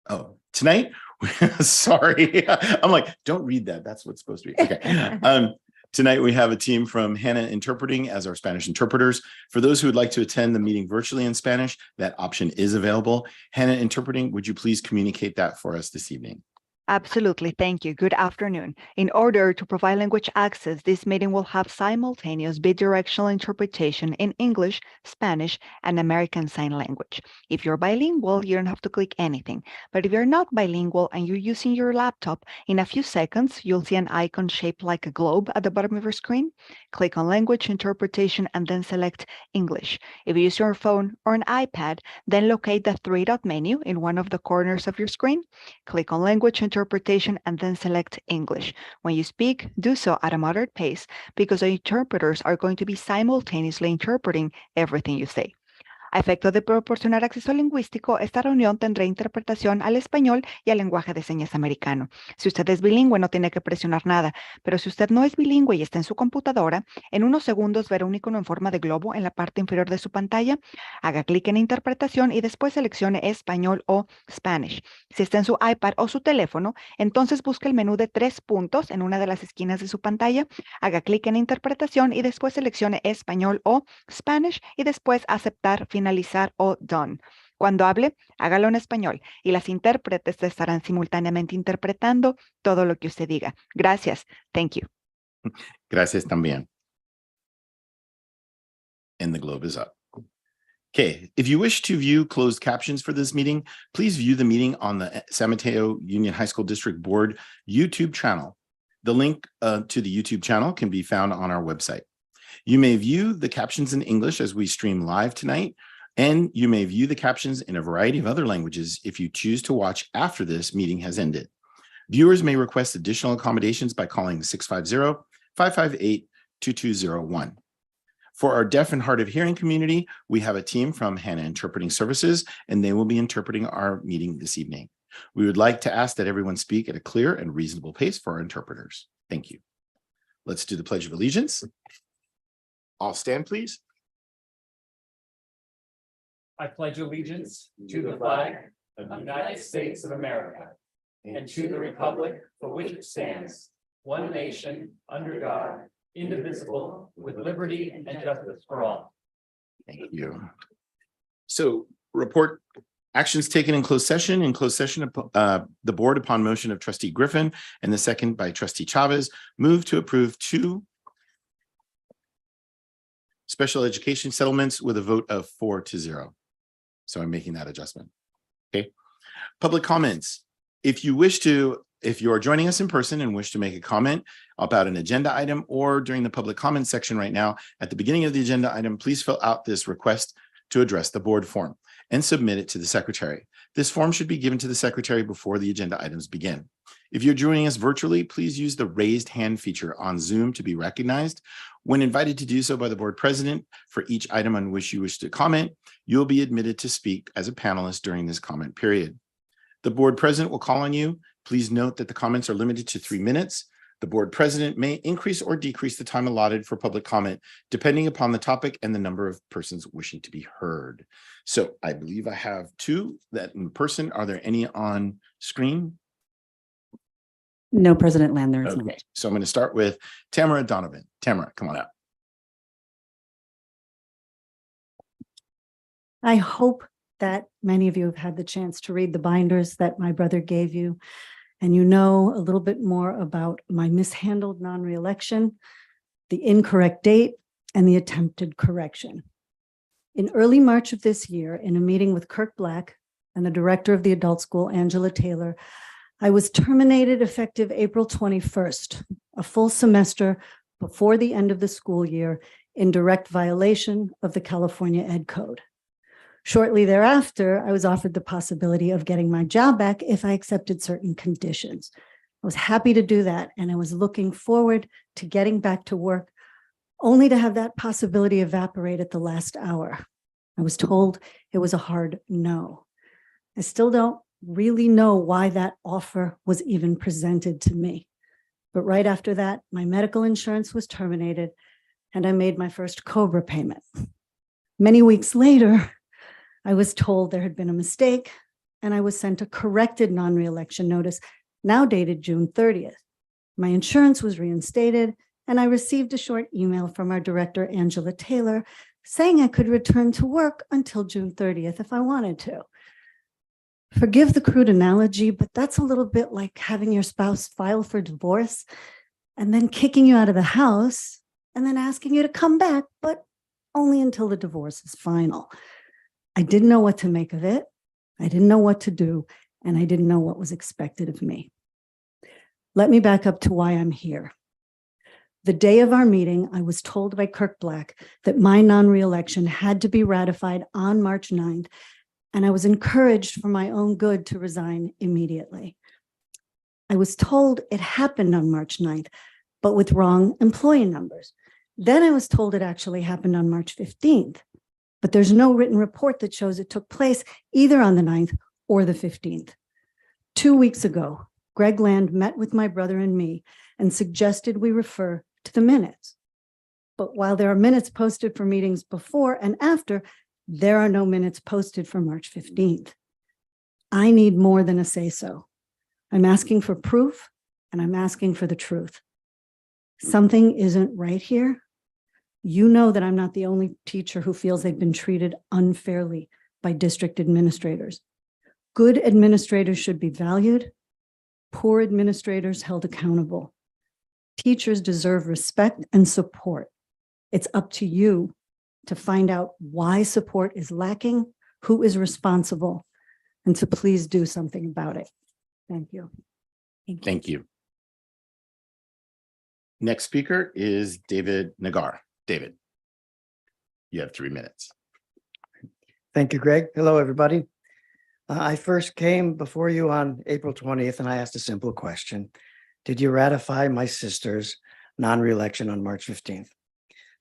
Oh, tonight, sorry. I'm like, don't read that. That's what's supposed to be. Okay. Tonight, we have a team from Hannah Interpreting as our Spanish interpreters. For those who would like to attend the meeting virtually in Spanish, that option is available. Hannah Interpreting, would you please communicate that for us this evening? Absolutely. Thank you. Good afternoon. In order to provide language access, this meeting will have simultaneous bidirectional interpretation in English, Spanish, and American Sign Language. If you're bilingual, you don't have to click anything. But if you're not bilingual and you're using your laptop, in a few seconds, you'll see an icon shaped like a globe at the bottom of your screen. Click on Language Interpretation and then select English. If you use your phone or an iPad, then locate the three-dot menu in one of the corners of your screen. Click on Language Interpretation and then select English. When you speak, do so at a moderate pace because the interpreters are going to be simultaneously interpreting everything you say. A efecto de proporcionar acceso lingüístico, esta reunión tendrá interpretación al español y al lenguaje de señas americano. Si usted es bilingüe, no tiene que presionar nada, pero si usted no es bilingüe y está en su computadora, en unos segundos verá un icono en forma de globo en la parte inferior de su pantalla. Haga clic en Interpretación y después seleccione Español o Spanish. Si está en su iPad o su teléfono, entonces busque el menú de 3 puntos en una de las esquinas de su pantalla. Haga clic en Interpretación y después seleccione Español o Spanish y después Aceptar, Finalizar o Done. Cuando hable, hágalo en español y las intérpretes estarán simultáneamente interpretando todo lo que usted diga. Gracias. Thank you. Gracias también. And the globe is up. Okay, if you wish to view closed captions for this meeting, please view the meeting on the San Mateo Union High School District Board YouTube channel. The link to the YouTube channel can be found on our website. You may view the captions in English as we stream live tonight, and you may view the captions in a variety of other languages if you choose to watch after this meeting has ended. Viewers may request additional accommodations by calling 650-558-2201. For our deaf and hard of hearing community, we have a team from Hannah Interpreting Services, and they will be interpreting our meeting this evening. We would like to ask that everyone speak at a clear and reasonable pace for our interpreters. Thank you. Let's do the Pledge of Allegiance. All stand, please. I pledge allegiance to the flag of the United States of America and to the republic for which it stands, one nation, under God, indivisible, with liberty and justice for all. Thank you. So, report actions taken in closed session. In closed session, the board, upon motion of Trustee Griffin and the second by Trustee Chavez, moved to approve 2 special education settlements with a vote of 4-0. So I'm making that adjustment. Okay. Public comments. If you are joining us in person and wish to make a comment about an agenda item or during the public comment section right now, at the beginning of the agenda item, please fill out this request to address the board form and submit it to the secretary. This form should be given to the secretary before the agenda items begin. If you're joining us virtually, please use the raised hand feature on Zoom to be recognized. When invited to do so by the board president for each item on which you wish to comment, you'll be admitted to speak as a panelist during this comment period. The board president will call on you. Please note that the comments are limited to 3 minutes. The board president may increase or decrease the time allotted for public comment, depending upon the topic and the number of persons wishing to be heard. So I believe I have 2 that in person. Are there any on screen? No, President Land, there is Okay, not. so I'm going to start with Tamara Donovan. Tamara, come on up. I hope that many of you have had the chance to read the binders that my brother gave you, and you know a little bit more about my mishandled non-reelection, the incorrect date, and the attempted correction. In early March of this year, in a meeting with Kirk Black and the director of the adult school, Angela Taylor, I was terminated effective April 21st, a full semester before the end of the school year, in direct violation of the California Ed Code. Shortly thereafter, I was offered the possibility of getting my job back if I accepted certain conditions. I was happy to do that, and I was looking forward to getting back to work, only to have that possibility evaporate at the last hour. I was told it was a hard no. I still don't really know why that offer was even presented to me. But right after that, my medical insurance was terminated and I made my first COBRA payment. Many weeks later, I was told there had been a mistake and I was sent a corrected non-reelection notice, now dated June 30th. My insurance was reinstated, and I received a short email from our director, Angela Taylor, saying I could return to work until June 30th if I wanted to. Forgive the crude analogy, but that's a little bit like having your spouse file for divorce and then kicking you out of the house and then asking you to come back, but only until the divorce is final. I didn't know what to make of it. I didn't know what to do, and I didn't know what was expected of me. Let me back up to why I'm here. The day of our meeting, I was told by Kirk Black that my non-reelection had to be ratified on March 9th, and I was encouraged for my own good to resign immediately. I was told it happened on March 9th, but with wrong employee numbers. Then I was told it actually happened on March 15th, but there's no written report that shows it took place either on the 9th or the 15th. 2 weeks ago, Greg Land met with my brother and me and suggested we refer to the minutes. But while there are minutes posted for meetings before and after, there are no minutes posted for March 15th. I need more than a say-so. I'm asking for proof, and I'm asking for the truth. Something isn't right here. You know that I'm not the only teacher who feels they've been treated unfairly by district administrators. Good administrators should be valued. Poor administrators held accountable. Teachers deserve respect and support. It's up to you to find out why support is lacking, who is responsible, and to please do something about it. Thank you. Thank you. Next speaker is David Nagar. David, you have 3 minutes. Thank you, Greg. Hello, everybody. I first came before you on April 20th, and I asked a simple question. Did you ratify my sister's non-reelection on March 15th?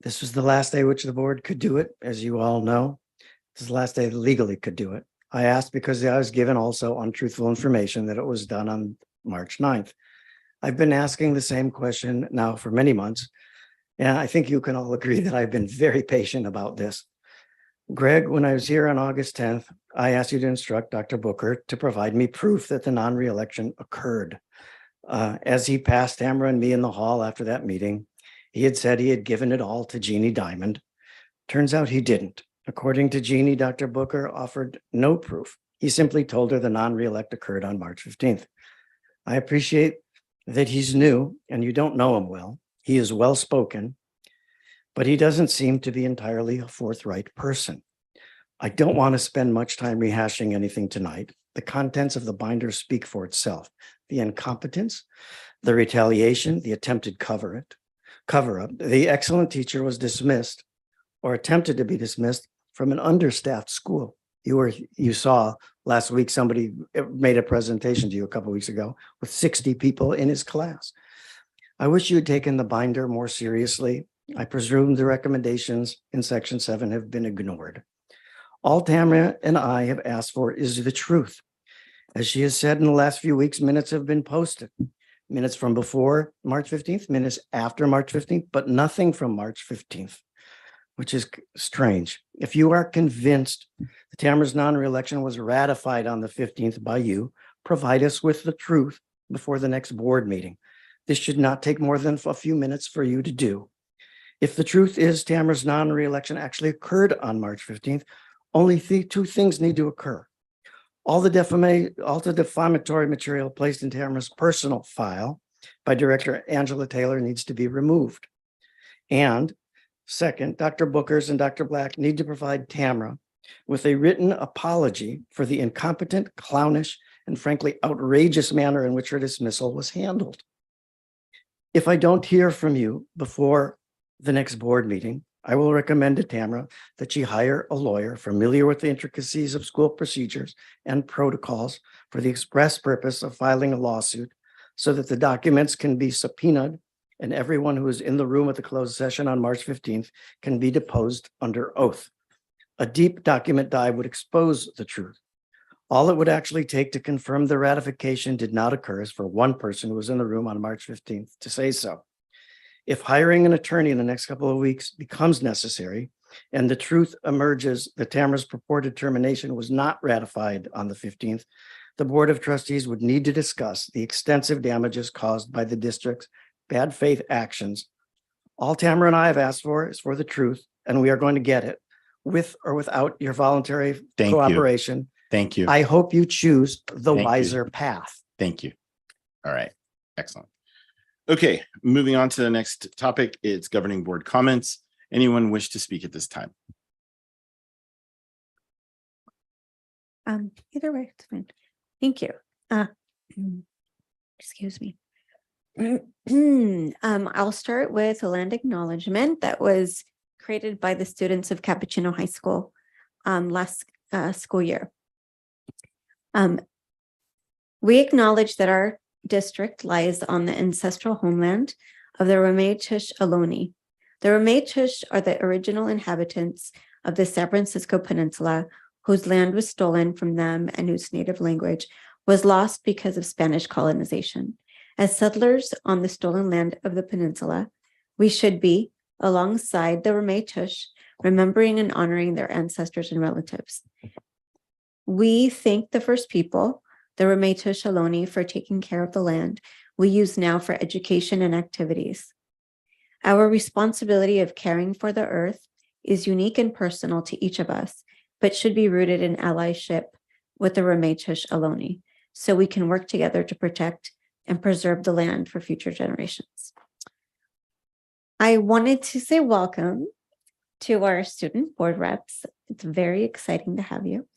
This was the last day which the board could do it, as you all know. This is the last day that legally could do it. I asked because I was given also untruthful information that it was done on March 9th. I've been asking the same question now for many months, and I think you can all agree that I've been very patient about this. Greg, when I was here on August 10th, I asked you to instruct Dr. Booker to provide me proof that the non-reelection occurred. As he passed Tamara and me in the hall after that meeting, he had said he had given it all to Jeannie Diamond. Turns out he didn't. According to Jeannie, Dr. Booker offered no proof. He simply told her the non-reelect occurred on March 15th. I appreciate that he's new and you don't know him well. He is well-spoken, but he doesn't seem to be entirely a forthright person. I don't want to spend much time rehashing anything tonight. The contents of the binder speak for itself. The incompetence, the retaliation, the attempted cover-up. The excellent teacher was dismissed or attempted to be dismissed from an understaffed school. You saw last week somebody made a presentation to you a couple of weeks ago with 60 people in his class. I wish you had taken the binder more seriously. I presume the recommendations in section 7 have been ignored. All Tamara and I have asked for is the truth. As she has said in the last few weeks, minutes have been posted. Minutes from before March 15th, minutes after March 15th, but nothing from March 15th, which is strange. If you are convinced that Tamara's non-reelection was ratified on the 15th by you, provide us with the truth before the next board meeting. This should not take more than a few minutes for you to do. If the truth is Tamara's non-reelection actually occurred on March 15th, only two things need to occur. All the defamatory material placed in Tamara's personal file by Director Angela Taylor needs to be removed. And second, Dr. Booker's and Dr. Black need to provide Tamara with a written apology for the incompetent, clownish, and frankly outrageous manner in which her dismissal was handled. If I don't hear from you before the next board meeting, I will recommend to Tamara that she hire a lawyer familiar with the intricacies of school procedures and protocols for the express purpose of filing a lawsuit so that the documents can be subpoenaed and everyone who is in the room at the closed session on March 15th can be deposed under oath. A deep document dive would expose the truth. All it would actually take to confirm the ratification did not occur is for one person who was in the room on March 15th to say so. If hiring an attorney in the next couple of weeks becomes necessary, and the truth emerges that Tamara's purported termination was not ratified on the 15th, the Board of Trustees would need to discuss the extensive damages caused by the district's bad faith actions. All Tamara and I have asked for is for the truth, and we are going to get it with or without your voluntary Thank you. cooperation. Thank you. I hope you choose the Thank you. wiser path. Thank you. All right. Excellent. Okay, moving on to the next topic. It's governing board comments. Anyone wish to speak at this time? Either way, it's fine. Thank you. Excuse me. I'll start with a land acknowledgement that was created by the students of Cappuccino High School last school year. We acknowledge that our district lies on the ancestral homeland of the Ramaytush Ohlone. The Ramaytush are the original inhabitants of the San Francisco Peninsula, whose land was stolen from them and whose native language was lost because of Spanish colonization. As settlers on the stolen land of the peninsula, we should be, alongside the Ramaytush, remembering and honoring their ancestors and relatives. We thank the first people, the Ramaytush Ohlone, for taking care of the land we use now for education and activities. Our responsibility of caring for the earth is unique and personal to each of us, but should be rooted in allyship with the Ramaytush Ohlone, so we can work together to protect and preserve the land for future generations. I wanted to say welcome to our student board reps. It's very exciting to have you.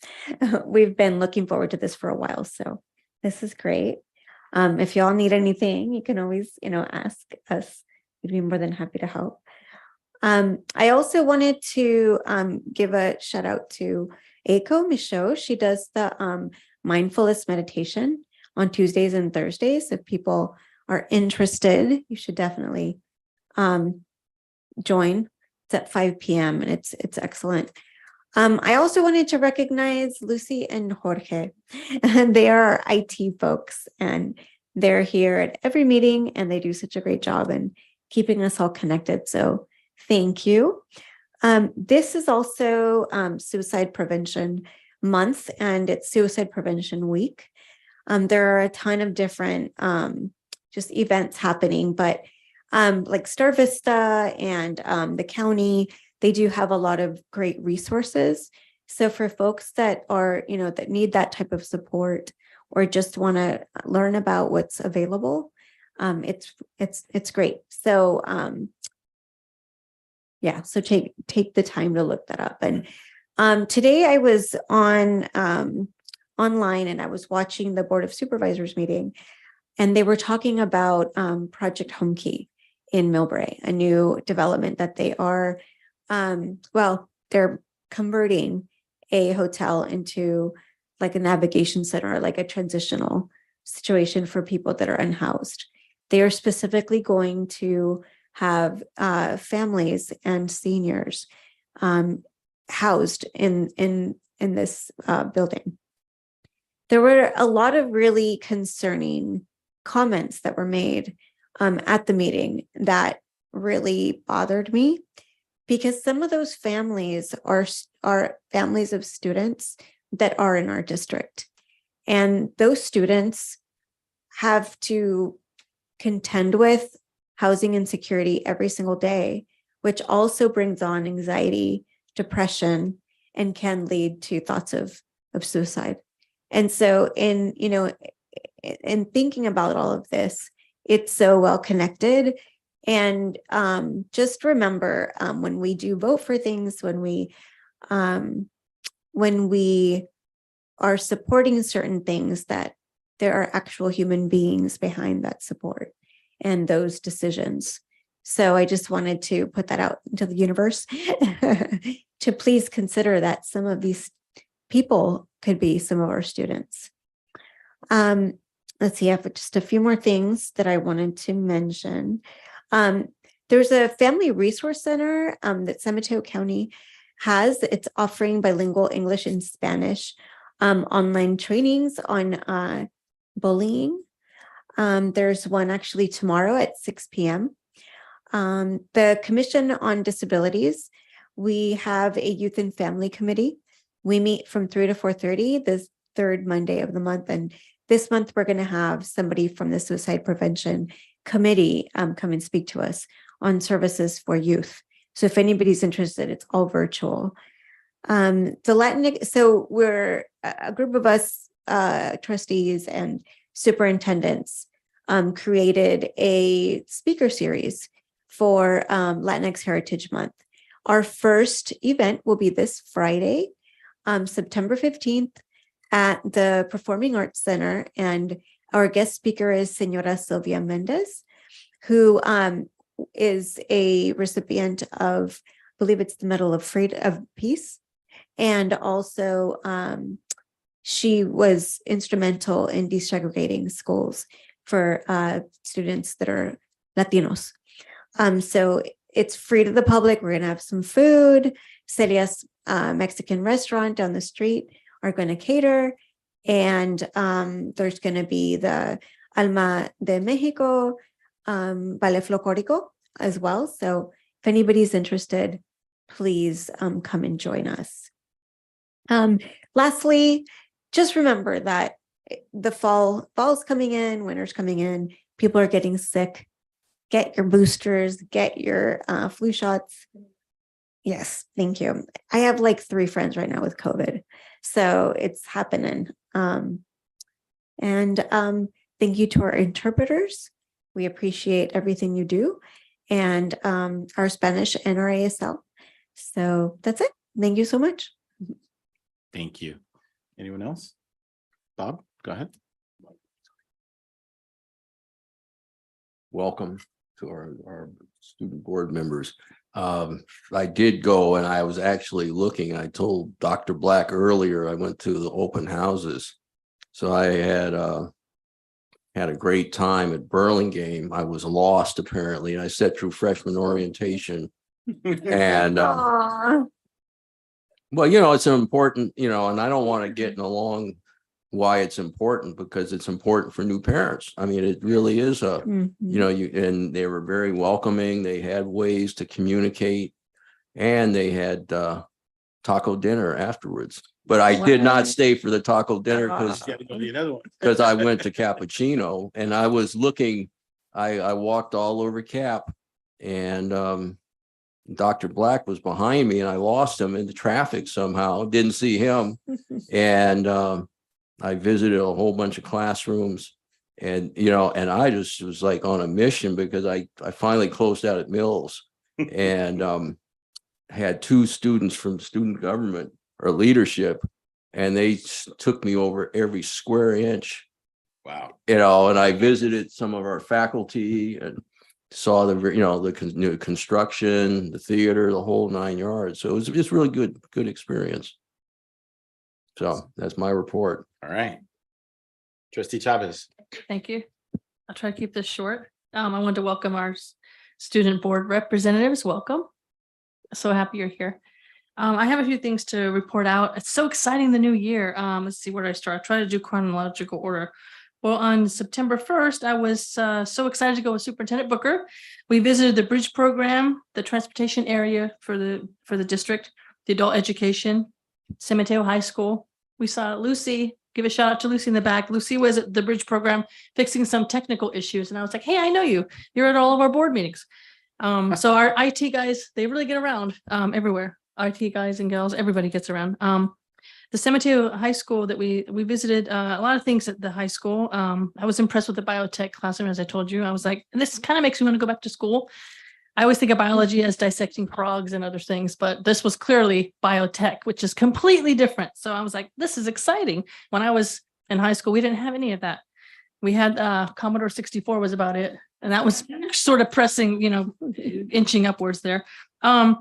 We've been looking forward to this for a while, so this is great. If y'all need anything, you can always, ask us. We'd be more than happy to help. I also wanted to give a shout out to Eiko Michaud. She does the mindfulness meditation on Tuesdays and Thursdays. If people are interested, you should definitely join. It's at 5 p.m. and it's excellent. I also wanted to recognize Lucy and Jorge, and they are IT folks, and they're here at every meeting, and they do such a great job in keeping us all connected. So thank you. This is also Suicide Prevention Month, and it's Suicide Prevention Week. There are a ton of different just events happening, but like Star Vista and the county, they do have a lot of great resources. So for folks that are, that need that type of support or just want to learn about what's available, it's great. So yeah, so take the time to look that up. And today I was on online and I was watching the Board of Supervisors meeting, and they were talking about Project Home Key in Millbrae, a new development that they are, they're converting a hotel into like a navigation center, like a transitional situation for people that are unhoused. They are specifically going to have families and seniors housed in this building. There were a lot of really concerning comments that were made at the meeting that really bothered me, because some of those families are families of students that are in our district, and those students have to contend with housing insecurity every single day, which also brings on anxiety, depression, and can lead to thoughts of suicide. And so in thinking about all of this, it's so well connected. And just remember, when we do vote for things, when we are supporting certain things, that there are actual human beings behind that support and those decisions. So I just wanted to put that out into the universe to please consider that some of these people could be some of our students. Let's see, I have just a few more things that I wanted to mention. There's a family resource center that San Mateo County has. It's offering bilingual English and Spanish online trainings on bullying. There's one actually tomorrow at 6 p.m. The Commission on Disabilities we have a youth and family committee. We meet from 3 to 4:30 this third Monday of the month. And this month, we're going to have somebody from the Suicide Prevention Committee come and speak to us on services for youth. So if anybody's interested, it's all virtual. The Latinx, so we're a group of us, trustees and superintendents, created a speaker series for Latinx Heritage Month. Our first event will be this Friday, September 15th at the Performing Arts Center. And our guest speaker is Senora Sylvia Mendez, who is a recipient of, I believe it's the Medal of Peace. And also she was instrumental in desegregating schools for students that are Latinos. So it's free to the public. We're going to have some food. Celia's Mexican restaurant down the street are going to cater. And there's going to be the Alma de Mexico Ballet Folclórico as well. So if anybody's interested, please come and join us. Lastly, just remember that the fall's coming in, winter's coming in, people are getting sick. Get your boosters, get your flu shots. Yes, thank you. I have like 3 friends right now with COVID, so it's happening. And thank you to our interpreters. We appreciate everything you do, and our Spanish and our ASL. So that's it. Thank you so much. Thank you. Anyone else? Bob, go ahead. Welcome to our student board members. I did go, and I was actually looking. I told Dr. Black earlier, I went to the open houses. So I had a great time at Burlingame. I was lost apparently, and I sat through freshman orientation. And well, you know, it's an important, you know, and I don't want to get in along why it's important, because it's important for new parents. I mean, it really is a, you know, and they were very welcoming. They had ways to communicate, and they had taco dinner afterwards. But I did not stay for the taco dinner because I went to Cappuccino, and I was looking, I walked all over Cap, and Dr. Black was behind me, and I lost him in the traffic somehow, didn't see him. And I visited a whole bunch of classrooms, and, you know, and I just was like on a mission, because I finally closed out at Mills, and had 2 students from student government or leadership, and they took me over every square inch. Wow. You know, and I visited some of our faculty and saw the, you know, the new construction, the theater, the whole 9 yards. So it was just really good experience. So that's my report. All right. Trustee Chavez. Thank you. I'll try to keep this short. I want to welcome our student board representatives. Welcome. So happy you're here. I have a few things to report out. It's so exciting, the new year. Let's see, where do I start? I'll try to do chronological order. Well, on September 1st, I was so excited to go with Superintendent Booker. We visited the bridge program, the transportation area for the district, the adult education, San Mateo High School. We saw Lucy. Give a shout out to Lucy in the back. Lucy was at the bridge program fixing some technical issues. And I was like, hey, I know you. You're at all of our board meetings. So our IT guys, they really get around everywhere. IT guys and gals, everybody gets around. The San Mateo High School that we visited, a lot of things at the high school. I was impressed with the biotech classroom, as I told you. I was like, this kind of makes me want to go back to school. I always think of biology as dissecting frogs and other things, but this was clearly biotech, which is completely different. So I was like, this is exciting. When I was in high school, we didn't have any of that. We had Commodore 64 was about it. And that was sort of pressing, you know, inching upwards there. And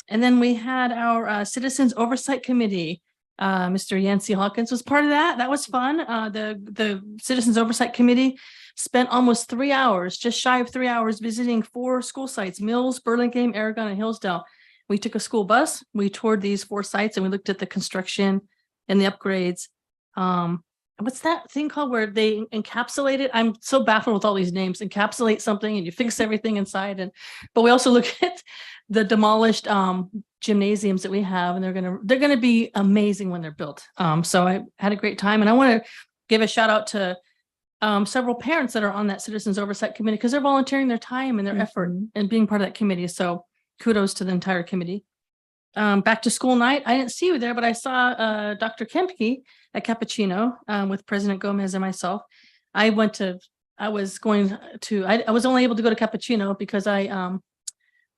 then we had our Citizens Oversight Committee. Mr. Yancey Hawkins was part of that. That was fun. The Citizens Oversight Committee spent almost 3 hours, just shy of 3 hours, visiting 4 school sites: Mills, Burlingame, Aragon, and Hillsdale. We took a school bus. We toured these 4 sites, and we looked at the construction and the upgrades. What's that thing called where they encapsulate it? I'm so baffled with all these names. Encapsulate something and you fix everything inside. But we also look at the demolished gymnasiums that we have, and they're gonna be amazing when they're built. So I had a great time, and I want to give a shout out to several parents that are on that Citizens Oversight Committee because they're volunteering their time and their effort and being part of that committee. So kudos to the entire committee. Back to school night. I didn't see you there, but I saw Dr. Kempke at Cappuccino with President Gomez and myself. I was only able to go to Cappuccino because I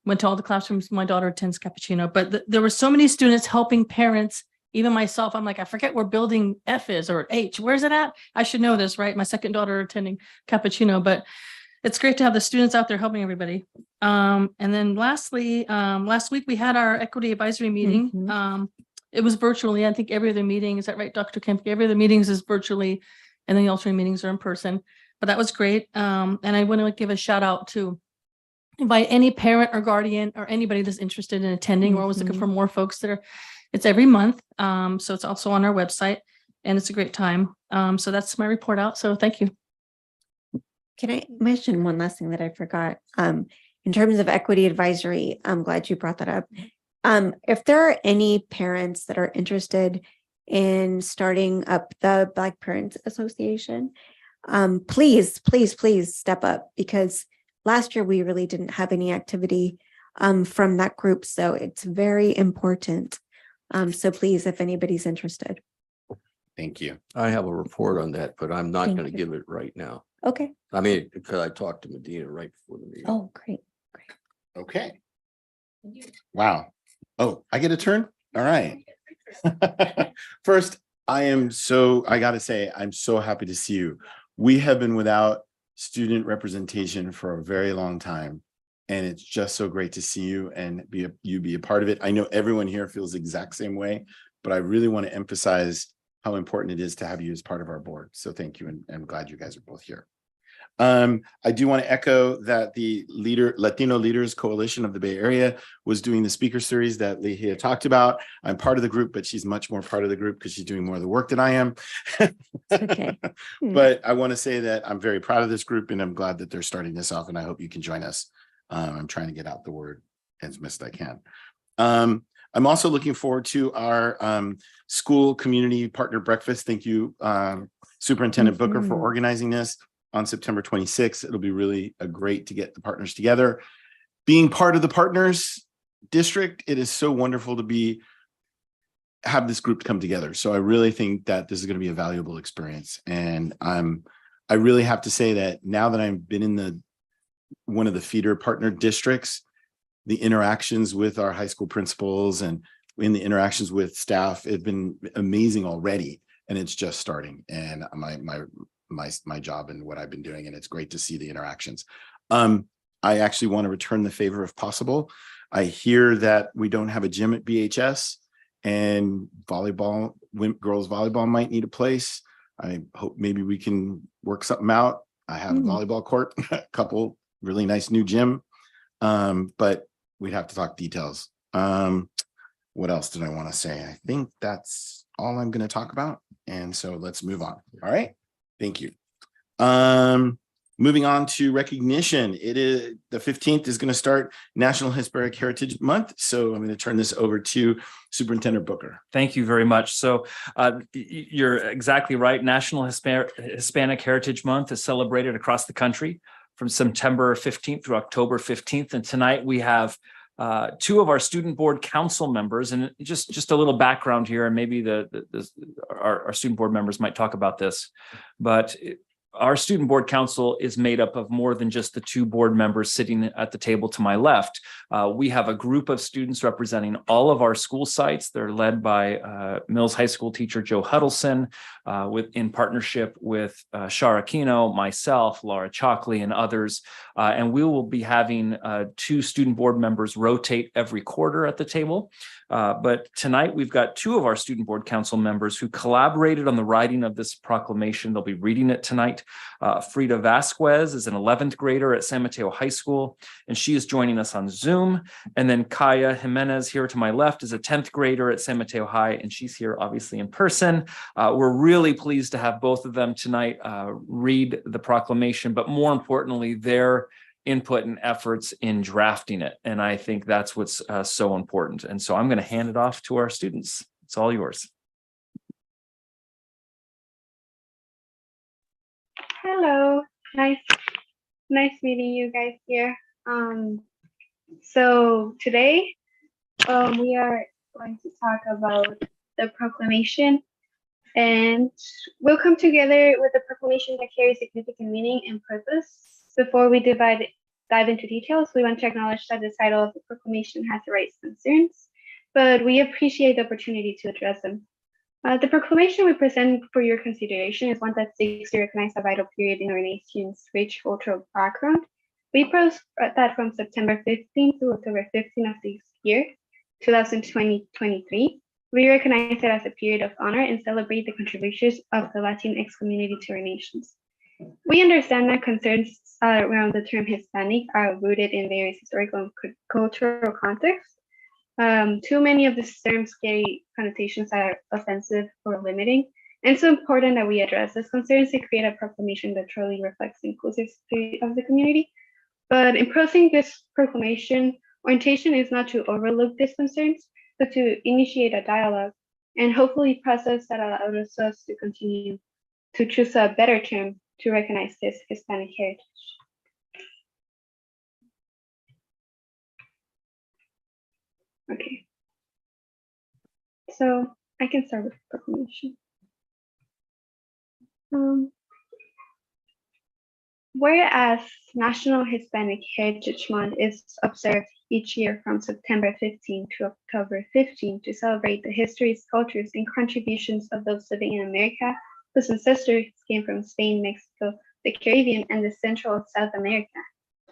went to all the classrooms. My daughter attends Cappuccino, but there were so many students helping parents. Even myself, I'm like, I forget where building F is or H. Where's it at? I should know this, right? My second daughter attending Cappuccino, but it's great to have the students out there helping everybody. And then lastly, last week we had our equity advisory meeting. It was virtually. I think every other meeting, is that right, Dr. Kemp? Every other meetings is virtually, and then the alternate meetings are in person. But that was great. And I want to give a shout out to invite any parent or guardian or anybody that's interested in attending. We're always looking for more folks that are. It's every month. So it's also on our website, and it's a great time. So that's my report out. So thank you. Can I mention one last thing that I forgot? In terms of equity advisory, I'm glad you brought that up. If there are any parents that are interested in starting up the Black Parents Association, please step up, because last year we really didn't have any activity from that group. So it's very important. So please, if anybody's interested. Thank you. I have a report on that, but I'm not Thank going to you. give it right now. Okay. I mean, because I talked to Medina right before the meeting. Oh, great. Okay. Wow. Oh, I get a turn? All right. First, I got to say, I'm so happy to see you. We have been without student representation for a very long time. And it's just so great to see you and be a part of it. I know everyone here feels the exact same way, but I really want to emphasize how important it is to have you as part of our board. So thank you, and I'm glad you guys are both here. I do want to echo that the Latino Leaders Coalition of the Bay Area was doing the speaker series that Lehia talked about. I'm part of the group, but she's much more part of the group because she's doing more of the work than I am. Okay. But I want to say that I'm very proud of this group, and I'm glad that they're starting this off, and I hope you can join us. I'm trying to get out the word as best I can. I'm also looking forward to our school community partner breakfast. Thank you, Superintendent Booker, for organizing this on September 26th. It'll be really great to get the partners together. Being part of the partners district, it is so wonderful to have this group come together. So I really think that this is going to be a valuable experience. And I really have to say that now that I've been in one of the feeder partner districts, the interactions with our high school principals and in the interactions with staff have been amazing already. And it's just starting. And my job and what I've been doing, and it's great to see the interactions. I actually want to return the favor if possible. I hear that we don't have a gym at BHS, and girls volleyball might need a place. I hope maybe we can work something out. I have a volleyball court, a couple really nice new gym, but we'd have to talk details. What else did I want to say? I think that's all I'm going to talk about. And so let's move on. All right. Thank you. Moving on to recognition. It is the 15th is going to start National Hispanic Heritage Month. So I'm going to turn this over to Superintendent Booker. Thank you very much. So you're exactly right. National Hispanic Heritage Month is celebrated across the country from September 15th through October 15th. And tonight we have two of our student board council members, and just a little background here, and maybe our student board members might talk about this, but our student board council is made up of more than just the two board members sitting at the table to my left. We have a group of students representing all of our school sites. They're led by Mills High School teacher Joe Huddleston, in partnership with Shara Kino, myself, Laura Chalkley, and others. And we will be having two student board members rotate every quarter at the table. But tonight we've got two of our student board council members who collaborated on the writing of this proclamation. They'll be reading it tonight. Frida Vasquez is an 11th grader at San Mateo High School, and she is joining us on Zoom. And then Kaya Jimenez here to my left is a 10th grader at San Mateo High, and she's here obviously in person. We're really pleased to have both of them tonight read the proclamation, but more importantly, their input and efforts in drafting it. And I think that's what's so important. And so I'm going to hand it off to our students. It's all yours. Hello, nice meeting you guys here. So today we are going to talk about the proclamation, and we'll come together with a proclamation that carries significant meaning and purpose. Before we dive into details, we want to acknowledge that the title of the proclamation has raised concerns, but we appreciate the opportunity to address them. The proclamation we present for your consideration is one that seeks to recognize a vital period in our nation's rich cultural background. We post that from September 15th to October 15th of this year, 2023. We recognize it as a period of honor and celebrate the contributions of the Latinx community to our nations. We understand that concerns around the term Hispanic are rooted in various historical and cultural contexts. Too many of these terms carry connotations that are offensive or limiting, and it's so important that we address these concerns to create a proclamation that truly reflects the inclusive spirit of the community. But in posting this proclamation, orientation is not to overlook these concerns, but to initiate a dialogue and hopefully process that allows us to continue to choose a better term to recognize this Hispanic heritage. Okay, so I can start with the proclamation. Whereas National Hispanic Heritage Month is observed each year from September 15 to October 15 to celebrate the histories, cultures, and contributions of those living in America whose ancestors came from Spain, Mexico, the Caribbean, and the Central and South America.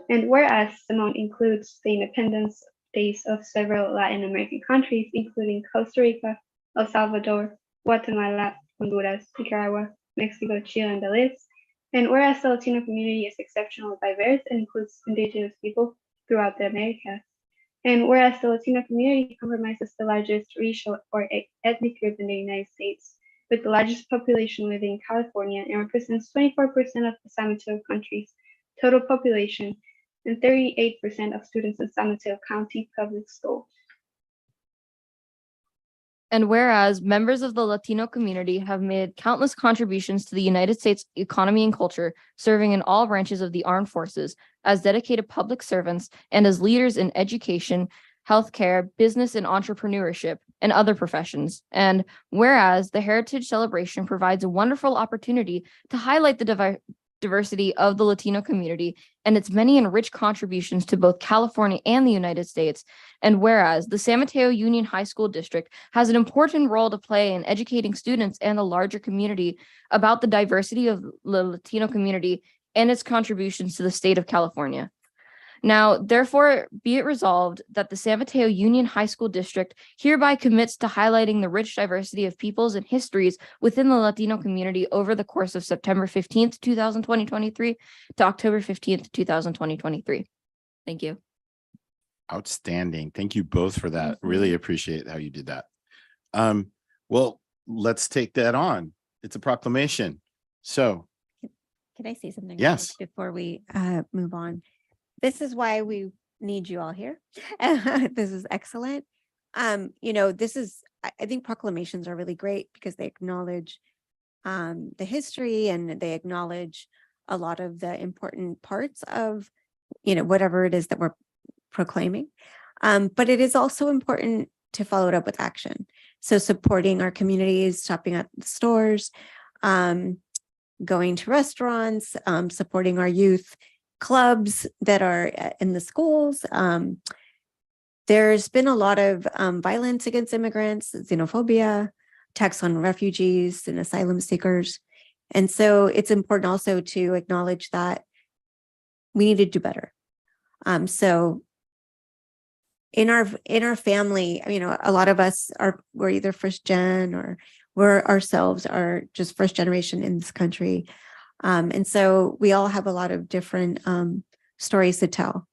And whereas the month includes the independence days of several Latin American countries, including Costa Rica, El Salvador, Guatemala, Honduras, Nicaragua, Mexico, Chile, and Belize. And whereas the Latino community is exceptionally diverse and includes indigenous people throughout the Americas. And whereas the Latino community comprises the largest racial or ethnic group in the United States, with the largest population living in California, and represents 24% of the San Mateo country's total population, and 38% of students in San Mateo County Public Schools. And whereas members of the Latino community have made countless contributions to the United States economy and culture, serving in all branches of the armed forces as dedicated public servants and as leaders in education, healthcare, business and entrepreneurship, and other professions. And whereas the Heritage Celebration provides a wonderful opportunity to highlight the diversity of the Latino community and its many and rich contributions to both California and the United States. And whereas the San Mateo Union High School District has an important role to play in educating students and the larger community about the diversity of the Latino community and its contributions to the state of California. Now, therefore, be it resolved that the San Mateo Union High School District hereby commits to highlighting the rich diversity of peoples and histories within the Latino community over the course of September 15th, 2023 to October 15th, 2023. Thank you. Outstanding. Thank you both for that. Really appreciate how you did that. Well, let's take that on. It's a proclamation. So, Can I say something? Yes. Before we move on? This is why we need you all here. This is excellent. I think proclamations are really great because they acknowledge the history and they acknowledge a lot of the important parts of, whatever it is that we're proclaiming. But it is also important to follow it up with action. So supporting our communities, shopping at the stores, going to restaurants, supporting our youth clubs that are in the schools. There's been a lot of violence against immigrants, xenophobia, attacks on refugees and asylum seekers. And so it's important also to acknowledge that we need to do better. So in our family, a lot of us we're either first gen or we're ourselves are just first generation in this country. And so we all have a lot of different stories to tell.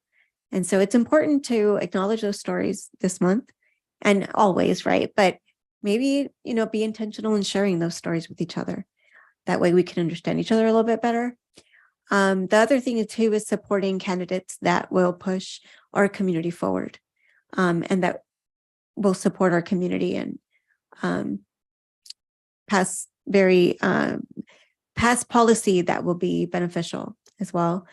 And so it's important to acknowledge those stories this month and always, right? But maybe, be intentional in sharing those stories with each other. That way we can understand each other a little bit better. The other thing too is supporting candidates that will push our community forward, and that will support our community and pass policy that will be beneficial as well.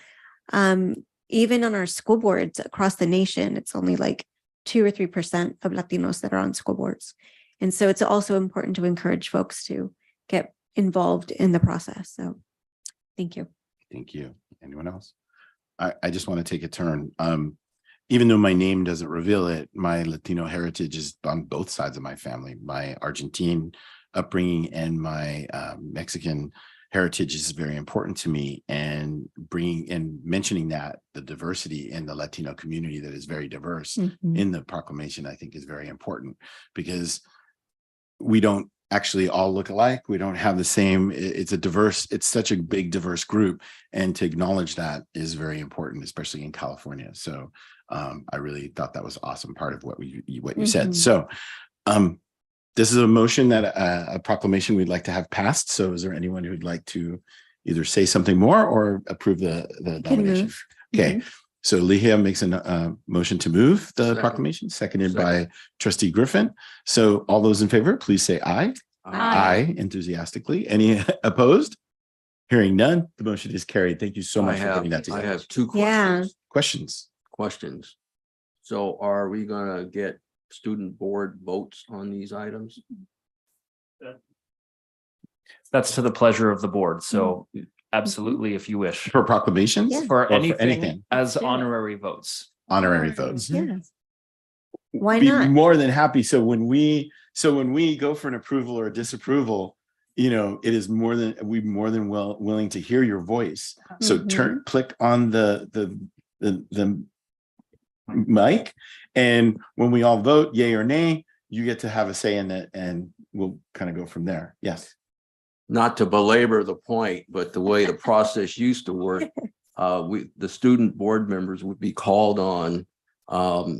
Even on our school boards across the nation, it's only like 2 or 3% of Latinos that are on school boards. And so it's also important to encourage folks to get involved in the process. So thank you. Thank you. Anyone else? I just want to take a turn. Even though my name doesn't reveal it, my Latino heritage is on both sides of my family. My Argentine upbringing and my Mexican heritage is very important to me, and bringing and mentioning that the diversity in the Latino community that is very diverse in the proclamation, I think is very important, because we don't actually all look alike. We don't have the same, it's such a big diverse group, and to acknowledge that is very important, especially in California. So I really thought that was awesome part of what you said. So this is a motion that a proclamation we'd like to have passed. So is there anyone who'd like to either say something more or approve the nomination? Okay, so Lehia makes a motion to move the proclamation, seconded by Trustee Griffin. So all those in favor, please say aye. Aye, enthusiastically. Any opposed? Hearing none, the motion is carried. Thank you so much for putting that I together. have two questions. Questions? So are we gonna get student board votes on these items? That's to the pleasure of the board. So absolutely, if you wish. For proclamations? Yeah. For Or anything as do it. honorary votes. Honorary votes. Yes. Why Be not? more than happy. So when we go for an approval or a disapproval, it is we're more than willing to hear your voice. So click on the mic, and when we all vote yay or nay, you get to have a say in it, and we'll kind of go from there. Yes. Not to belabor the point, but the way the process used to work, the student board members would be called on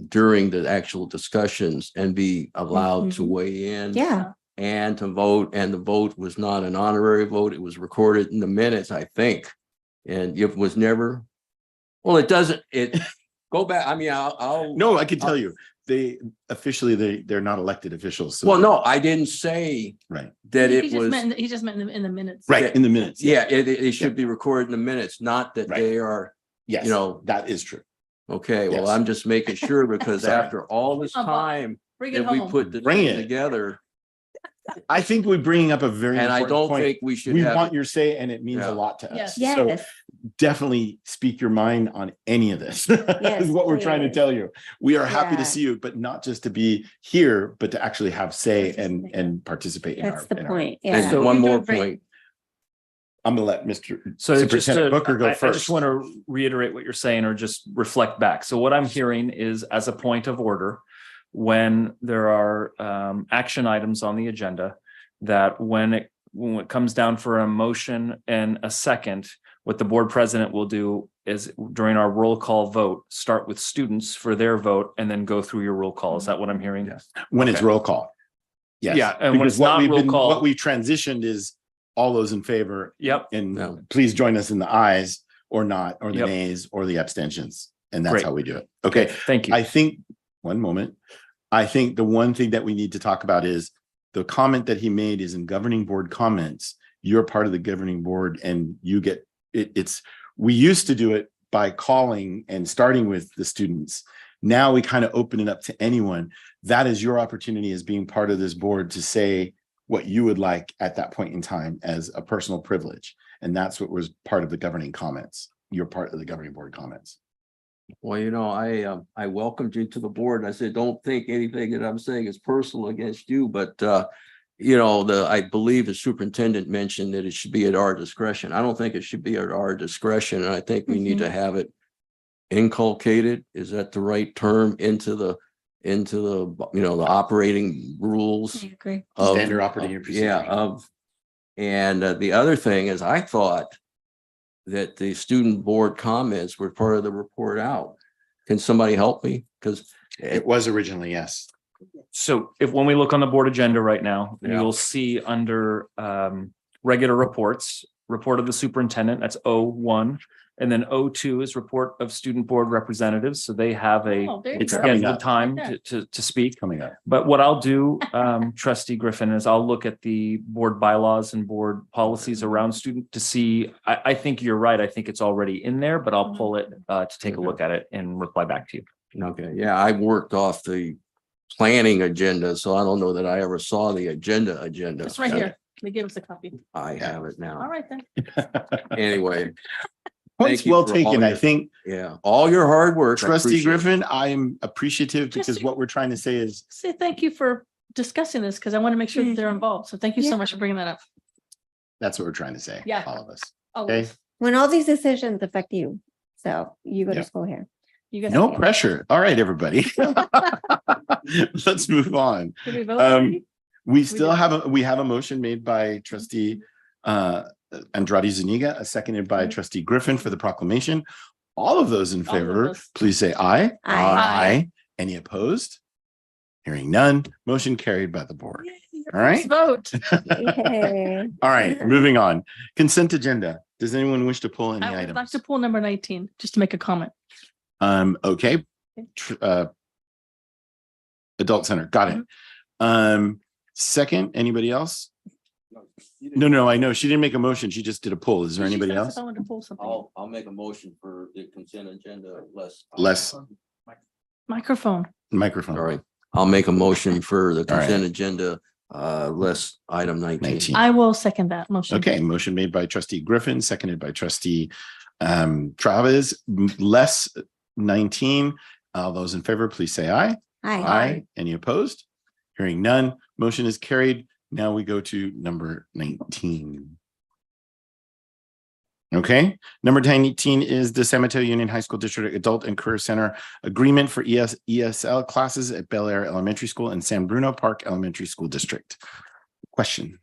during the actual discussions and be allowed to weigh in and to vote. And the vote was not an honorary vote. It was recorded in the minutes, I think. And it was never, well, it doesn't, go back. I mean, No, I can tell you, they're not elected officials. So well, no, I didn't say right that He it just was meant in the minutes. right in the minutes. Yeah, it should be recorded in the minutes, not that they are, Yes, that is true. okay, well, Yes. I'm just making sure, because Sorry. after all this time Bring it that we home. put the Bring thing it. together, I think we're bringing up a very and I important don't point. think we should We have. want your say, and it means Yeah. a lot to us. Yes. So Yes. definitely speak your mind on any of this. Is what we're trying to please. tell you. We are happy to Yeah. see you, but not just to be here, but to actually have say and participate in That's the point. And Yeah. So one you're more doing great. point, I'm gonna let Mr. So just Superintendent Booker go I first. just want to reiterate what you're saying, or just reflect back. So what I'm hearing is, as a point of order, when there are action items on the agenda, that when it comes down for a motion and a second, what the board president will do is, during our roll call vote, start with students for their vote and then go through your roll call. Is that what I'm hearing? Yes. When it's Okay. roll call. Yes. Yeah, and when Because it's not roll call- what we transitioned is all those in favor. Yep. And Yeah. please join us in the ayes or not, or the Yep. nays or the abstentions. And that's Great. how we do it. Okay. Thank you. I think, one moment. I think the one thing that we need to talk about is the comment that he made is in governing board comments. You're part of the governing board, and you get it. We used to do it by calling and starting with the students. Now we kind of open it up to anyone. That is your opportunity as being part of this board to say what you would like at that point in time as a personal privilege. And that's what was part of the governing comments. You're part of the governing board comments. well, I welcomed you to the board. I said, don't think anything that I'm saying is personal against you, but I believe the superintendent mentioned that it should be at our discretion. I don't think it should be at our discretion, and I think we need to have it inculcated. Is that the right term? Into the the operating rules I agree. of Standard operating procedure. Yeah, and the other thing is, I thought that the student board comments were part of the report out. Can somebody help me? Because It was originally, yes. So when we look on the board agenda right now, Yeah. you'll see under regular reports, report of the superintendent, that's O1. And then O2 is report of student board representatives. So they have a Oh, there you go. scheduled time Right to speak. Coming up. But what I'll do, trustee Griffin, is I'll look at the board bylaws and board policies around student to see, I think you're right. I think it's already in there, but I'll pull it to take a look at it and reply back to you. Okay, yeah, I worked off the planning agenda, so I don't know that I ever saw the agenda. It's right here. They gave us a copy. I have it All now. right then. Anyway, Points Thank you well for all taken. I your- think yeah, all your hard work. I Trustee appreciate it. Griffin, I'm appreciative because Trustee- what we're trying to say is Say thank you for discussing this because I want to make sure that they're involved. So thank you so Yeah. much for bringing that up. that's what we're trying to say. Yeah. All of us. Always. Okay. When all these decisions affect you, so you go Yeah. to school here. You guys. No pressure. All right, everybody. Let's move on. Did we vote Um, already? We still did. have a motion made by trustee Andrade Zuniga, seconded by Mhm. trustee Griffin for the proclamation. All of those in All of favor, those. please say aye. Aye. Any opposed? Hearing none, motion carried by the board. Yay, all right. Vote. Yay. All right, moving on. Consent agenda. Does anyone wish to pull any I would like items? to pull number 19, just to make a comment. Okay. Adult Center, got it. Second, anybody else? No, I know. She didn't make a motion. She just did a pull. Is there She anybody asked else? if I wanted to pull something. I'll make a motion for the consent agenda Less Microphone. microphone. All right, I'll make a motion for the All right. consent agenda, less item 19. 19. I will second that motion. Okay, motion made by trustee Griffin, seconded by trustee Travis, less 19. All those in favor, please say aye. Aye. Any opposed? Hearing none, motion is carried. Now we go to number 19. Okay, number 19 is the San Mateo Union High School District Adult and Career Center Agreement for ESL classes at Bel Air Elementary School and San Bruno Park Elementary School District. Question.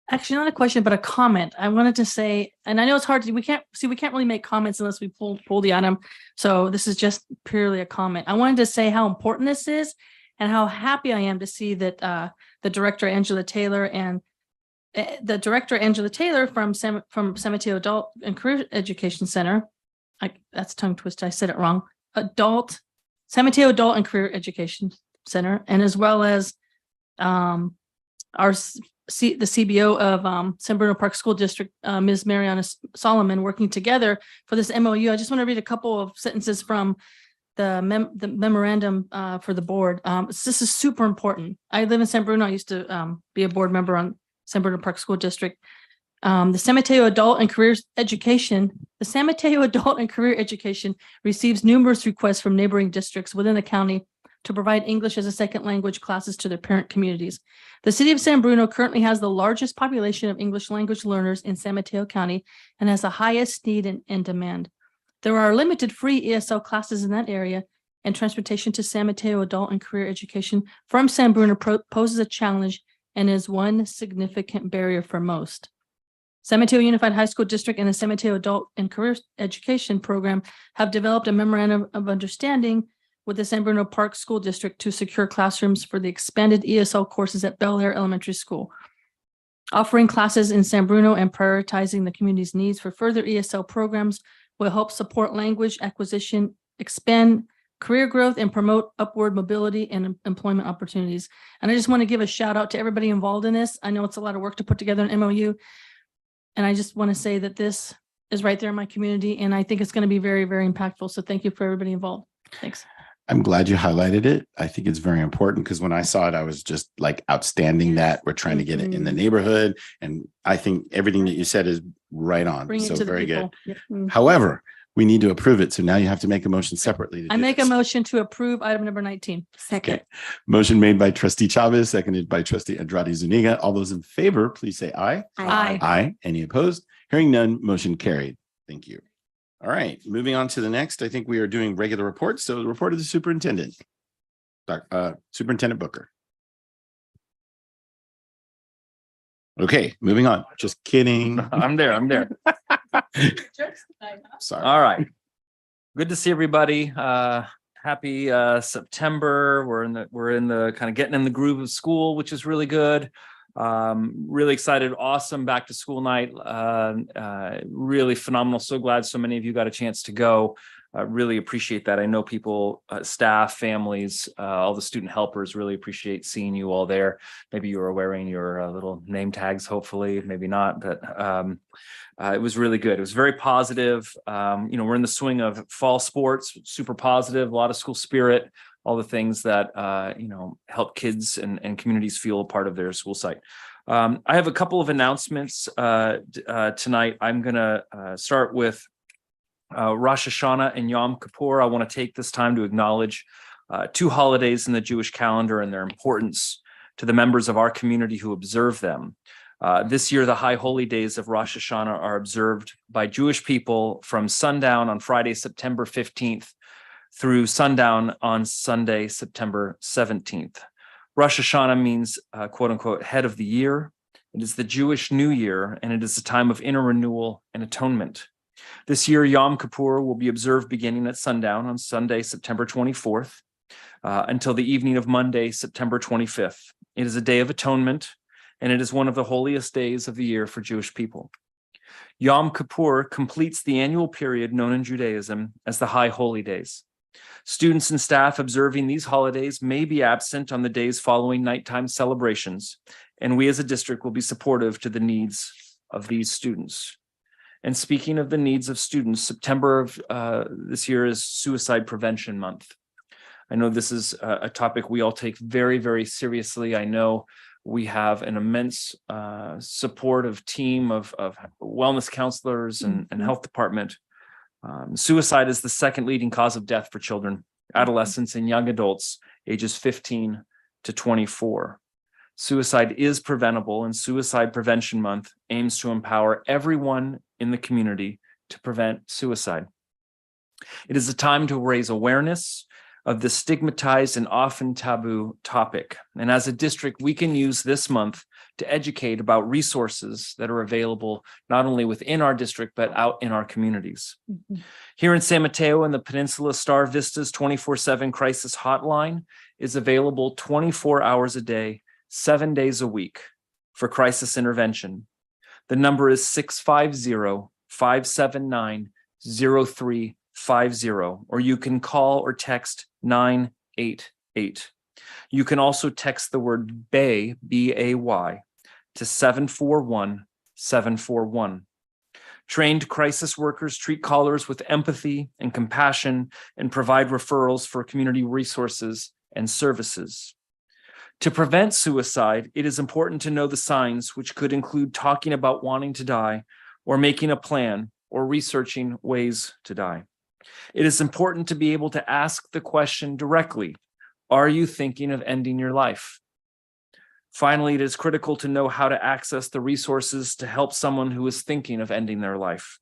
Actually, not a question, but a comment. I wanted to say, and I know it's hard to, we can't really make comments unless we pull the item. So this is just purely a comment. I wanted to say how important this is and how happy I am to see that the director, Angela Taylor, and from San Mateo Adult and Career Education Center. That's tongue twisted. I said it wrong. San Mateo Adult and Career Education Center, and as well as the CBO of San Bruno Park School District, Ms. Mariana Solomon, working together for this MOU. I just want to read a couple of sentences from the memorandum for the board. This is super important. I live in San Bruno. I used to be a board member on San Bruno Park School District. The San Mateo Adult and Career Education receives numerous requests from neighboring districts within the county to provide English as a second language classes to their parent communities. The city of San Bruno currently has the largest population of English language learners in San Mateo County and has the highest need and demand. There are limited free ESL classes in that area, and transportation to San Mateo Adult and Career Education from San Bruno poses a challenge and is one significant barrier for most. San Mateo Unified High School District and the San Mateo Adult and Career Education Program have developed a memorandum of understanding with the San Bruno Park School District to secure classrooms for the expanded ESL courses at Bel Air Elementary School. Offering classes in San Bruno and prioritizing the community's needs for further ESL programs will help support language acquisition, expand career growth, and promote upward mobility and employment opportunities. And I just want to give a shout out to everybody involved in this. I know it's a lot of work to put together an MOU. And I just want to say that this is right there in my community, and I think it's going to be very, very impactful. So thank you for everybody involved. Thanks. I'm glad you highlighted it. I think it's very important because when I saw it, I was just like outstanding that we're trying to get it in the neighborhood. And I think everything that you said is right on. Bring it So to the very good. people. Yep. However, we need to approve it. So now you have to make a motion separately. to I do make a this. motion to approve item number 19. Second. Okay. Motion made by trustee Chavez, seconded by trustee Andrade Zuniga. All those in favor, please say aye. Aye. Aye. Any opposed? Hearing none, motion carried. Thank you. All right, moving on to the next. I think we are doing regular reports. So the report of the superintendent. Superintendent Booker. Okay, moving on. Just kidding. I'm there. Sorry. All right. Good to see everybody. Happy September. We're in the kind of getting in the groove of school, which is really good. Really excited. Awesome back to school night. Really phenomenal. So glad so many of you got a chance to go. Really appreciate that. I know people, staff, families, all the student helpers really appreciate seeing you all there. Maybe you were wearing your little name tags, hopefully, maybe not, but it was really good. It was very positive. We're in the swing of fall sports, super positive, a lot of school spirit, all the things that, help kids and communities feel a part of their school site. I have a couple of announcements tonight. I'm going to start with Rosh Hashanah and Yom Kippur. I want to take this time to acknowledge two holidays in the Jewish calendar and their importance to the members of our community who observe them. This year, the high holy days of Rosh Hashanah are observed by Jewish people from sundown on Friday, September 15th through sundown on Sunday, September 17th. Rosh Hashanah means, quote unquote, head of the year. It is the Jewish New Year, and it is a time of inner renewal and atonement. This year, Yom Kippur will be observed beginning at sundown on Sunday, September 24th, until the evening of Monday, September 25th. It is a day of atonement, and it is one of the holiest days of the year for Jewish people. Yom Kippur completes the annual period known in Judaism as the High Holy Days. Students and staff observing these holidays may be absent on the days following nighttime celebrations, and we as a district will be supportive to the needs of these students. And speaking of the needs of students, September of this year is Suicide Prevention Month. I know this is a topic we all take very, very seriously. I know we have an immense supportive team of wellness counselors and health department. Suicide is the second leading cause of death for children, adolescents, and young adults ages 15 to 24. Suicide is preventable, and Suicide Prevention Month aims to empower everyone in the community to prevent suicide. It is a time to raise awareness of the stigmatized and often taboo topic. And as a district, we can use this month to educate about resources that are available not only within our district, but out in our communities. Here in San Mateo and the Peninsula, Star Vista's 24/7 crisis hotline is available 24 hours a day, 7 days a week for crisis intervention. The number is 650-579-0350, or you can call or text 988. You can also text the word BAY, B-A-Y, to 741-741. Trained crisis workers treat callers with empathy and compassion and provide referrals for community resources and services. To prevent suicide, it is important to know the signs, which could include talking about wanting to die, or making a plan, or researching ways to die. It is important to be able to ask the question directly, are you thinking of ending your life? Finally, it is critical to know how to access the resources to help someone who is thinking of ending their life.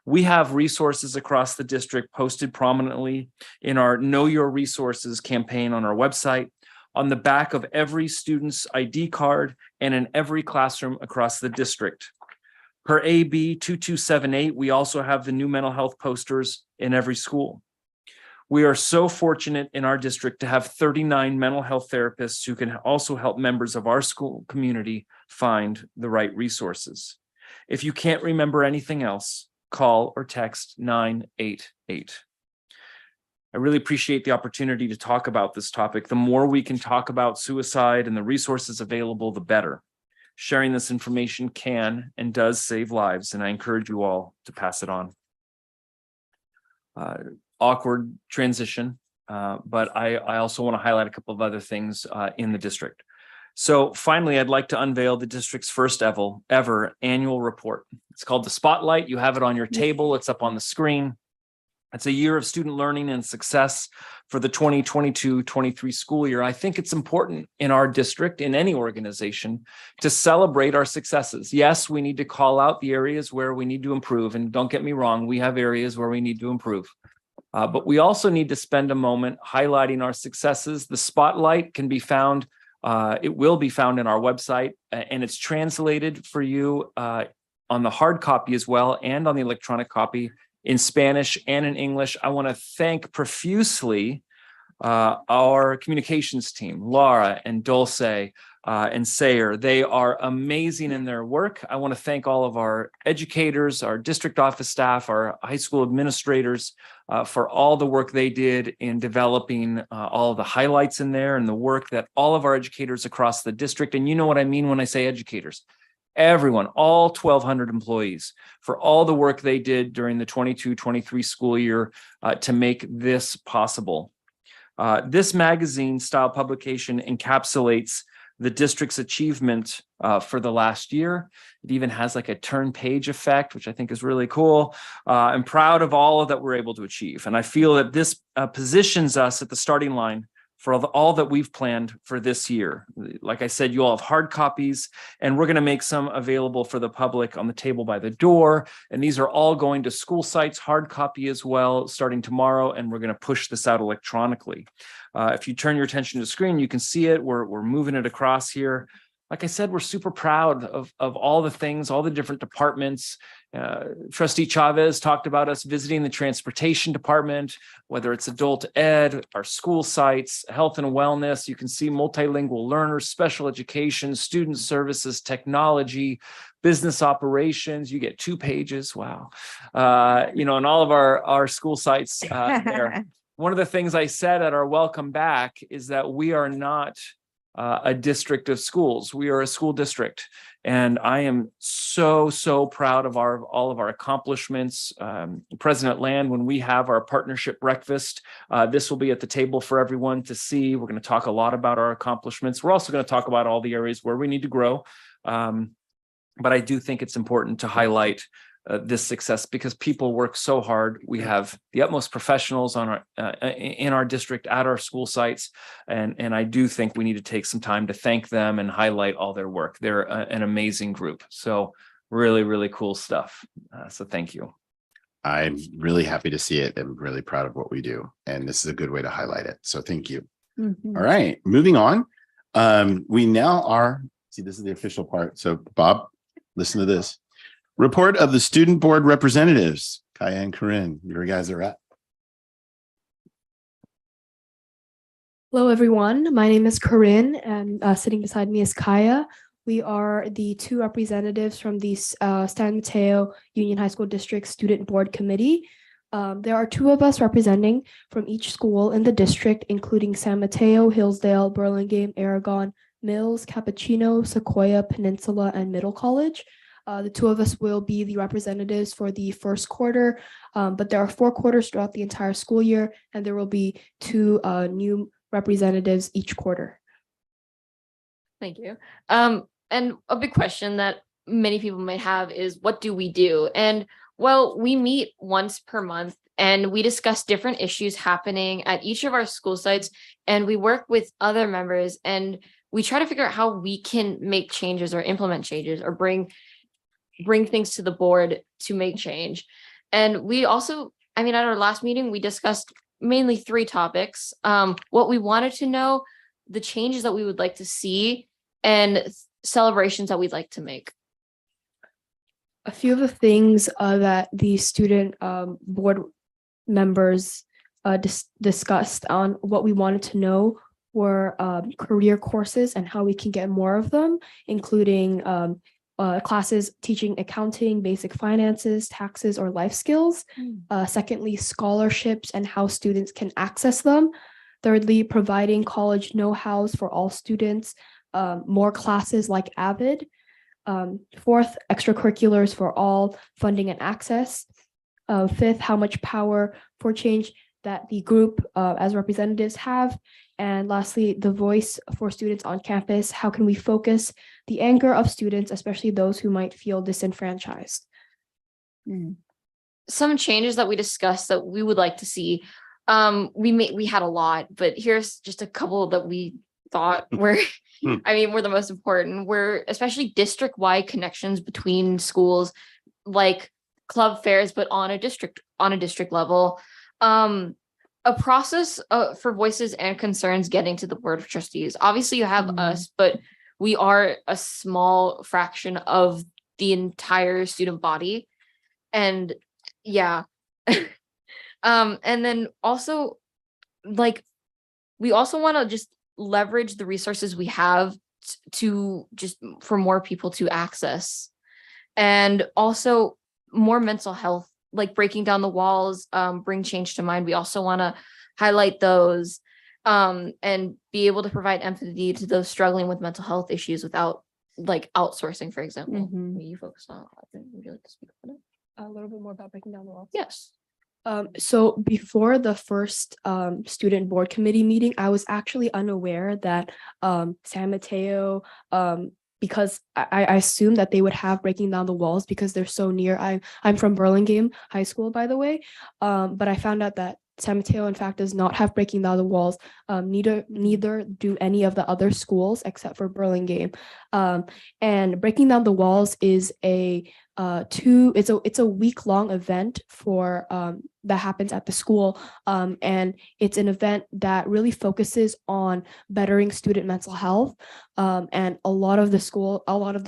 We have resources across the district posted prominently in our Know Your Resources campaign on our website, on the back of every student's ID card, and in every classroom across the district. Per AB 2278, we also have the new mental health posters in every school. We are so fortunate in our district to have 39 mental health therapists who can also help members of our school community find the right resources. If you can't remember anything else, call or text 988. I really appreciate the opportunity to talk about this topic. The more we can talk about suicide and the resources available, the better. Sharing this information can and does save lives, and I encourage you all to pass it on. Awkward transition, but I also want to highlight a couple of other things in the district. So finally, I'd like to unveil the district's first ever annual report. It's called the Spotlight. You have it on your table. It's up on the screen. It's a year of student learning and success for the 2022-23 school year. I think it's important in our district, in any organization, to celebrate our successes. Yes, we need to call out the areas where we need to improve. And don't get me wrong, we have areas where we need to improve. But we also need to spend a moment highlighting our successes. The Spotlight can be found, it will be found in our website, and it's translated for you on the hard copy as well, and on the electronic copy in Spanish and in English. I want to thank profusely our communications team, Laura and Dulce, and Sayer. They are amazing in their work. I want to thank all of our educators, our district office staff, our high school administrators for all the work they did in developing all of the highlights in there and the work that all of our educators across the district, and you know what I mean when I say educators, everyone, all 1,200 employees, for all the work they did during the 22-23 school year to make this possible. This magazine style publication encapsulates the district's achievement for the last year. It even has like a turn page effect, which I think is really cool. I'm proud of all that we're able to achieve. And I feel that this positions us at the starting line for all that we've planned for this year. Like I said, you all have hard copies, and we're going to make some available for the public on the table by the door. And these are all going to school sites, hard copy as well, starting tomorrow, and we're going to push this out electronically. If you turn your attention to the screen, you can see it. We're moving it across here. Like I said, we're super proud of all the things, all the different departments. Trustee Chavez talked about us visiting the transportation department, whether it's adult ed, our school sites, health and wellness. You can see multilingual learners, special education, student services, technology, business operations. You get 2 pages. Wow. And all of our school sites there. One of the things I said at our welcome back is that we are not a district of schools. We are a school district. And I am so proud of all of our accomplishments. President Land, when we have our partnership breakfast, this will be at the table for everyone to see. We're going to talk a lot about our accomplishments. We're also going to talk about all the areas where we need to grow. But I do think it's important to highlight this success because people work so hard. We have the utmost professionals on in our district at our school sites, and I do think we need to take some time to thank them and highlight all their work. They're an amazing group. So really cool stuff. So thank you. I'm really happy to see it and really proud of what we do, and this is a good way to highlight it. So thank you. Mhm. All right, moving on. We now are, see, this is the official part. So Bob, listen to this. Report of the student board representatives. Kaya and Corinne, your guys are up. Hello, everyone. My name is Corinne, and sitting beside me is Kaya. We are the 2 representatives from the San Mateo Union High School District Student Board Committee. There are 2 of us representing from each school in the district, including San Mateo, Hillsdale, Burlingame, Aragon, Mills, Cappuccino, Sequoia, Peninsula, and Middle College. The 2 of us will be the representatives for the first quarter, but there are 4 quarters throughout the entire school year, and there will be 2 new representatives each quarter. Thank you. And a big question that many people might have is, what do we do? And well, we meet once per month and we discuss different issues happening at each of our school sites, and we work with other members and we try to figure out how we can make changes or implement changes or bring things to the board to make change. And we also, at our last meeting, we discussed mainly 3 topics. What we wanted to know, the changes that we would like to see, and celebrations that we'd like to make. A few of the things that the student board members discussed on what we wanted to know were career courses and how we can get more of them, including classes teaching accounting, basic finances, taxes, or life skills. Secondly, scholarships and how students can access them. Thirdly, providing college know-hows for all students, more classes like AVID. Fourth, extracurriculars for all, funding and access. Fifth, how much power for change that the group as representatives have. And lastly, the voice for students on campus. How can we focus the anger of students, especially those who might feel disenfranchised? Some changes that we discussed that we would like to see. We had a lot, but here's just a couple that we thought were, were the most important. Were especially district-wide connections between schools, like club fairs, but on a district level. A process for voices and concerns getting to the board of trustees. Obviously, you have us, but we are a small fraction of the entire student body, and yeah. And then also, we also want to just leverage the resources we have to just for more people to access. And also more mental health, like breaking down the walls, bring change to mind. We also want to highlight those and be able to provide empathy to those struggling with mental health issues without like outsourcing, for example. You focus on, would you like to speak about it? A little bit more about breaking down the walls. Yes. So before the first student board committee meeting, I was actually unaware that San Mateo, because I assumed that they would have breaking down the walls because they're so near. I'm from Burlingame High School, by the way, but I found out that San Mateo, in fact, does not have breaking down the walls. Neither do any of the other schools except for Burlingame. And breaking down the walls is it's a week-long event for that happens at the school, and it's an event that really focuses on bettering student mental health. And a lot of the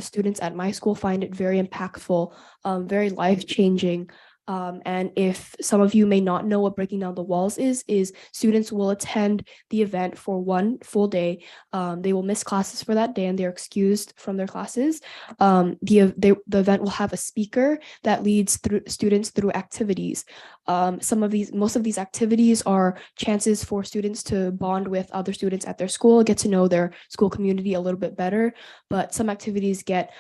students at my school find it very impactful, very life-changing. And if some of you may not know what breaking down the walls is students will attend the event for one full day. They will miss classes for that day and they're excused from their classes. The event will have a speaker that leads students through activities. Most of these activities are chances for students to bond with other students at their school, get to know their school community a little bit better. But some activities get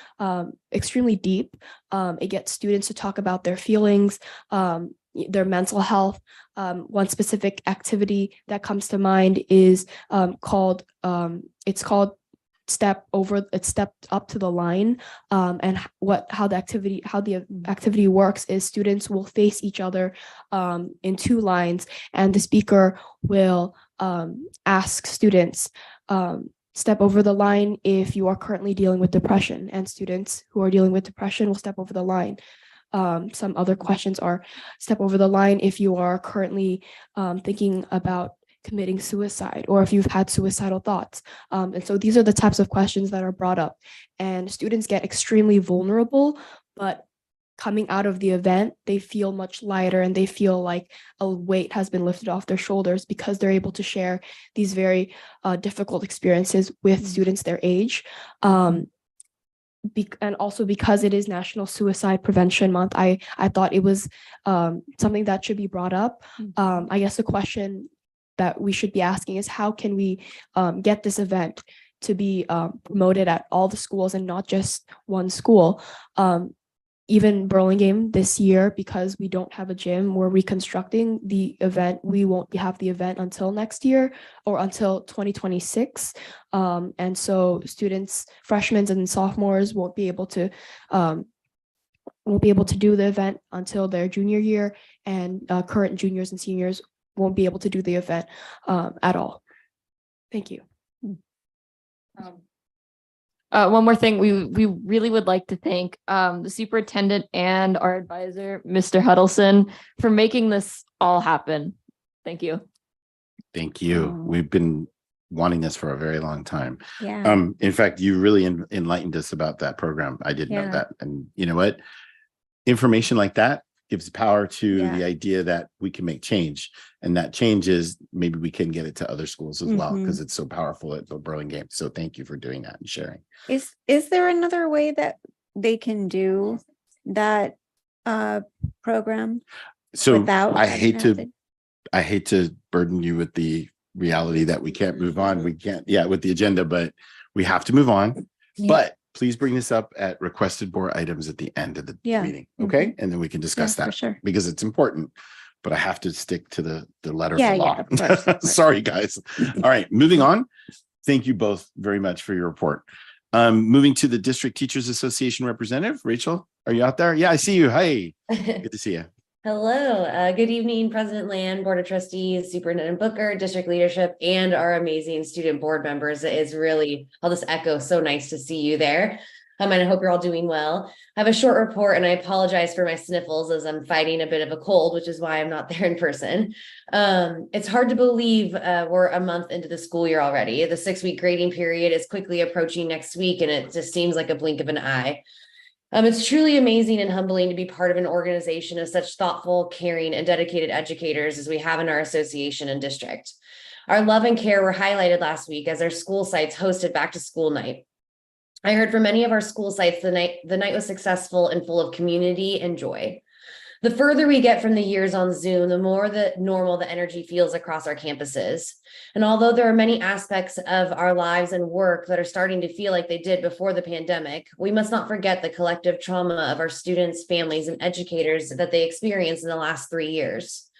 extremely deep. It gets students to talk about their feelings, their mental health. One specific activity that comes to mind is called step up to the line, and how the activity works is students will face each other in two lines, and the speaker will ask students, step over the line if you are currently dealing with depression, and students who are dealing with depression will step over the line. Some other questions are step over the line if you are currently thinking about committing suicide, or if you've had suicidal thoughts. And so these are the types of questions that are brought up, and students get extremely vulnerable, but coming out of the event, they feel much lighter and they feel like a weight has been lifted off their shoulders because they're able to share these very difficult experiences with students their age. And also because it is National Suicide Prevention Month, I thought it was something that should be brought up. I guess the question that we should be asking is how can we get this event to be promoted at all the schools and not just one school. Even Burlingame this year, because we don't have a gym, we're reconstructing the event. We won't have the event until next year or until 2026. And so students, freshmen and sophomores won't be able to do the event until their junior year, and current juniors and seniors won't be able to do the event at all. Thank you. One more thing, we really would like to thank the superintendent and our advisor, Mr. Huddleston, for making this all happen. Thank you. Thank you. We've been wanting this for a very long time. Yeah. In fact, you really enlightened us about that program. I didn't know that. And you know what? Information like that gives power to the idea that we can make change. And that change is maybe we can get it to other schools as well, because it's so powerful at the Burlingame. So thank you for doing that and sharing. Is there another way that they can do that program? So without I hate to burden you with the reality that we can't move on. We can't, with the agenda, but we have to move on. Yeah. But please bring this up at requested board items at the end of the meeting. Okay. And then we can discuss that for sure. because it's important, but I have to stick to the letter of Yeah, the law. of course. Sorry, guys. All right. Moving on. Thank you both very much for your report. Moving to the District Teachers Association representative. Rachel, are you out there? Yeah, I see you. Hey, good to see you. Hello. Good evening, President Land, Board of Trustees, Superintendent Booker, district leadership, and our amazing student board members. It is really, I'll just echo, so nice to see you there. And I hope you're all doing well. I have a short report and I apologize for my sniffles as I'm fighting a bit of a cold, which is why I'm not there in person. It's hard to believe we're a month into the school year already. The 6-week grading period is quickly approaching next week, and it just seems like a blink of an eye. It's truly amazing and humbling to be part of an organization of such thoughtful, caring, and dedicated educators as we have in our association and district. Our love and care were highlighted last week as our school sites hosted back to school night. I heard from many of our school sites the night was successful and full of community and joy. The further we get from the years on Zoom, the more normal the energy feels across our campuses. And although there are many aspects of our lives and work that are starting to feel like they did before the pandemic, we must not forget the collective trauma of our students, families, and educators that they experienced in the last 3 years.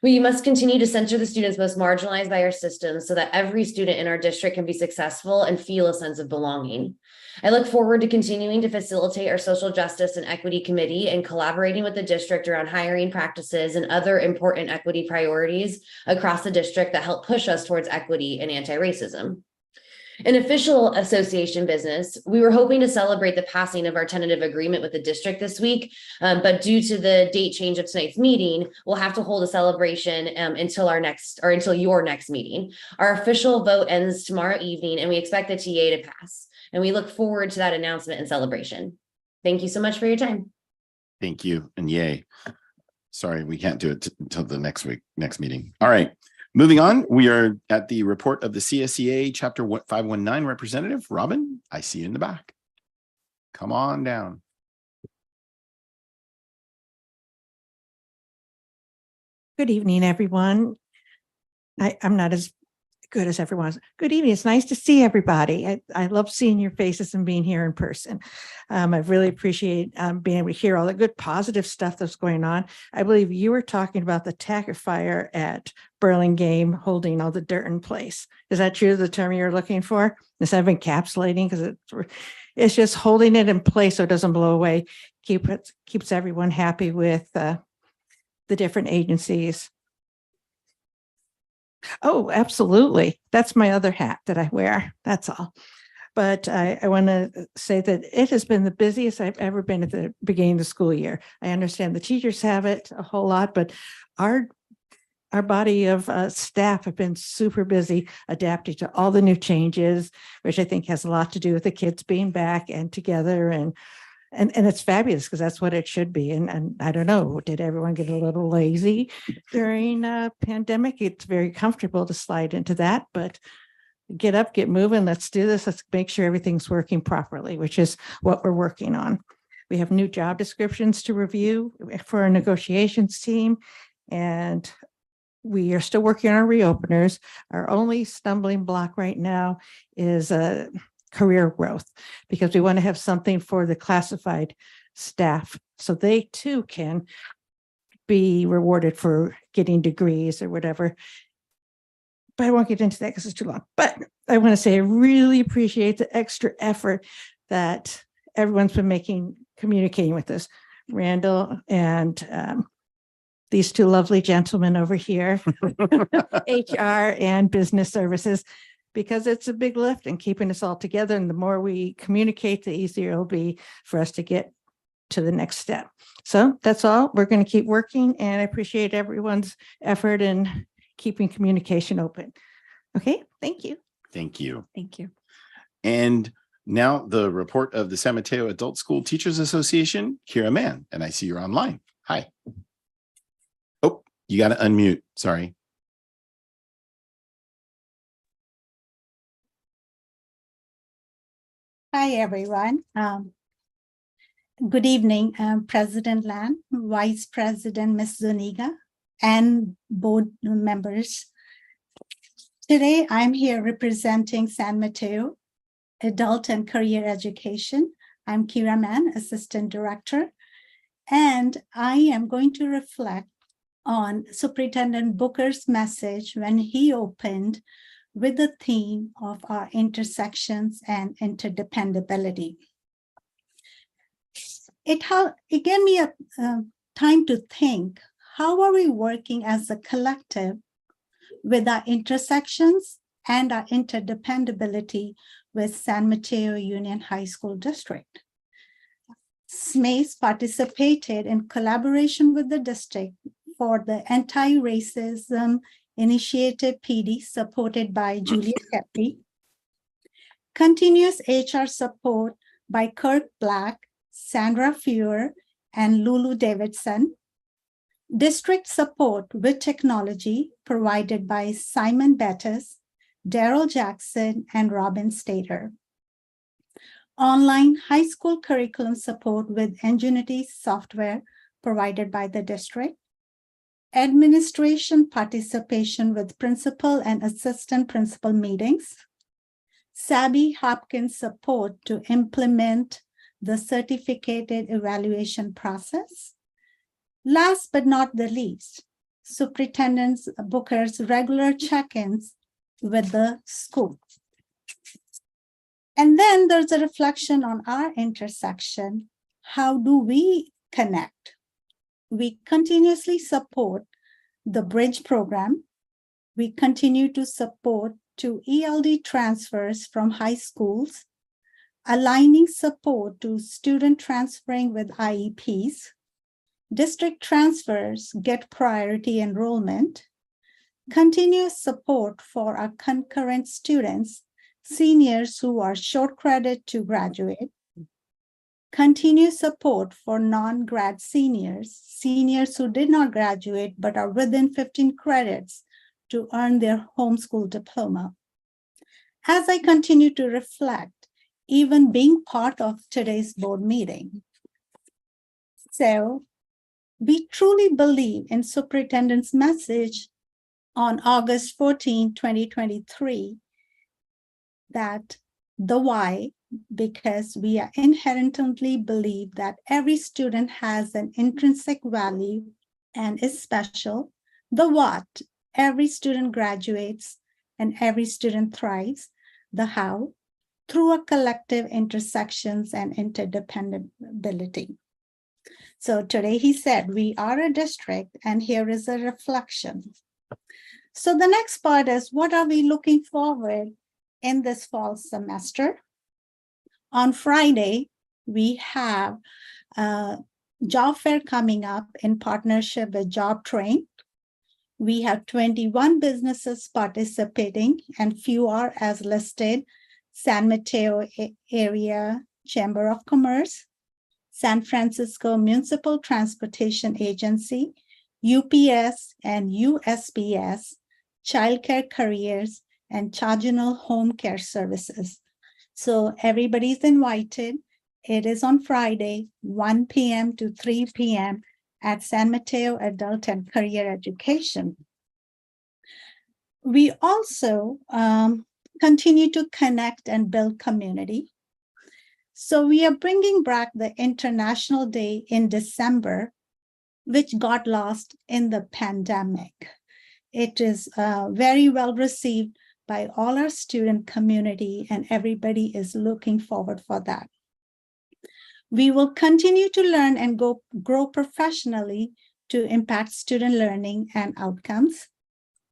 We must continue to center the students most marginalized by our system so that every student in our district can be successful and feel a sense of belonging. I look forward to continuing to facilitate our social justice and equity committee and collaborating with the district around hiring practices and other important equity priorities across the district that help push us towards equity and anti-racism. In official association business, we were hoping to celebrate the passing of our tentative agreement with the district this week, but due to the date change of tonight's meeting, we'll have to hold a celebration until your next meeting. Our official vote ends tomorrow evening, and we expect the TA to pass. And we look forward to that announcement and celebration. Thank you so much for your time. Thank you, and yay. Sorry, we can't do it until the next meeting. All right. Moving on, we are at the report of the CSEA Chapter 519 representative. Robin, I see you in the back. Come on down. Good evening, everyone. I'm not as good as everyone else. Good evening. It's nice to see everybody. I love seeing your faces and being here in person. I really appreciate being able to hear all the good positive stuff that's going on. I believe you were talking about the tackifier at Burlingame holding all the dirt in place. Is that true, the term you're looking for? Instead of encapsulating, because it's just holding it in place so it doesn't blow away. Keeps everyone happy with the different agencies. Oh, absolutely. That's my other hat that I wear. That's all. But I want to say that it has been the busiest I've ever been at the beginning of the school year. I understand the teachers have it a whole lot, but our body of staff have been super busy adapting to all the new changes, which I think has a lot to do with the kids being back and together, and it's fabulous because that's what it should be. And I don't know, did everyone get a little lazy during pandemic? It's very comfortable to slide into that, but get up, get moving. Let's do this. Let's make sure everything's working properly, which is what we're working on. We have new job descriptions to review for our negotiations team, and we are still working on our reopeners. Our only stumbling block right now is career growth, because we want to have something for the classified staff so they too can be rewarded for getting degrees or whatever. But I won't get into that because it's too long. But I want to say I really appreciate the extra effort that everyone's been communicating with us. Randall and these two lovely gentlemen over here, HR and business services, because it's a big lift and keeping us all together. And the more we communicate, the easier it'll be for us to get to the next step. So that's all. We're going to keep working, and I appreciate everyone's effort in keeping communication open. Okay, thank you. Thank you. Thank you. And now the report of the San Mateo Adult School Teachers Association, Kira Mann, and I see you're online. Hi. Oh, you got to unmute. Sorry. Hi, everyone. Good evening, President Land, Vice President Ms. Zuniga, and board members. Today, I'm here representing San Mateo Adult and Career Education. I'm Kira Mann, Assistant Director, and I am going to reflect on Superintendent Booker's message when he opened with the theme of our intersections and interdependability. It gave me a time to think, how are we working as a collective with our intersections and our interdependability with San Mateo Union High School District? SMUHSD participated in collaboration with the district for the anti-racism Initiative PD, supported by Julia Kepi, continuous HR support by Kirk Black, Sandra Fuhr, and Lulu Davidson, District support with technology provided by Simon Bettis, Daryl Jackson, and Robin Stater. Online high school curriculum support with Ingenuity software provided by the district. Administration participation with principal and assistant principal meetings. Sabby Hopkins support to implement the certificated evaluation process. Last but not the least, Superintendent Booker's regular check-ins with the school. And then there's a reflection on our intersection. How do we connect? We continuously support the Bridge program. We continue to support 2 ELD transfers from high schools, aligning support to student transferring with IEPs. District transfers get priority enrollment, continuous support for our concurrent students, seniors who are short credit to graduate, continuous support for non-grad seniors, seniors who did not graduate but are within 15 credits to earn their homeschool diploma. As I continue to reflect, even being part of today's board meeting. So, we truly believe in Superintendent's message on August 14, 2023, that the why, because we are inherently believe that every student has an intrinsic value and is special. The what, every student graduates and every student thrives. The how, through a collective intersections and interdependability. So today he said, we are a district, and here is a reflection. So the next part is, what are we looking forward in this fall semester? On Friday, we have a job fair coming up in partnership with Job Train. We have 21 businesses participating, and few are as listed: San Mateo Area Chamber of Commerce, San Francisco Municipal Transportation Agency, UPS and USPS, Childcare Careers, and Charginal Home Care Services. So everybody's invited. It is on Friday, 1 p.m. to 3 p.m. at San Mateo Adult and Career Education. We also continue to connect and build community. So we are bringing back the International Day in December, which got lost in the pandemic. It is very well received by all our student community, and everybody is looking forward for that. We will continue to learn and grow professionally to impact student learning and outcomes.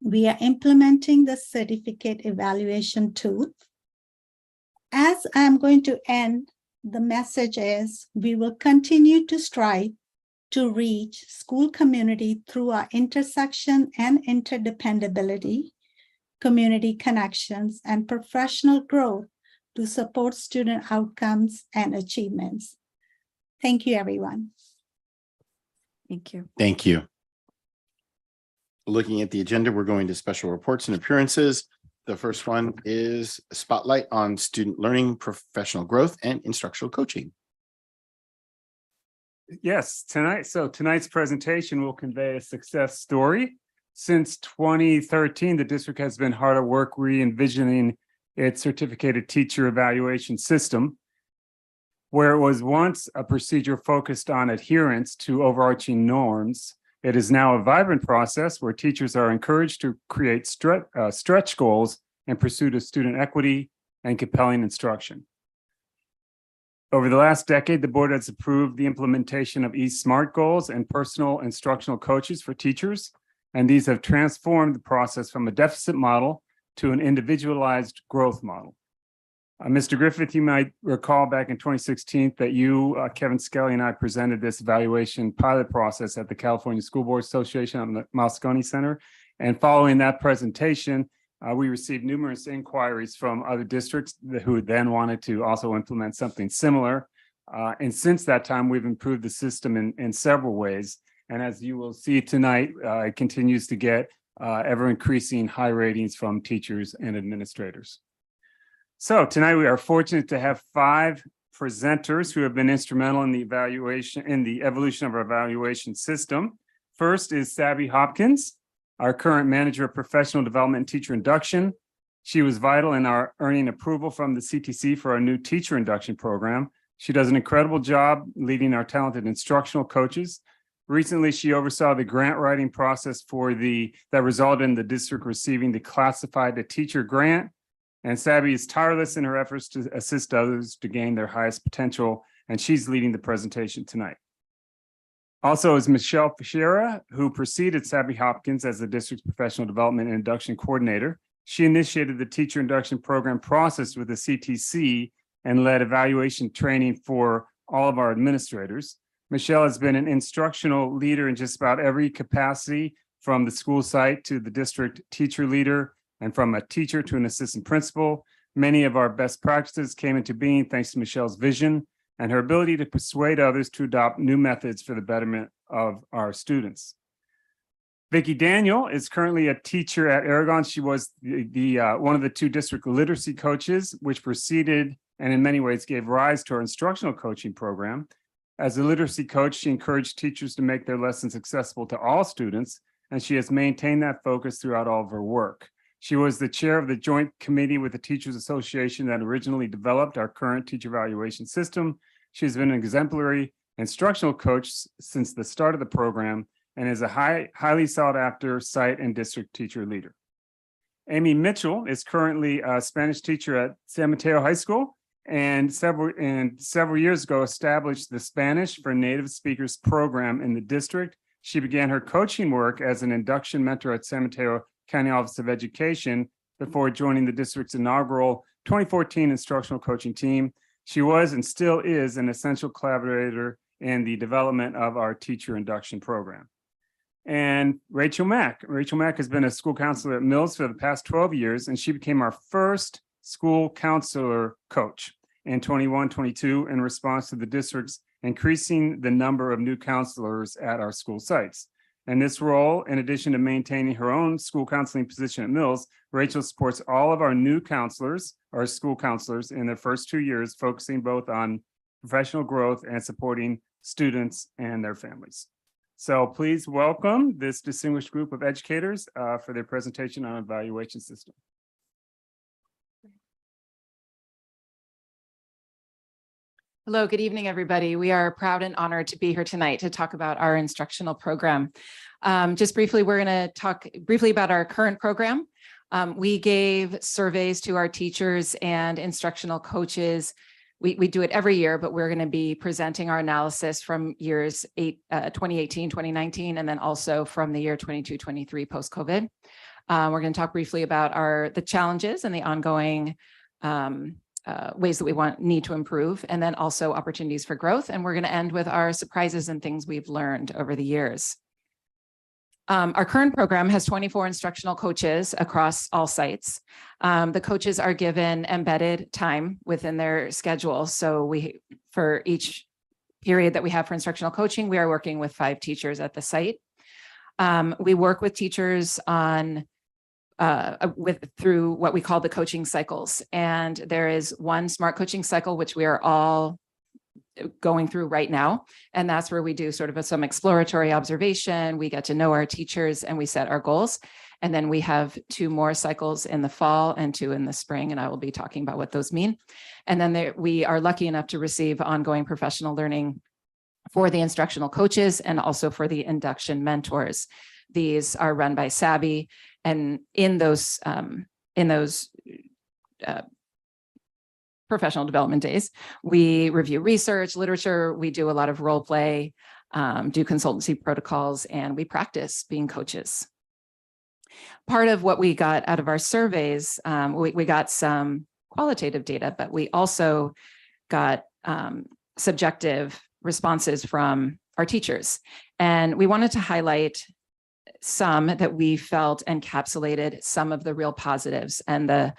We are implementing the certificate evaluation tool. As I'm going to end, the message is, we will continue to strive to reach school community through our intersection and interdependability, community connections, and professional growth to support student outcomes and achievements. Thank you, everyone. Thank you. Thank you. Looking at the agenda, we're going to special reports and appearances. The first one is a spotlight on student learning, professional growth, and instructional coaching. Yes, tonight's presentation will convey a success story. Since 2013, the district has been hard at work re-envisioning its certificated teacher evaluation system. Where it was once a procedure focused on adherence to overarching norms, it is now a vibrant process where teachers are encouraged to create stretch goals in pursuit of student equity and compelling instruction. Over the last decade, the board has approved the implementation of SMART goals and personal instructional coaches for teachers, and these have transformed the process from a deficit model to an individualized growth model. Mr. Griffith, you might recall back in 2016 that you, Kevin Skelly, and I presented this evaluation pilot process at the California School Board Association on the Moscone Center. And following that presentation, we received numerous inquiries from other districts who then wanted to also implement something similar. And since that time, we've improved the system in several ways. And as you will see tonight, it continues to get ever increasing high ratings from teachers and administrators. So tonight we are fortunate to have 5 presenters who have been instrumental in the evolution of our evaluation system. First is Sabby Hopkins, our current manager of professional development and teacher induction. She was vital in our earning approval from the CTC for our new teacher induction program. She does an incredible job leading our talented instructional coaches. Recently, she oversaw the grant writing process that resulted in the district receiving the Classified to Teacher grant. And Sabby is tireless in her efforts to assist others to gain their highest potential, and she's leading the presentation tonight. Also is Michelle Fischera, who preceded Sabby Hopkins as the district's professional development and induction coordinator. She initiated the teacher induction program process with the CTC and led evaluation training for all of our administrators. Michelle has been an instructional leader in just about every capacity, from the school site to the district teacher leader, and from a teacher to an assistant principal. Many of our best practices came into being thanks to Michelle's vision and her ability to persuade others to adopt new methods for the betterment of our students. Vicki Daniel is currently a teacher at Aragon. She was one of the 2 district literacy coaches, which preceded and in many ways gave rise to our instructional coaching program. As a literacy coach, she encouraged teachers to make their lessons accessible to all students, and she has maintained that focus throughout all of her work. She was the chair of the joint committee with the Teachers Association that originally developed our current teacher evaluation system. She's been an exemplary instructional coach since the start of the program and is a highly sought after site and district teacher leader. Amy Mitchell is currently a Spanish teacher at San Mateo High School, and several years ago established the Spanish for Native Speakers program in the district. She began her coaching work as an induction mentor at San Mateo County Office of Education before joining the district's inaugural 2014 instructional coaching team. She was and still is an essential collaborator in the development of our teacher induction program. And Rachel Mack. Rachel Mack has been a school counselor at Mills for the past 12 years, and she became our first school counselor coach in 21-22 in response to the district's increasing the number of new counselors at our school sites. In this role, in addition to maintaining her own school counseling position at Mills, Rachel supports all of our new counselors, our school counselors, in their first 2 years, focusing both on professional growth and supporting students and their families. So please welcome this distinguished group of educators for their presentation on evaluation system. Hello, good evening, everybody. We are proud and honored to be here tonight to talk about our instructional program. Just briefly, we're going to talk briefly about our current program. We gave surveys to our teachers and instructional coaches. We do it every year, but we're going to be presenting our analysis from years 2018, 2019, and then also from the year 22-23 post-COVID. We're going to talk briefly about the challenges and the ongoing ways that we need to improve, and then also opportunities for growth. And we're going to end with our surprises and things we've learned over the years. Our current program has 24 instructional coaches across all sites. The coaches are given embedded time within their schedule. So for each period that we have for instructional coaching, we are working with 5 teachers at the site. We work with teachers on through what we call the coaching cycles. And there is one smart coaching cycle, which we are all going through right now. And that's where we do sort of some exploratory observation. We get to know our teachers and we set our goals. And then we have 2 more cycles in the fall and 2 in the spring. And I will be talking about what those mean. And then we are lucky enough to receive ongoing professional learning for the instructional coaches and also for the induction mentors. These are run by Sabby. And in those professional development days, we review research, literature, we do a lot of role play, do consultancy protocols, and we practice being coaches. Part of what we got out of our surveys, we got some qualitative data, but we also got subjective responses from our teachers. And we wanted to highlight some that we felt encapsulated some of the real positives and the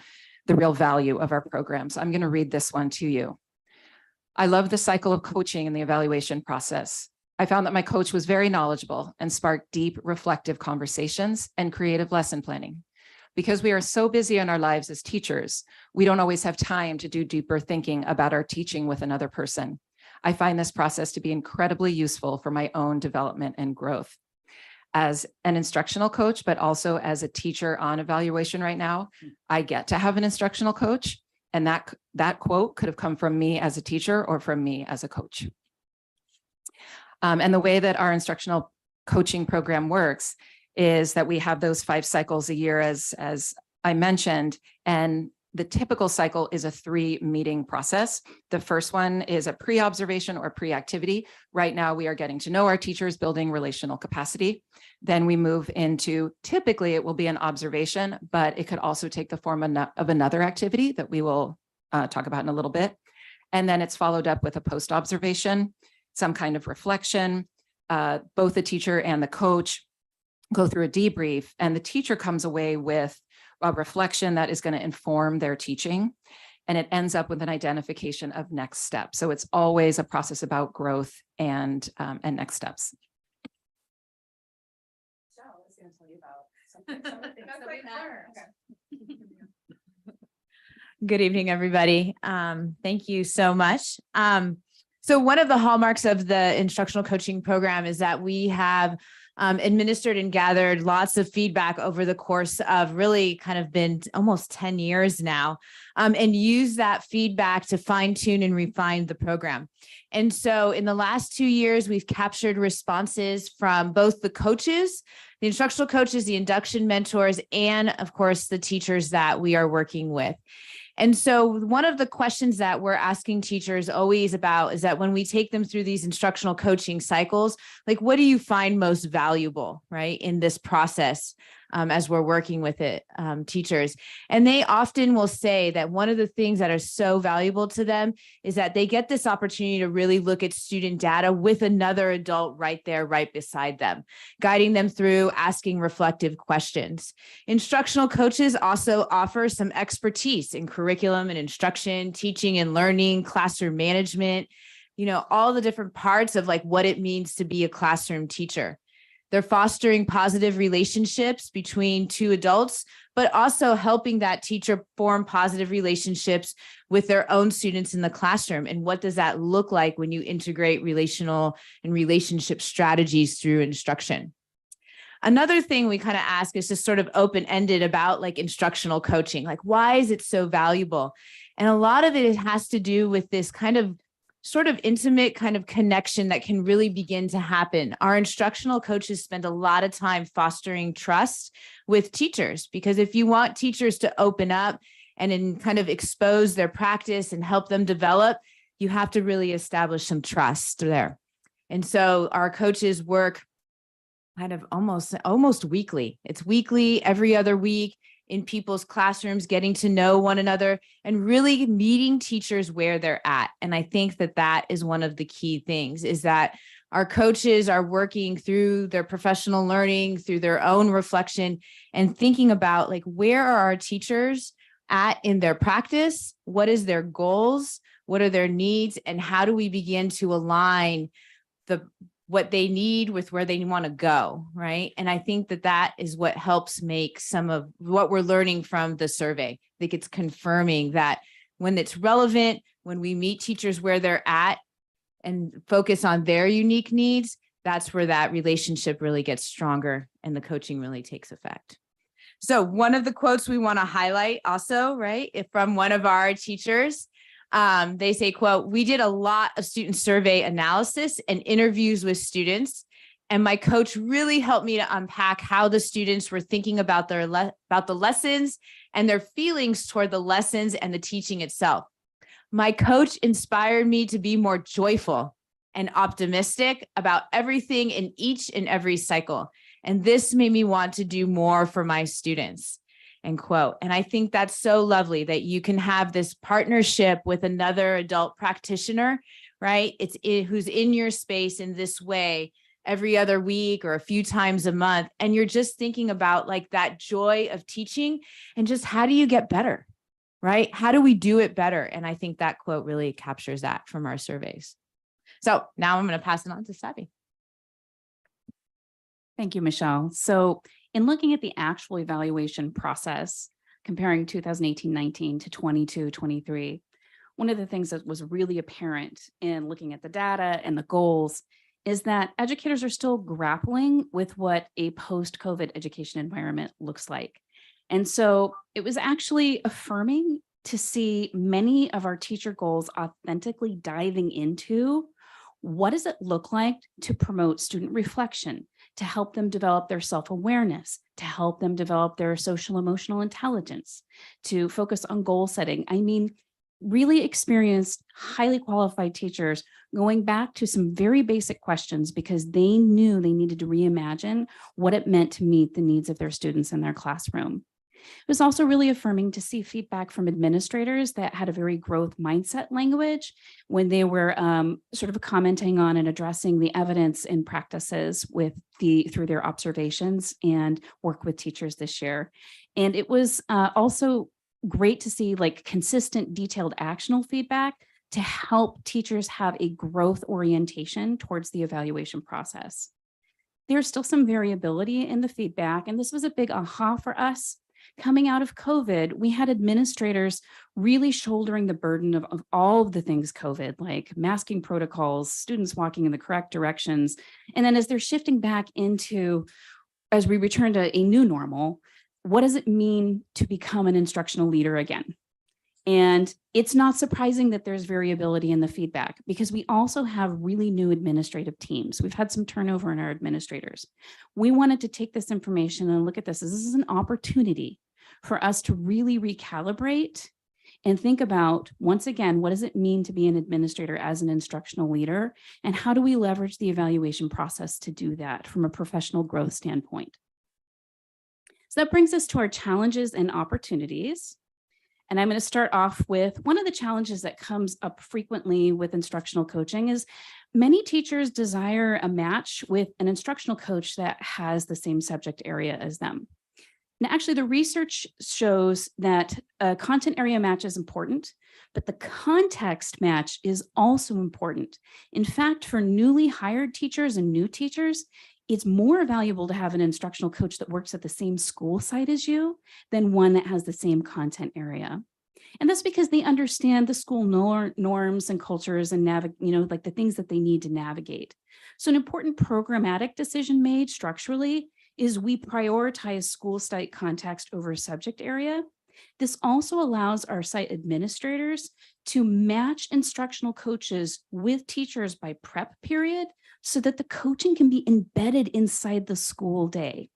real value of our programs. I'm going to read this one to you. I love the cycle of coaching and the evaluation process. I found that my coach was very knowledgeable and sparked deep, reflective conversations and creative lesson planning. Because we are so busy in our lives as teachers, we don't always have time to do deeper thinking about our teaching with another person. I find this process to be incredibly useful for my own development and growth. As an instructional coach, but also as a teacher on evaluation right now, I get to have an instructional coach. And that quote could have come from me as a teacher or from me as a coach. And the way that our instructional coaching program works is that we have those 5 cycles a year, as I mentioned, and the typical cycle is a 3-meeting process. The first one is a pre-observation or pre-activity. Right now, we are getting to know our teachers, building relational capacity. Then we move into, typically it will be an observation, but it could also take the form of another activity that we will talk about in a little bit. And then it's followed up with a post-observation, some kind of reflection. Both the teacher and the coach go through a debrief, and the teacher comes away with a reflection that is going to inform their teaching, and it ends up with an identification of next steps. So it's always a process about growth and next steps. So I was going to tell you about some of the things that we've learned. Good evening, everybody. Thank you so much. So one of the hallmarks of the instructional coaching program is that we have administered and gathered lots of feedback over the course of really kind of been almost 10 years now, and use that feedback to fine tune and refine the program. And so in the last 2 years, we've captured responses from both the coaches, the instructional coaches, the induction mentors, and of course, the teachers that we are working with. And so one of the questions that we're asking teachers always about is that when we take them through these instructional coaching cycles, like, what do you find most valuable, right, in this process as we're working with it, teachers? And they often will say that one of the things that are so valuable to them is that they get this opportunity to really look at student data with another adult right there, right beside them, guiding them through, asking reflective questions. Instructional coaches also offer some expertise in curriculum and instruction, teaching and learning, classroom management, all the different parts of like what it means to be a classroom teacher. They're fostering positive relationships between 2 adults, but also helping that teacher form positive relationships with their own students in the classroom. And what does that look like when you integrate relational and relationship strategies through instruction? Another thing we kind of ask is just sort of open-ended about like instructional coaching, like, why is it so valuable? And a lot of it has to do with this kind of sort of intimate kind of connection that can really begin to happen. Our instructional coaches spend a lot of time fostering trust with teachers, because if you want teachers to open up and kind of expose their practice and help them develop, you have to really establish some trust there. And so our coaches work kind of almost weekly. It's weekly, every other week, in people's classrooms, getting to know one another and really meeting teachers where they're at. And I think that that is one of the key things, is that our coaches are working through their professional learning, through their own reflection, and thinking about like, where are our teachers at in their practice? What is their goals? What are their needs? And how do we begin to align what they need with where they want to go, right? And I think that that is what helps make some of what we're learning from the survey. I think it's confirming that when it's relevant, when we meet teachers where they're at and focus on their unique needs, that's where that relationship really gets stronger and the coaching really takes effect. So one of the quotes we want to highlight also, right, from one of our teachers, they say, quote, "We did a lot of student survey analysis and interviews with students, and my coach really helped me to unpack how the students were thinking about about the lessons and their feelings toward the lessons and the teaching itself. My coach inspired me to be more joyful and optimistic about everything in each and every cycle, and this made me want to do more for my students." End quote. And I think that's so lovely that you can have this partnership with another adult practitioner, right? Who's in your space in this way every other week or a few times a month. And you're just thinking about like that joy of teaching and just how do you get better, right? How do we do it better? And I think that quote really captures that from our surveys. So now I'm going to pass it on to Sabi. Thank you, Michelle. So in looking at the actual evaluation process, comparing 2018-19 to 22-23, one of the things that was really apparent in looking at the data and the goals is that educators are still grappling with what a post-COVID education environment looks like. And so it was actually affirming to see many of our teacher goals authentically diving into what does it look like to promote student reflection, to help them develop their self-awareness, to help them develop their social emotional intelligence, to focus on goal setting. I mean, really experienced, highly qualified teachers going back to some very basic questions because they knew they needed to reimagine what it meant to meet the needs of their students in their classroom. It was also really affirming to see feedback from administrators that had a very growth mindset language when they were sort of commenting on and addressing the evidence and practices through their observations and work with teachers this year. And it was also great to see like consistent, detailed actionable feedback to help teachers have a growth orientation towards the evaluation process. There's still some variability in the feedback, and this was a big aha for us. Coming out of COVID, we had administrators really shouldering the burden of all of the things COVID, like masking protocols, students walking in the correct directions. And then as they're shifting back into, as we return to a new normal, what does it mean to become an instructional leader again? And it's not surprising that there's variability in the feedback because we also have really new administrative teams. We've had some turnover in our administrators. We wanted to take this information and look at this as this is an opportunity for us to really recalibrate and think about, once again, what does it mean to be an administrator as an instructional leader? And how do we leverage the evaluation process to do that from a professional growth standpoint? So that brings us to our challenges and opportunities. And I'm going to start off with one of the challenges that comes up frequently with instructional coaching is many teachers desire a match with an instructional coach that has the same subject area as them. Now, actually, the research shows that a content area match is important, but the context match is also important. In fact, for newly hired teachers and new teachers, it's more valuable to have an instructional coach that works at the same school site as you than one that has the same content area. And that's because they understand the school norms and cultures and like the things that they need to navigate. So an important programmatic decision made structurally is we prioritize school site context over subject area. This also allows our site administrators to match instructional coaches with teachers by prep period so that the coaching can be embedded inside the school day.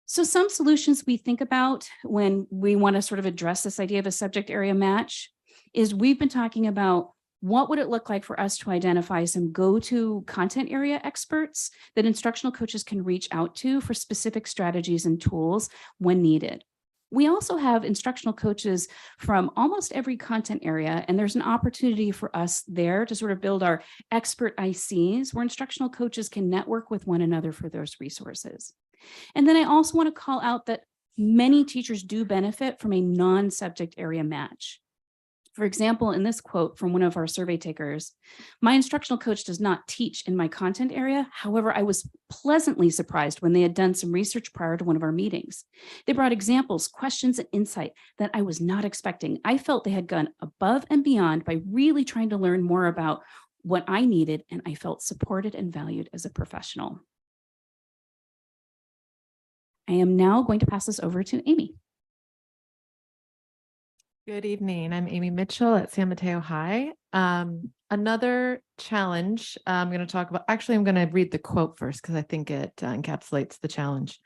So some solutions we think about when we want to sort of address this idea of a subject area match is we've been talking about what would it look like for us to identify some go-to content area experts that instructional coaches can reach out to for specific strategies and tools when needed. We also have instructional coaches from almost every content area, and there's an opportunity for us there to sort of build our expert ICs where instructional coaches can network with one another for those resources. And then I also want to call out that many teachers do benefit from a non-subject area match. For example, in this quote from one of our survey takers, my instructional coach does not teach in my content area. However, I was pleasantly surprised when they had done some research prior to one of our meetings. They brought examples, questions, and insight that I was not expecting. I felt they had gone above and beyond by really trying to learn more about what I needed, and I felt supported and valued as a professional. I am now going to pass this over to Amy. Good evening. I'm Amy Mitchell at San Mateo High. Another challenge I'm going to talk about, actually, I'm going to read the quote first because I think it encapsulates the challenge.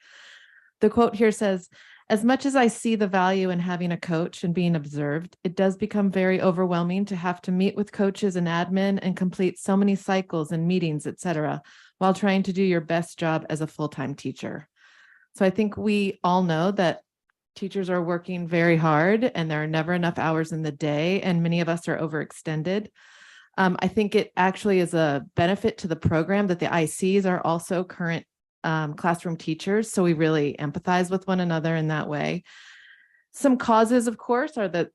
The quote here says, "As much as I see the value in having a coach and being observed, it does become very overwhelming to have to meet with coaches and admin and complete so many cycles and meetings, etc., while trying to do your best job as a full-time teacher." So I think we all know that teachers are working very hard and there are never enough hours in the day, and many of us are overextended. I think it actually is a benefit to the program that the ICs are also current classroom teachers, so we really empathize with one another in that way. Some causes, of course, are that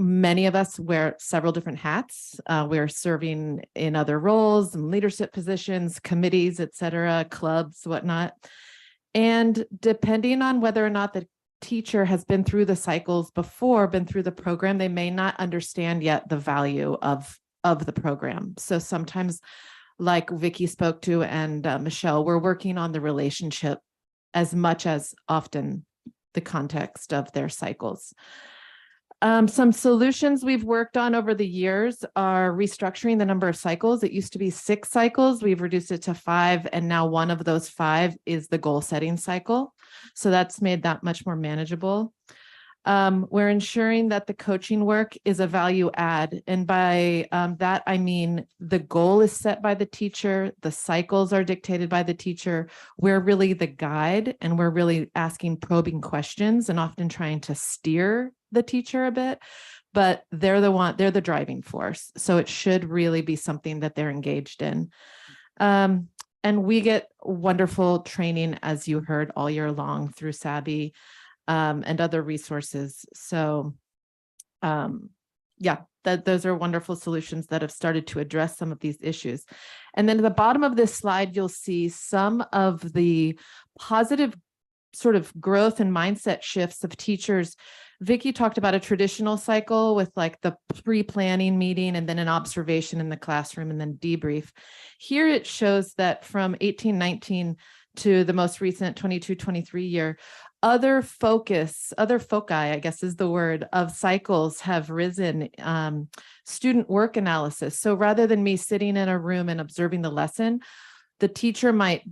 many of us wear several different hats. We're serving in other roles and leadership positions, committees, et cetera, clubs, whatnot. And depending on whether or not the teacher has been through the cycles before, been through the program, they may not understand yet the value of the program. So sometimes, like Vicky spoke to and Michelle, we're working on the relationship as much as often the context of their cycles. Some solutions we've worked on over the years are restructuring the number of cycles. It used to be 6 cycles. We've reduced it to 5. And now one of those 5 is the goal setting cycle. So that's made that much more manageable. We're ensuring that the coaching work is a value add. And by that, I mean, the goal is set by the teacher. The cycles are dictated by the teacher. We're really the guide, and we're really asking probing questions and often trying to steer the teacher a bit, but they're the driving force. So it should really be something that they're engaged in. And we get wonderful training, as you heard, all year long through SABI. And other resources. So yeah, those are wonderful solutions that have started to address some of these issues. And then at the bottom of this slide, you'll see some of the positive sort of growth and mindset shifts of teachers. Vicky talked about a traditional cycle with like the pre-planning meeting and then an observation in the classroom and then debrief. Here it shows that from 18-19 to the most recent 22-23 year, other foci, I guess is the word, of cycles have risen. Student work analysis. So rather than me sitting in a room and observing the lesson, the teacher might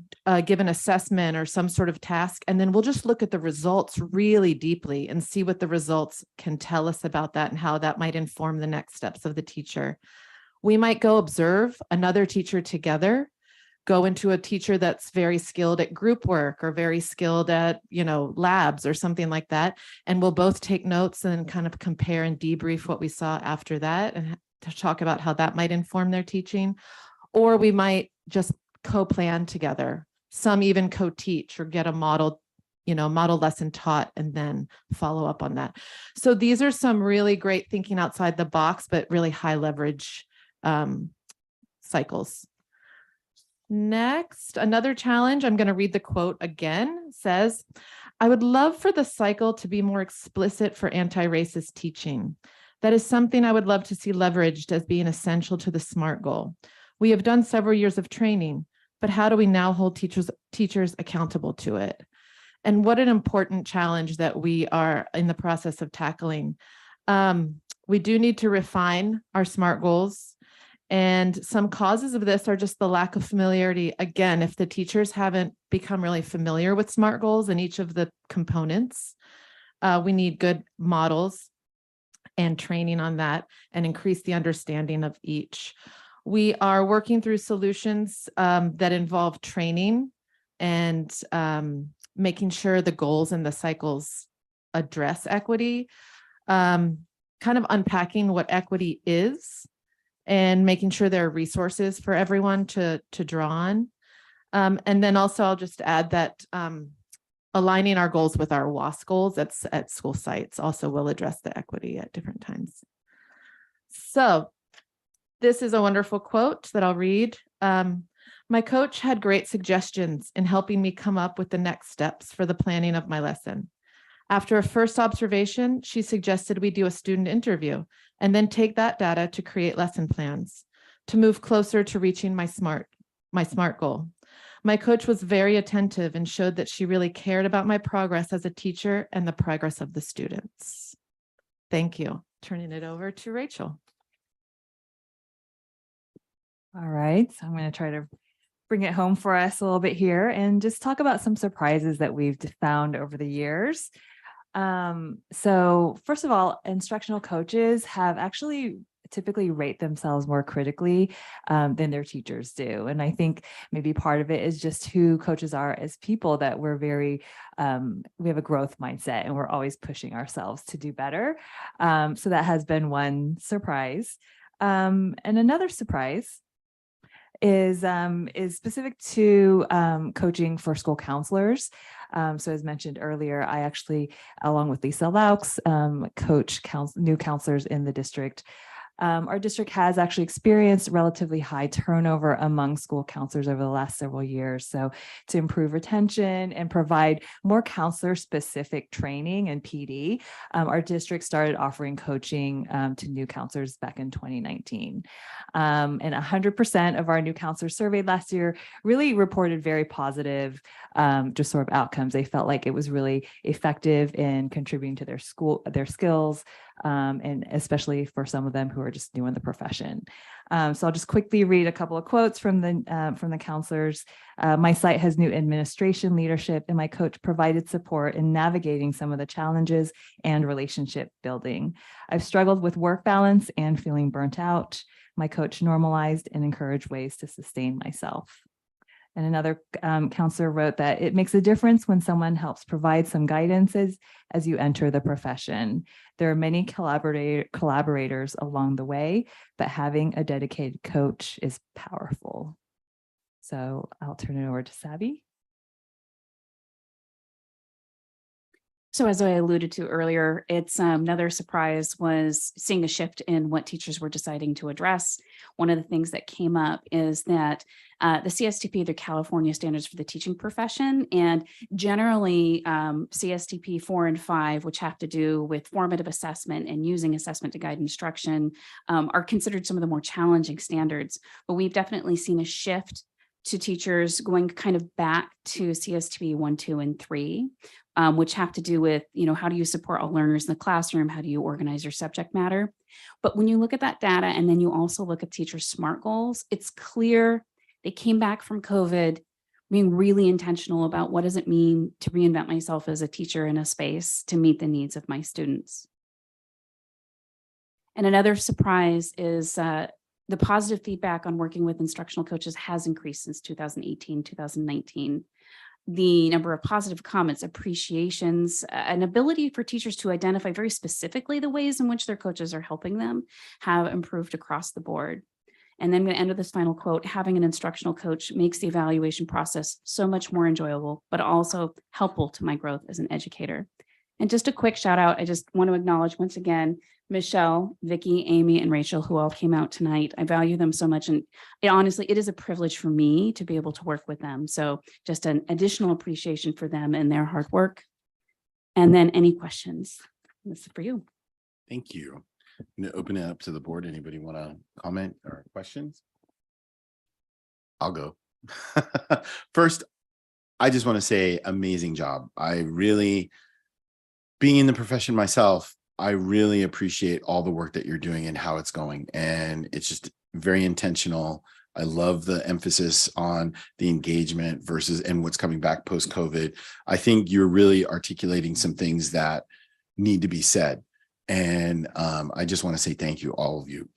give an assessment or some sort of task, and then we'll just look at the results really deeply and see what the results can tell us about that and how that might inform the next steps of the teacher. We might go observe another teacher together, go into a teacher that's very skilled at group work or very skilled at, labs or something like that. And we'll both take notes and kind of compare and debrief what we saw after that and to talk about how that might inform their teaching. Or we might just co-plan together. Some even co-teach or get a model lesson taught and then follow up on that. So these are some really great thinking outside the box, but really high leverage cycles. Next, another challenge, I'm going to read the quote again, says, I would love for the cycle to be more explicit for anti-racist teaching. That is something I would love to see leveraged as being essential to the SMART goal. We have done several years of training, but how do we now hold teachers accountable to it? And what an important challenge that we are in the process of tackling. We do need to refine our SMART goals. And some causes of this are just the lack of familiarity. Again, if the teachers haven't become really familiar with SMART goals and each of the components, we need good models and training on that and increase the understanding of each. We are working through solutions that involve training and making sure the goals and the cycles address equity, kind of unpacking what equity is, and making sure there are resources for everyone to draw on. And then also I'll just add that aligning our goals with our WASC goals at school sites also will address the equity at different times. So this is a wonderful quote that I'll read. My coach had great suggestions in helping me come up with the next steps for the planning of my lesson. After a first observation, she suggested we do a student interview and then take that data to create lesson plans to move closer to reaching my SMART goal. My coach was very attentive and showed that she really cared about my progress as a teacher and the progress of the students. Thank you. Turning it over to Rachel. All right, so I'm going to try to bring it home for us a little bit here and just talk about some surprises that we've found over the years. So first of all, instructional coaches have actually typically rate themselves more critically than their teachers do. And I think maybe part of it is just who coaches are as people, that we're very, we have a growth mindset and we're always pushing ourselves to do better. So that has been one surprise. And another surprise is specific to coaching for school counselors. So as mentioned earlier, I actually, along with Lisa Laux, coach new counselors in the district. Our district has actually experienced relatively high turnover among school counselors over the last several years. So to improve retention and provide more counselor-specific training and PD, our district started offering coaching to new counselors back in 2019. And 100% of our new counselors surveyed last year really reported very positive just sort of outcomes. They felt like it was really effective in contributing to their skills, and especially for some of them who are just new in the profession. So I'll just quickly read a couple of quotes from the counselors. My site has new administration leadership, and my coach provided support in navigating some of the challenges and relationship building. I've struggled with work balance and feeling burnt out. My coach normalized and encouraged ways to sustain myself. And another counselor wrote that it makes a difference when someone helps provide some guidance as you enter the profession. There are many collaborators along the way, but having a dedicated coach is powerful. So I'll turn it over to Sabby. So as I alluded to earlier, it's another surprise was seeing a shift in what teachers were deciding to address. One of the things that came up is that the CSTP, the California Standards for the Teaching Profession, and generally CSTP 4 and 5, which have to do with formative assessment and using assessment to guide instruction, are considered some of the more challenging standards. But we've definitely seen a shift to teachers going kind of back to CSTP 1, 2, and 3, which have to do with, how do you support all learners in the classroom? How do you organize your subject matter? But when you look at that data and then you also look at teachers' SMART goals, it's clear they came back from COVID being really intentional about what does it mean to reinvent myself as a teacher in a space to meet the needs of my students. And another surprise is the positive feedback on working with instructional coaches has increased since 2018, 2019. The number of positive comments, appreciations, an ability for teachers to identify very specifically the ways in which their coaches are helping them have improved across the board. And then I'm going to end with this final quote: having an instructional coach makes the evaluation process so much more enjoyable, but also helpful to my growth as an educator. And just a quick shout out, I just want to acknowledge once again, Michelle, Vicky, Amy, and Rachel, who all came out tonight. I value them so much. And it is a privilege for me to be able to work with them. So just an additional appreciation for them and their hard work. And then any questions? This is for you. Thank you. I'm going to open it up to the board. Anybody want to comment or questions? I'll go. First, I just want to say amazing job. Being in the profession myself, I really appreciate all the work that you're doing and how it's going. And it's just very intentional. I love the emphasis on the engagement and what's coming back post-COVID. I think you're really articulating some things that need to be said. And I just want to say thank you, all of you.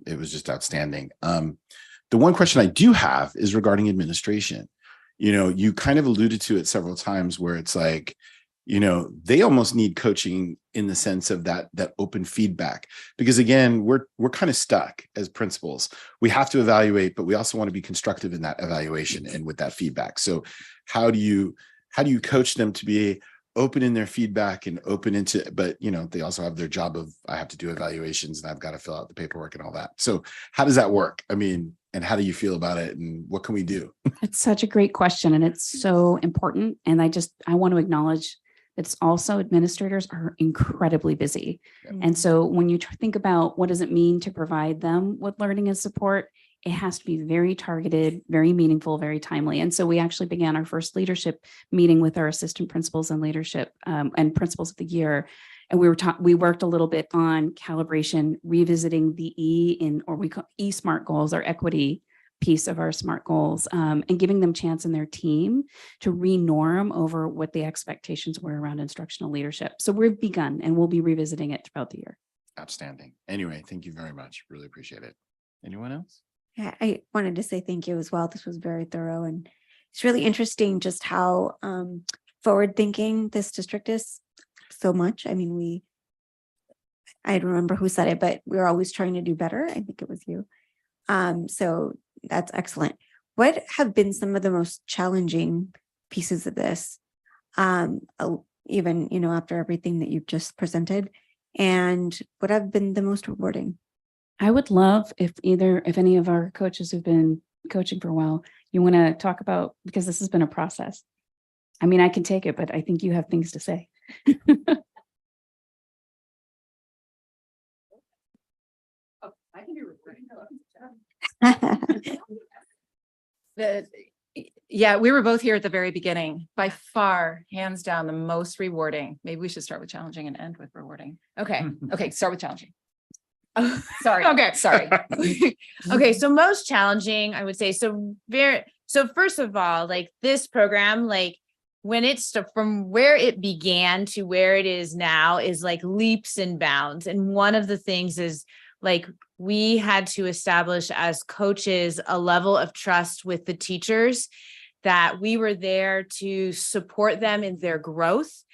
It was just outstanding. The one question I do have is regarding administration. You kind of alluded to it several times where it's like, they almost need coaching in the sense of that open feedback, because again, we're kind of stuck as principals. We have to evaluate, but we also want to be constructive in that evaluation and with that feedback. So how do you coach them to be open in their feedback and open into, but they also have their job of, I have to do evaluations and I've got to fill out the paperwork and all that. So how does that work? And how do you feel about it? And what can we do? It's such a great question. And it's so important. And I want to acknowledge it's also administrators are incredibly busy. Yep. And so when you think about what does it mean to provide them with learning and support, it has to be very targeted, very meaningful, very timely. And so we actually began our first leadership meeting with our assistant principals and leadership and principals of the year. And we worked a little bit on calibration, revisiting the we call SMART goals, our equity piece of our SMART goals, and giving them chance in their team to re-norm over what the expectations were around instructional leadership. So we've begun and we'll be revisiting it throughout the year. Outstanding. Anyway, thank you very much. Really appreciate it. Anyone else? Yeah, I wanted to say thank you as well. This was very thorough, and it's really interesting just how forward-thinking this district is so much. I don't remember who said it, but we're always trying to do better. I think it was you. So That's excellent. What have been some of the most challenging pieces of this? Even, after everything that you've just presented, and what have been the most rewarding? I would love if any of our coaches who've been coaching for a while, you want to talk about, because this has been a process. I mean, I can take it, but I think you have things to say. I can do Yeah, we were both here at the very beginning. By far, hands down, the most rewarding. Maybe we should start with challenging and end with rewarding. Okay. Okay. Start with challenging. Sorry. Okay. Sorry. Okay, so most challenging, I would say. So first of all, like this program, like when it's from where it began to where it is now is like leaps and bounds. And one of the things is like we had to establish as coaches a level of trust with the teachers that we were there to support them in their growth.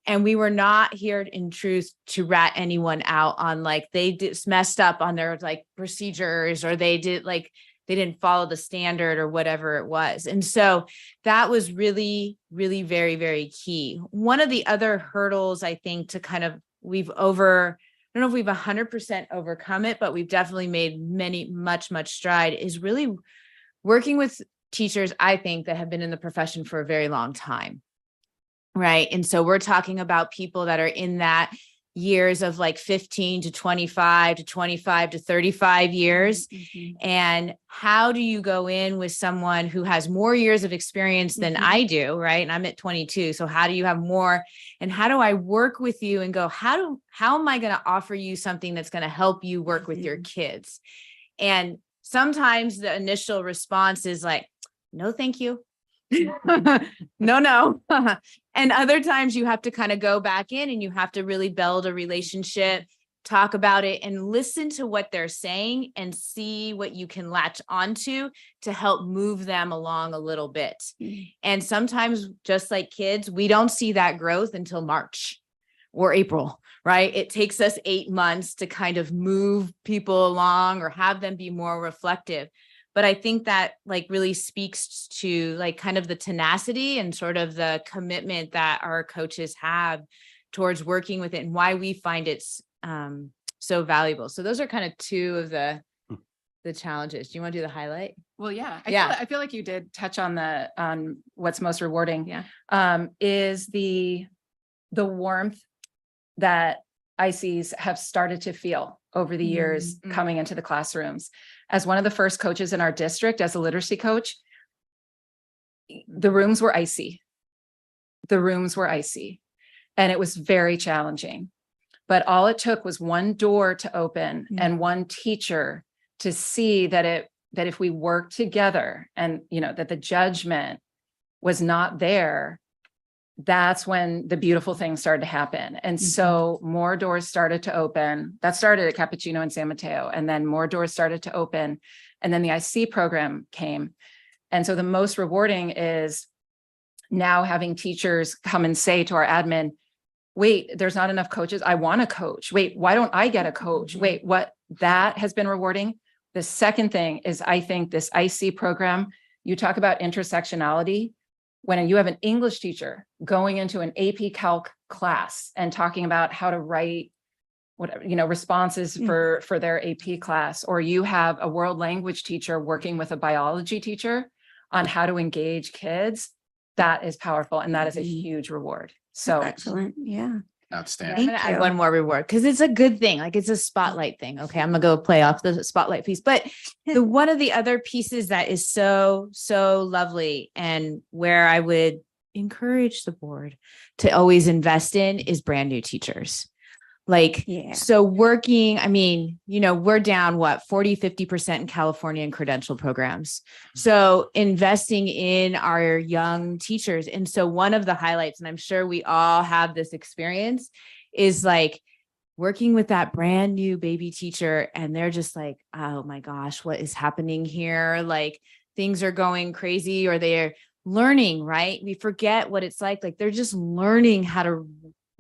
And we were not here in truth to rat anyone out on like they messed up on their like procedures, or they didn't follow the standard or whatever it was. And so that was really, really very, very key. One of the other hurdles I think to kind of I don't know if we've 100% overcome it, but we've definitely made much stride, is really working with teachers, I think, that have been in the profession for a very long time. Right. And so we're talking about people that are in that years of like 15 to 25 to 25 to 35 years. And how do you go in with someone who has more years of experience than I do, right? And I'm at 22. So how do you have more? And how do I work with you and go, how am I going to offer you something that's going to help you work with your kids? And sometimes the initial response is like, no, thank you. No. And other times you have to kind of go back in and you have to really build a relationship, talk about it, and listen to what they're saying and see what you can latch onto to help move them along a little bit. And sometimes, just like kids, we don't see that growth until March or April, right? It takes us 8 months to kind of move people along or have them be more reflective. But I think that like really speaks to like kind of the tenacity and sort of the commitment that our coaches have towards working with it and why we find it so valuable. So those are kind of two of the challenges. Do you want to do the highlight? Well, yeah. Yeah. I feel like you did touch on what's most rewarding. Is the warmth that ICs have started to feel over the years coming into the classrooms. As one of the first coaches in our district, as a literacy coach, the rooms were icy. And it was very challenging. But all it took was one door to open and one teacher to see that if we worked together and, that the judgment was not there, that's when the beautiful things started to happen. And so more doors started to open. That started at Cappuccino in San Mateo. And then more doors started to open. And then the IC program came. And so the most rewarding is now having teachers come and say to our admin, wait, there's not enough coaches. I want a coach. Wait, why don't I get a coach? Wait, what? That has been rewarding. The second thing is, I think this IC program, you talk about intersectionality. When you have an English teacher going into an AP Calc class and talking about how to write responses for their AP class, or you have a world language teacher working with a biology teacher on how to engage kids, that is powerful. And that is a huge reward. So excellent. Yeah. Outstanding. I'm going to add one more reward because it's a good thing. Like it's a spotlight thing. Okay. I'm going to go play off the spotlight piece, but one of the other pieces that is so lovely and where I would encourage the board to always invest in is brand new teachers. So working, we're down 40-50% in California in credential programs. So investing in our young teachers. And so one of the highlights, and I'm sure we all have this experience, is like working with that brand new baby teacher. And they're just like, oh my gosh, what is happening here? Like things are going crazy, or they're learning, right? We forget what it's like they're just learning how to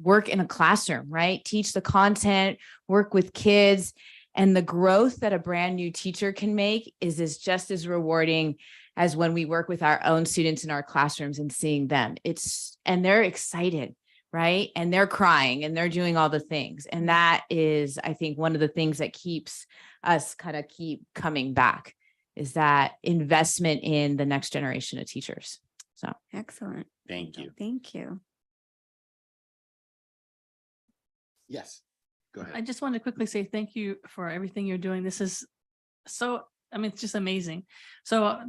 work in a classroom, right? Teach the content, work with kids. And the growth that a brand new teacher can make is just as rewarding as when we work with our own students in our classrooms and seeing them. And they're excited, right? And they're crying and they're doing all the things. And that is, I think, one of the things that keeps us keep coming back, is that investment in the next generation of teachers. So excellent. Thank you. Thank you. Yes, go ahead. I just want to quickly say thank you for everything you're doing. This is so, I mean, it's just amazing. So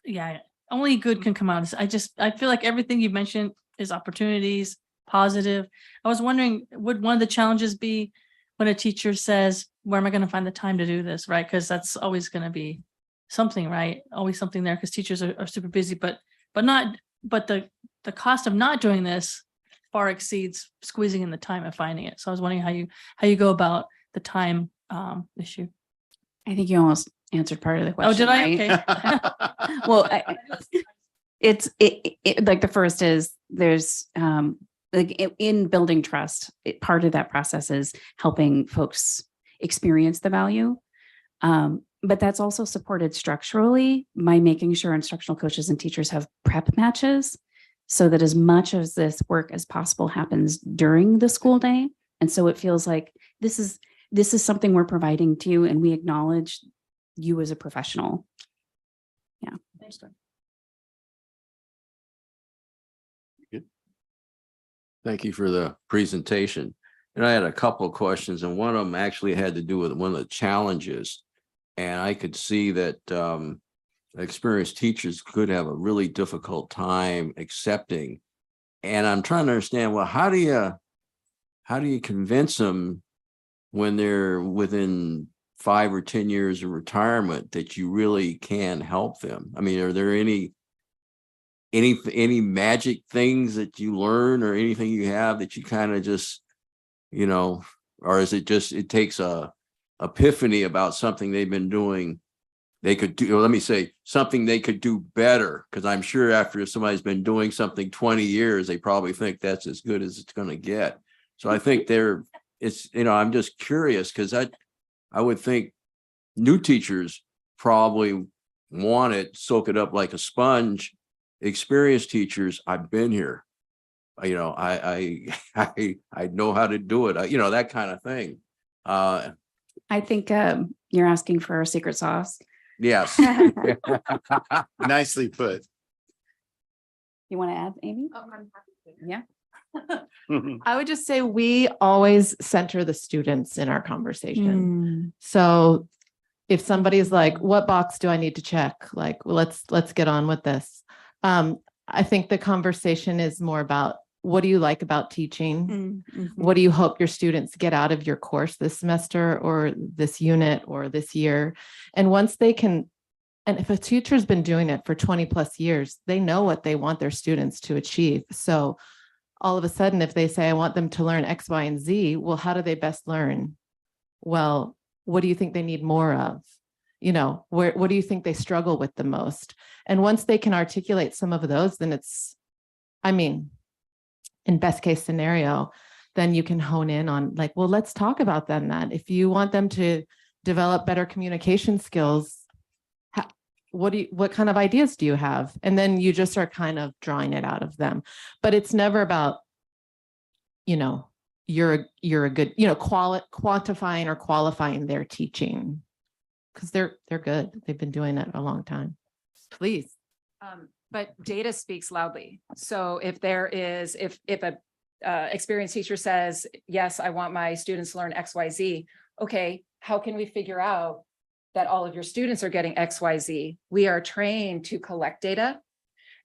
yeah, only good can come out of this. I feel like everything you mentioned is opportunities, positive. I was wondering, would one of the challenges be when a teacher says, where am I going to find the time to do this? Right. Because that's always going to be something, right? Always something there, because teachers are super busy, but the cost of not doing this far exceeds squeezing in the time and finding it. So I was wondering how you go about the time issue. I think you almost answered part of the question. Oh, did I? Right? Okay. Well, it's like the first is there's like in building trust, part of that process is helping folks experience the value. But that's also supported structurally by making sure instructional coaches and teachers have prep matches, so that as much of this work as possible happens during the school day. And so it feels like this is something we're providing to you, and we acknowledge you as a professional. Yeah. Thanks. Good. Thank you for the presentation. And I had a couple of questions, and one of them actually had to do with one of the challenges. And I could see that experienced teachers could have a really difficult time accepting. And I'm trying to understand, well, how do you convince them when they're within 5 or 10 years of retirement that you really can help them? I mean, are there any magic things that you learn or anything you have that you kind of just, or is it just, it takes a epiphany about something they've been doing, they could do, or let me say something they could do better? Because I'm sure after somebody's been doing something 20 years, they probably think that's as good as it's going to get. So I think I'm just curious, because I would think new teachers probably want it, soak it up like a sponge. Experienced teachers, I've been here, I know how to do it, that kind of thing. I think you're asking for a secret sauce. Yes. Nicely put. You want to add, Amy? Yeah. I would just say we always center the students in our conversation. So if somebody's like, what box do I need to check? Like, well, let's get on with this. I think the conversation is more about, what do you like about teaching? What do you hope your students get out of your course this semester or this unit or this year? And once they can, and if a teacher's been doing it for 20 plus years, they know what they want their students to achieve. So all of a sudden, if they say, I want them to learn X, Y, and Z, well, how do they best learn? Well, what do you think they need more of? What do you think they struggle with the most? And once they can articulate some of those, then in best case scenario, then you can hone in on like, well, let's talk about them then. If you want them to develop better communication skills, what kind of ideas do you have? And then you just are kind of drawing it out of them. But it's never about, you're a good, quantifying or qualifying their teaching, because they're good. They've been doing it a long time. Please. But data speaks loudly. So if a experienced teacher says, yes, I want my students to learn X, Y, Z. Okay, how can we figure out that all of your students are getting X, Y, Z? We are trained to collect data,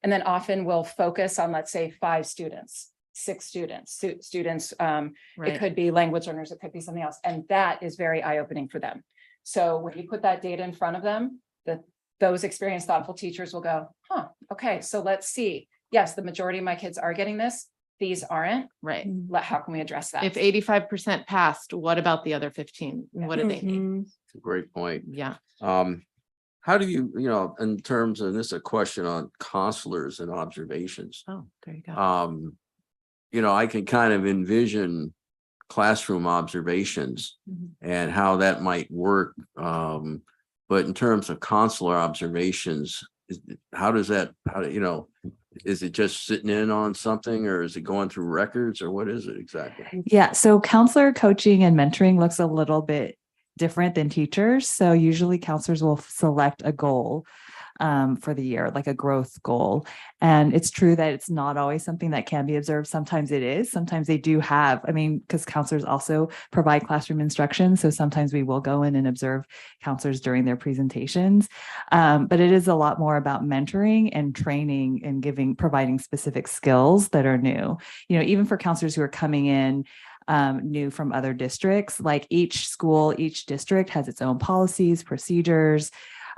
and then often we'll focus on, let's say, 5 students, 6 students. It could be language learners, it could be something else. And that is very eye-opening for them. So when you put that data in front of them, those experienced, thoughtful teachers will go, okay, so let's see. Yes, the majority of my kids are getting this. These aren't. Right. How can we address that? If 85% passed, what about the other 15? What do they need? It's a great point. Yeah. How do you, in terms of this, is a question on counselors and observations. Oh, there you go. I can kind of envision classroom observations and how that might work. But in terms of consular observations, how does that, is it just sitting in on something, or is it going through records, or what is it exactly? Yeah, so counselor coaching and mentoring looks a little bit different than teachers. So usually counselors will select a goal for the year, like a growth goal. And it's true that it's not always something that can be observed. Sometimes it is. Sometimes they do have, because counselors also provide classroom instruction. So sometimes we will go in and observe counselors during their presentations. But it is a lot more about mentoring and training and providing specific skills that are new. Even for counselors who are coming in new from other districts, like each school, each district has its own policies, procedures,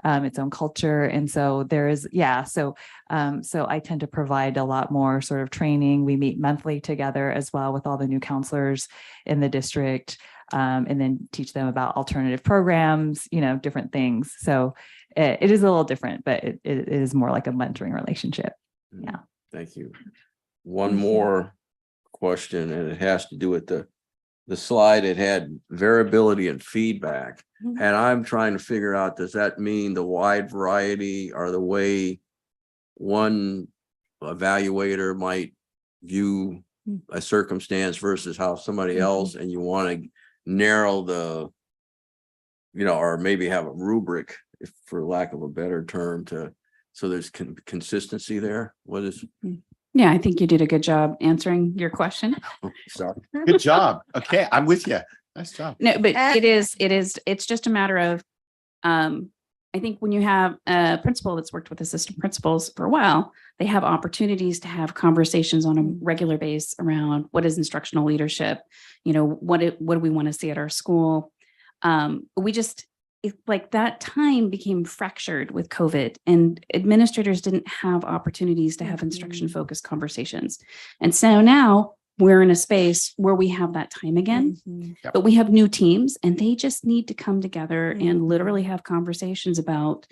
its own culture. And so there is, so I tend to provide a lot more sort of training. We meet monthly together as well with all the new counselors in the district, and then teach them about alternative programs, different things. So it is a little different, but it is more like a mentoring relationship. Yeah. Thank you. One more question, and it has to do with the slide. It had variability and feedback. And I'm trying to figure out, does that mean the wide variety or the way one evaluator might view a circumstance versus how somebody else, and you want to narrow the, or maybe have a rubric, if for lack of a better term, so there's consistency there? What is? Yeah, I think you did a good job answering your question. Sorry. Good job. Okay, I'm with you. Nice job. No, but it's just a matter of, I think when you have a principal that's worked with assistant principals for a while, they have opportunities to have conversations on a regular basis around what is instructional leadership, what do we want to see at our school. Like that time became fractured with COVID, and administrators didn't have opportunities to have instruction focused conversations. And so now we're in a space where we have that time again, but we have new teams, and they just need to come together and literally have conversations about,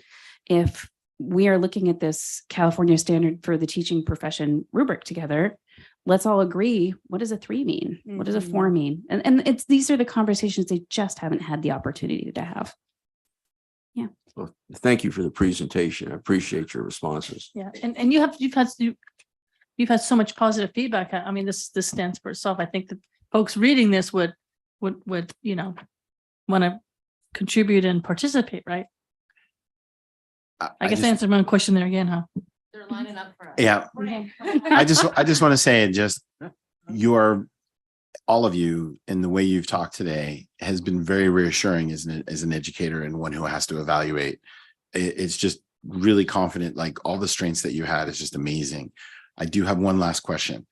if we are looking at this California standard for the teaching profession rubric together, let's all agree, what does a 3 mean? What does a 4 mean? And these are the conversations they just haven't had the opportunity to have. Yeah. Well, thank you for the presentation. I appreciate your responses. Yeah, and you've had so much positive feedback. This stands for itself. I think that folks reading this would want to contribute and participate, right? I guess I answered my own question there again, huh? They're lining up for us. Yeah. I just want to say, all of you, in the way you've talked today, has been very reassuring as an educator and one who has to evaluate. It's just really confident, like all the strengths that you had is just amazing. I do have one last question.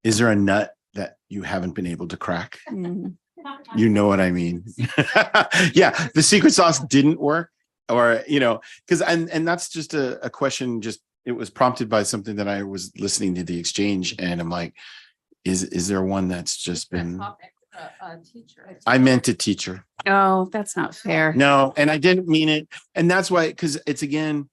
Is there a nut that you haven't been able to crack? You know what I mean? Yeah, the secret sauce didn't work, or, because, and that's just a question, it was prompted by something that I was listening to the exchange, and I'm like, is there one that's just been? I meant a teacher. Oh, that's not fair. No, and I didn't mean it. And that's why, because it's, again,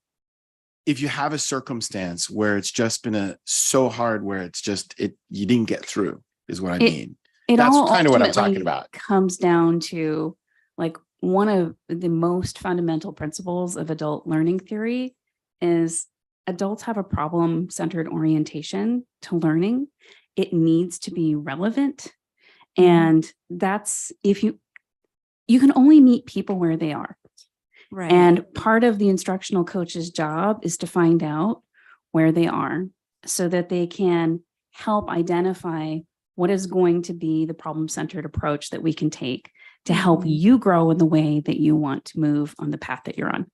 if you have a circumstance where it's just been so hard, where it's just, you didn't get through, is what I mean. That's kind of what I'm talking about. Comes down to, like, one of the most fundamental principles of adult learning theory is adults have a problem-centered orientation to learning. It needs to be relevant. And that's, if you can only meet people where they are. Right. And part of the instructional coach's job is to find out where they are so that they can help identify what is going to be the problem-centered approach that we can take to help you grow in the way that you want to move on the path that you're on.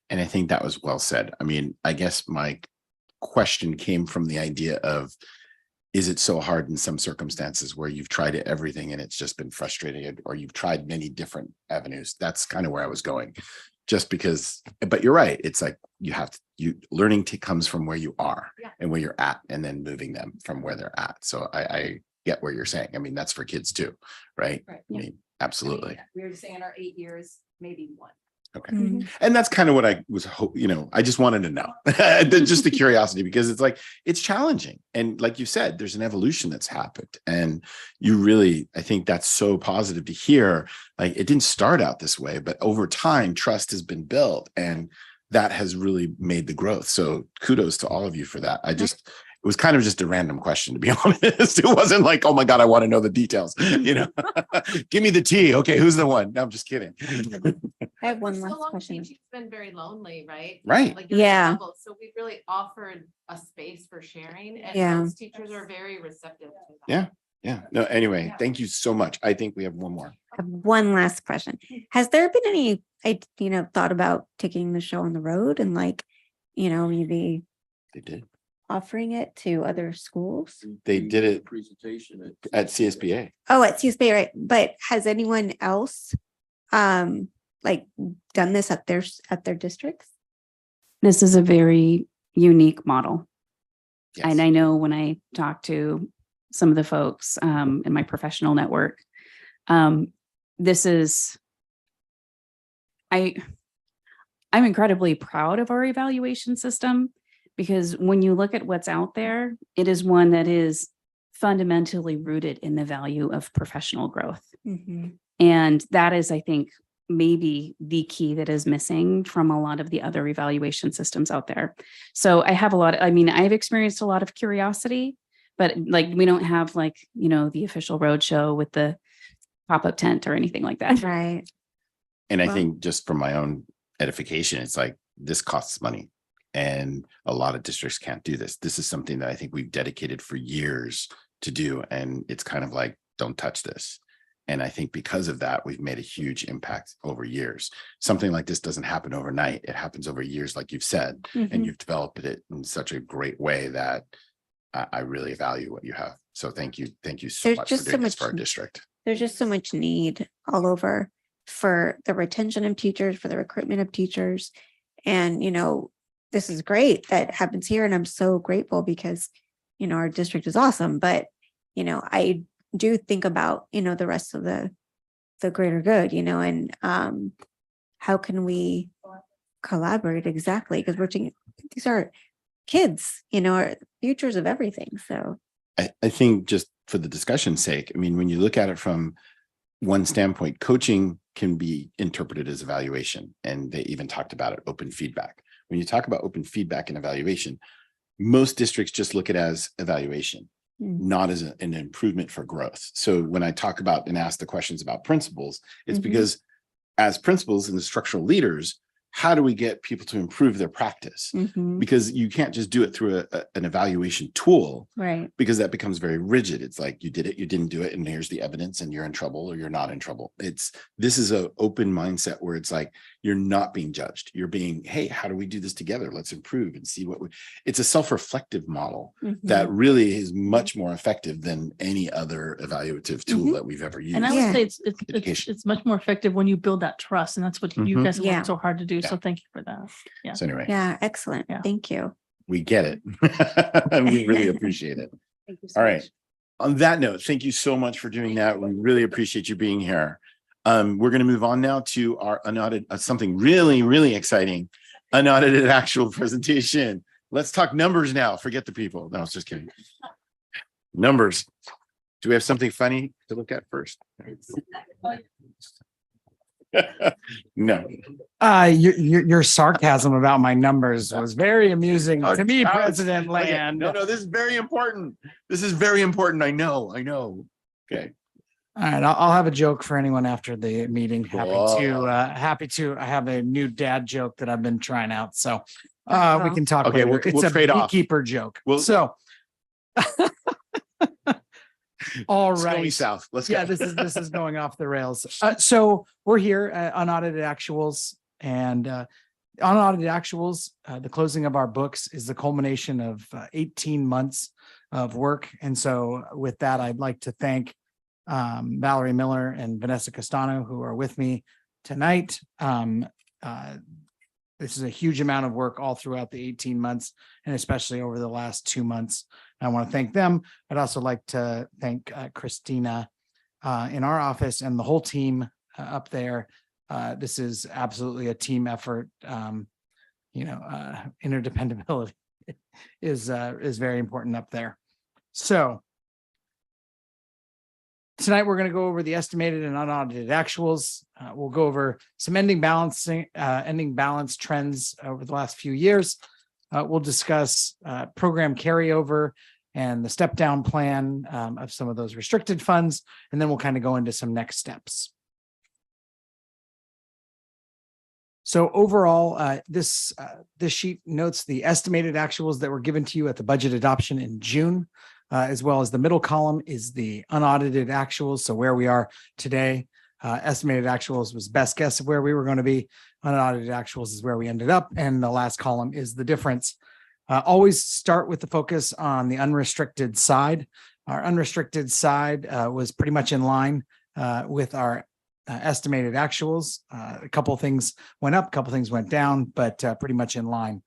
And I think that was well said. I guess my question came from the idea of, is it so hard in some circumstances where you've tried everything and it's just been frustrating, or you've tried many different avenues? That's kind of where I was going, just because, but you're right. It's like, learning comes from where you are and where you're at, and then moving them from where they're at. So I get what you're saying. That's for kids too, right? Right. Absolutely. We were just saying in our 8 years, maybe one. Okay. And that's kind of what I was, I just wanted to know, just the curiosity, because it's like, it's challenging. And like you said, there's an evolution that's happened. And you really, I think that's so positive to hear. Like, it didn't start out this way, but over time, trust has been built, and that has really made the growth. So kudos to all of you for that. It was kind of just a random question, to be honest. It wasn't like, oh my God, I want to know the details. Give me the tea. Okay, who's the one? No, I'm just kidding. I have one For so last long, question. teaching's been very lonely, right? Right. Like, you're at Yeah. level, so we really offered a space for sharing, and Yeah. most teachers are very receptive to that. Yeah. Yeah. No, anyway, thank you so much. I think we have one more. I have one last question. Has there been any, thought about taking the show on the road and maybe They did. offering it to other schools? They did it Presentation at CSBA. Oh, at CSBA, right? But has anyone else, done this at their districts? This is a very unique model. Yes. And I know when I talk to some of the folks in my professional network, this is, I'm incredibly proud of our evaluation system, because when you look at what's out there, it is one that is fundamentally rooted in the value of professional growth. And that is, I think, maybe the key that is missing from a lot of the other evaluation systems out there. So I have I've experienced a lot of curiosity, but we don't have the official roadshow with the pop-up tent or anything like that. Right. And I think, just from my own edification, it's like, this costs money, and a lot of districts can't do this. This is something that I think we've dedicated for years to do. And it's kind of like, don't touch this. And I think because of that, we've made a huge impact over years. Something like this doesn't happen overnight. It happens over years, like you've said, and you've developed it in such a great way that I really value what you have. So thank you. Thank you so There's much just for so doing this much for our district. There's just so much need all over for the retention of teachers, for the recruitment of teachers. And, this is great that happens here. And I'm so grateful because, our district is awesome. But, I do think about, the rest of the greater good, and how can we collaborate exactly? Because these are kids, are futures of everything. So I think, just for the discussion's sake, I mean, when you look at it from one standpoint, coaching can be interpreted as evaluation. And they even talked about it, open feedback. When you talk about open feedback and evaluation, most districts just look at it as evaluation, not as an improvement for growth. So when I talk about and ask the questions about principals, it's because as principals and the structural leaders, how do we get people to improve their practice? Because you can't just do it through an evaluation tool, right? Because that becomes very rigid. It's like, you did it, you didn't do it, and here's the evidence, and you're in trouble or you're not in trouble. This is an open mindset where it's like, you're not being judged. You're being, hey, how do we do this together? Let's improve and see it's a self-reflective model that really is much more effective than any other evaluative tool that we've ever used. And I would say it's much more effective when you build that trust, and that's what you guys have worked so hard to do. So thank you for that. Yeah. So anyway. Yeah, excellent. Thank you. We get it. And we really appreciate it. Thank you so All right. much. On that note, thank you so much for doing that. We really appreciate you being here. We're going to move on now to our unaudited, something really, really exciting, unaudited actual presentation. Let's talk numbers now. Forget the people. No, I was just kidding. Numbers. Do we have something funny to look at first? No. Your sarcasm about my numbers was very amusing to me, President Land. No, this is very important. This is very important. I know. Okay. All right, I'll have a joke for anyone after the meeting. Happy to. I have a new dad joke that I've been trying out, so we can talk. Okay, later. we'll it's a trade off. beekeeper joke. All right. Snowy South. Let's go. Yeah, this is going off the rails. So we're here at Unaudited Actuals, and Unaudited Actuals, the closing of our books is the culmination of 18 months of work. And so with that, I'd like to thank Valerie Miller and Vanessa Castano, who are with me tonight. This is a huge amount of work all throughout the 18 months, and especially over the last 2 months. I want to thank them. I'd also like to thank Christina in our office and the whole team up there. This is absolutely a team effort. Interdependability is very important up there. So tonight we're going to go over the estimated and unaudited actuals. We'll go over some ending balance trends over the last few years. We'll discuss program carryover and the step down plan of some of those restricted funds, and then we'll kind of go into some next steps. So overall, this sheet notes the estimated actuals that were given to you at the budget adoption in June, as well as the middle column is the unaudited actuals. So where we are today, estimated actuals was best guess of where we were going to be. Unaudited actuals is where we ended up. And the last column is the difference. Always start with the focus on the unrestricted side. Our unrestricted side was pretty much in line with our estimated actuals. A couple of things went up, a couple of things went down, but pretty much in line.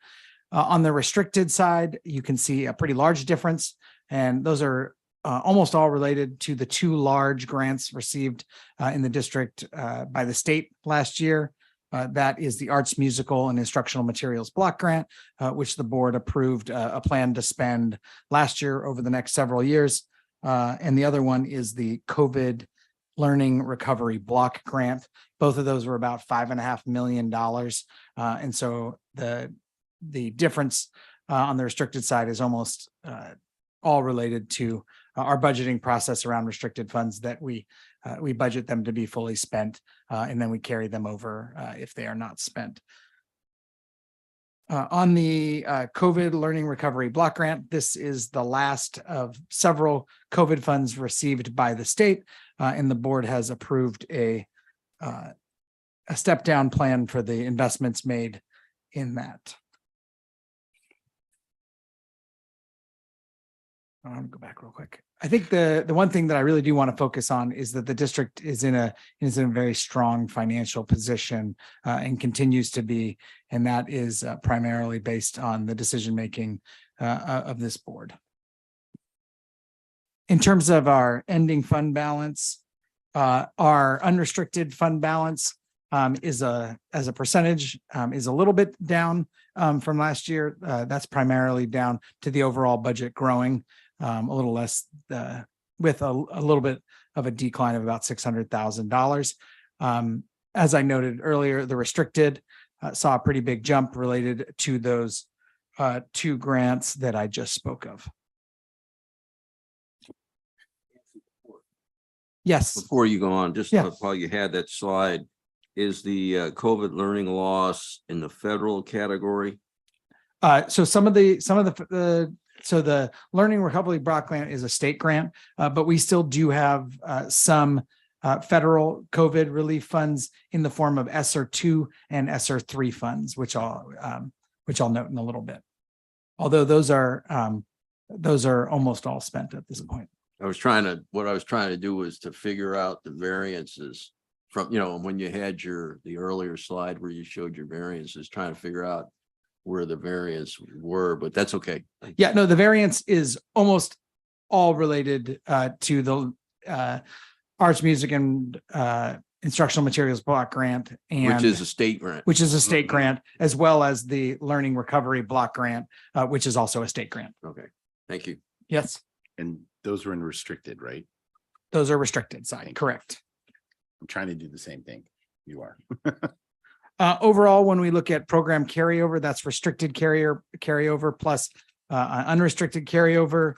On the restricted side, you can see a pretty large difference, and those are almost all related to the two large grants received in the district by the state last year. That is the Arts, Musical, and Instructional Materials Block Grant, which the board approved a plan to spend last year over the next several years. And the other one is the COVID Learning Recovery Block Grant. Both of those were about $5.5 million. And so the difference on the restricted side is almost all related to our budgeting process around restricted funds that we budget them to be fully spent, and then we carry them over if they are not spent. On the COVID Learning Recovery Block Grant, this is the last of several COVID funds received by the state, and the board has approved a step down plan for the investments made in that. I'm going to go back real quick. I think the one thing that I really do want to focus on is that the district is in a very strong financial position and continues to be, and that is primarily based on the decision making of this board. In terms of our ending fund balance, our unrestricted fund balance as a percentage is a little bit down from last year. That's primarily down to the overall budget growing a little less, with a little bit of a decline of about $600,000. As I noted earlier, the restricted saw a pretty big jump related to those two grants that I just spoke of. Yes. Before you go on, just Yeah. while you had that slide, is the COVID learning loss in the federal category? So the Learning Recovery Block Grant is a state grant, but we still do have some federal COVID relief funds in the form of ESSER 2 and ESSER 3 funds, which I'll note in a little bit. Although those are almost all spent at this point. What I was trying to do was to figure out the variances from, when you had the earlier slide where you showed your variances, trying to figure out where the variants were, but that's okay. Yeah, no, the variance is almost all related to the Arts, Music, and Instructional Materials Block Grant, and which is a state grant. Which is a state grant, as well as the Learning Recovery Block Grant, which is also a state grant. Okay, thank you. Yes. And those were in restricted, right? Those are restricted side, correct. I'm trying to do the same thing. You are. Overall, when we look at program carryover, that's restricted carryover plus unrestricted carryover.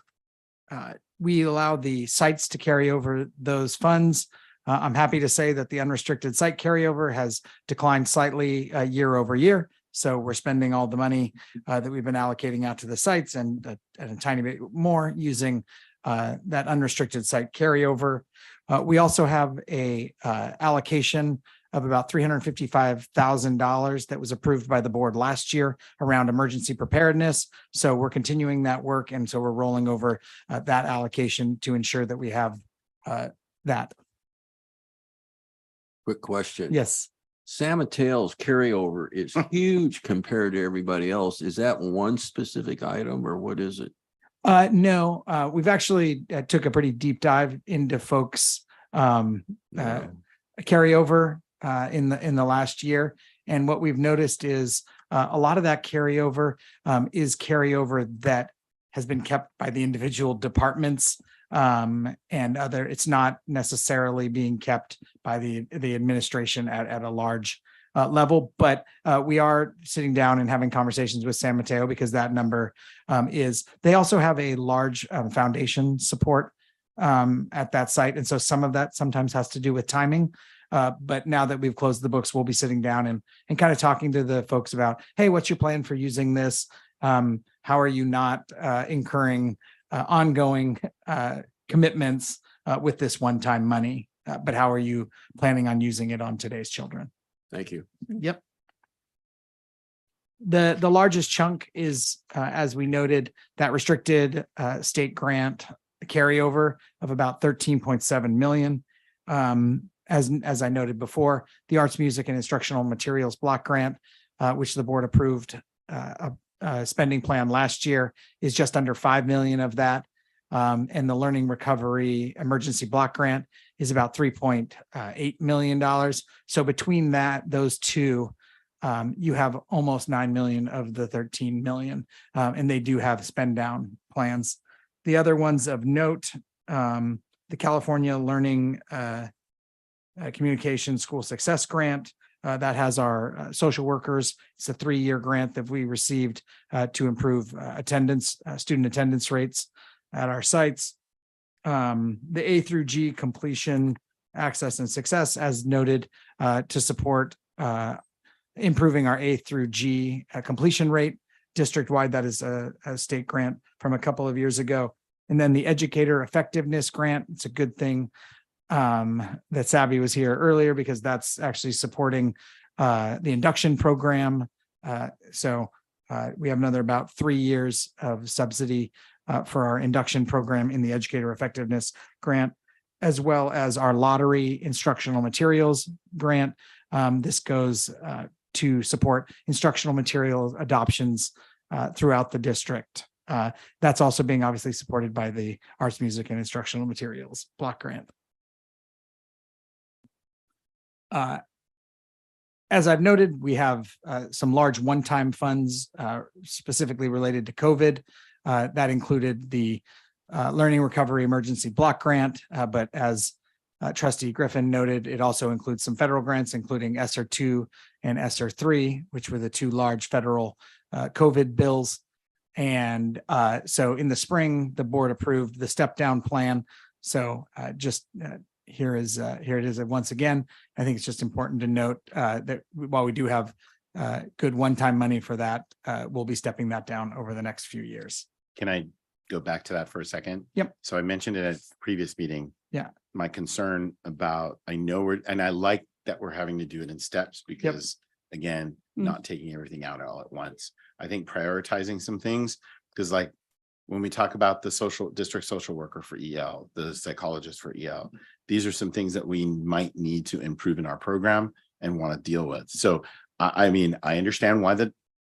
We allow the sites to carry over those funds. I'm happy to say that the unrestricted site carryover has declined slightly year over year. So we're spending all the money that we've been allocating out to the sites and a tiny bit more using that unrestricted site carryover. We also have a allocation of about $355,000 that was approved by the board last year around emergency preparedness. So we're continuing that work. And so we're rolling over that allocation to ensure that we have that. Quick question. Yes. San Mateo's carryover is huge compared to everybody else. Is that one specific item or what is it? No, we've actually took a pretty deep dive into folks carryover. in the last year. And what we've noticed is a lot of that carryover is carryover that has been kept by the individual departments and other. It's not necessarily being kept by the administration at a large level, but we are sitting down and having conversations with San Mateo because that number they also have a large foundation support at that site. And so some of that sometimes has to do with timing. But now that we've closed the books, we'll be sitting down and kind of talking to the folks about, hey, what's your plan for using this? How are you not incurring ongoing commitments with this one-time money? But how are you planning on using it on today's children? Thank you. Yep. The largest chunk is, as we noted, that restricted state grant carryover of about 13.7 million. As I noted before, the Arts, Music, and Instructional Materials Block Grant, which the board approved a spending plan last year, is just under 5 million of that. And the Learning Recovery Emergency Block Grant is about $3.8 million. So between those two, you have almost 9 million of the 13 million, and they do have spend down plans. The other ones of note, the California Learning Communication School Success Grant, that has our social workers. It's a 3-year grant that we received to improve student attendance rates at our sites. The A through G completion, access, and success, as noted, to support improving our A through G completion rate district-wide. That is a state grant from a couple of years ago. And then the Educator Effectiveness Grant, it's a good thing that Savvy was here earlier because that's actually supporting the induction program. So we have another about 3 years of subsidy for our induction program in the Educator Effectiveness Grant, as well as our Lottery Instructional Materials Grant. This goes to support instructional material adoptions throughout the district. That's also being obviously supported by the Arts, Music, and Instructional Materials Block Grant. As I've noted, we have some large one-time funds specifically related to COVID. That included the Learning Recovery Emergency Block Grant, but as Trustee Griffin noted, it also includes some federal grants, including ESSER 2 and ESSER 3, which were the two large federal COVID bills. And so in the spring, the board approved the step down plan. So here it is once again. I think it's just important to note that while we do have good one-time money for that, we'll be stepping that down over the next few years. Can I go back to that for a second? Yep. So I mentioned it at a previous meeting. Yeah. My concern about, I like that we're having to do it in steps because again, not taking everything out all at once. I think prioritizing some things, because like when we talk about the district social worker for EL, the psychologist for EL, these are some things that we might need to improve in our program and want to deal with. So I mean, I understand why that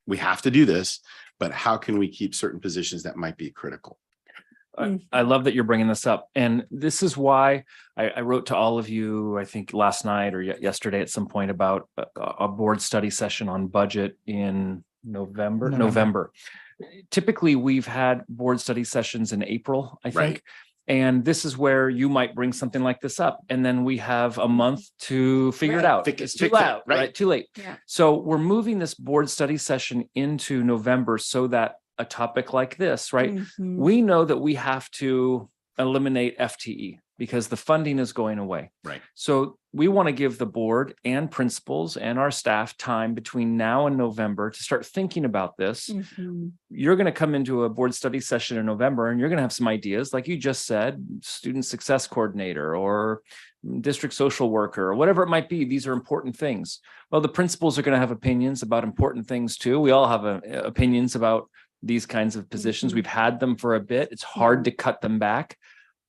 we have to do this, but how can we keep certain positions that might be critical? I love that you're bringing this up. And this is why I wrote to all of you, I think last night or yesterday at some point, about a board study session on budget in November. Typically, we've had board study sessions in April, I think. Right. And this is where you might bring something like this up. And then we have a month to figure it out. It's too loud, right? Too late. Yeah. So we're moving this board study session into November so that a topic like this, right? Mhm. We know that we have to eliminate FTE because the funding is going away. Right. So we want to give the board and principals and our staff time between now and November to start thinking about this. Mhm. You're going to come into a board study session in November and you're going to have some ideas, like you just said, student success coordinator or district social worker or whatever it might be. These are important things. Well, the principals are going to have opinions about important things too. We all have opinions about these kinds of positions. We've had them for a bit. It's hard to cut them back.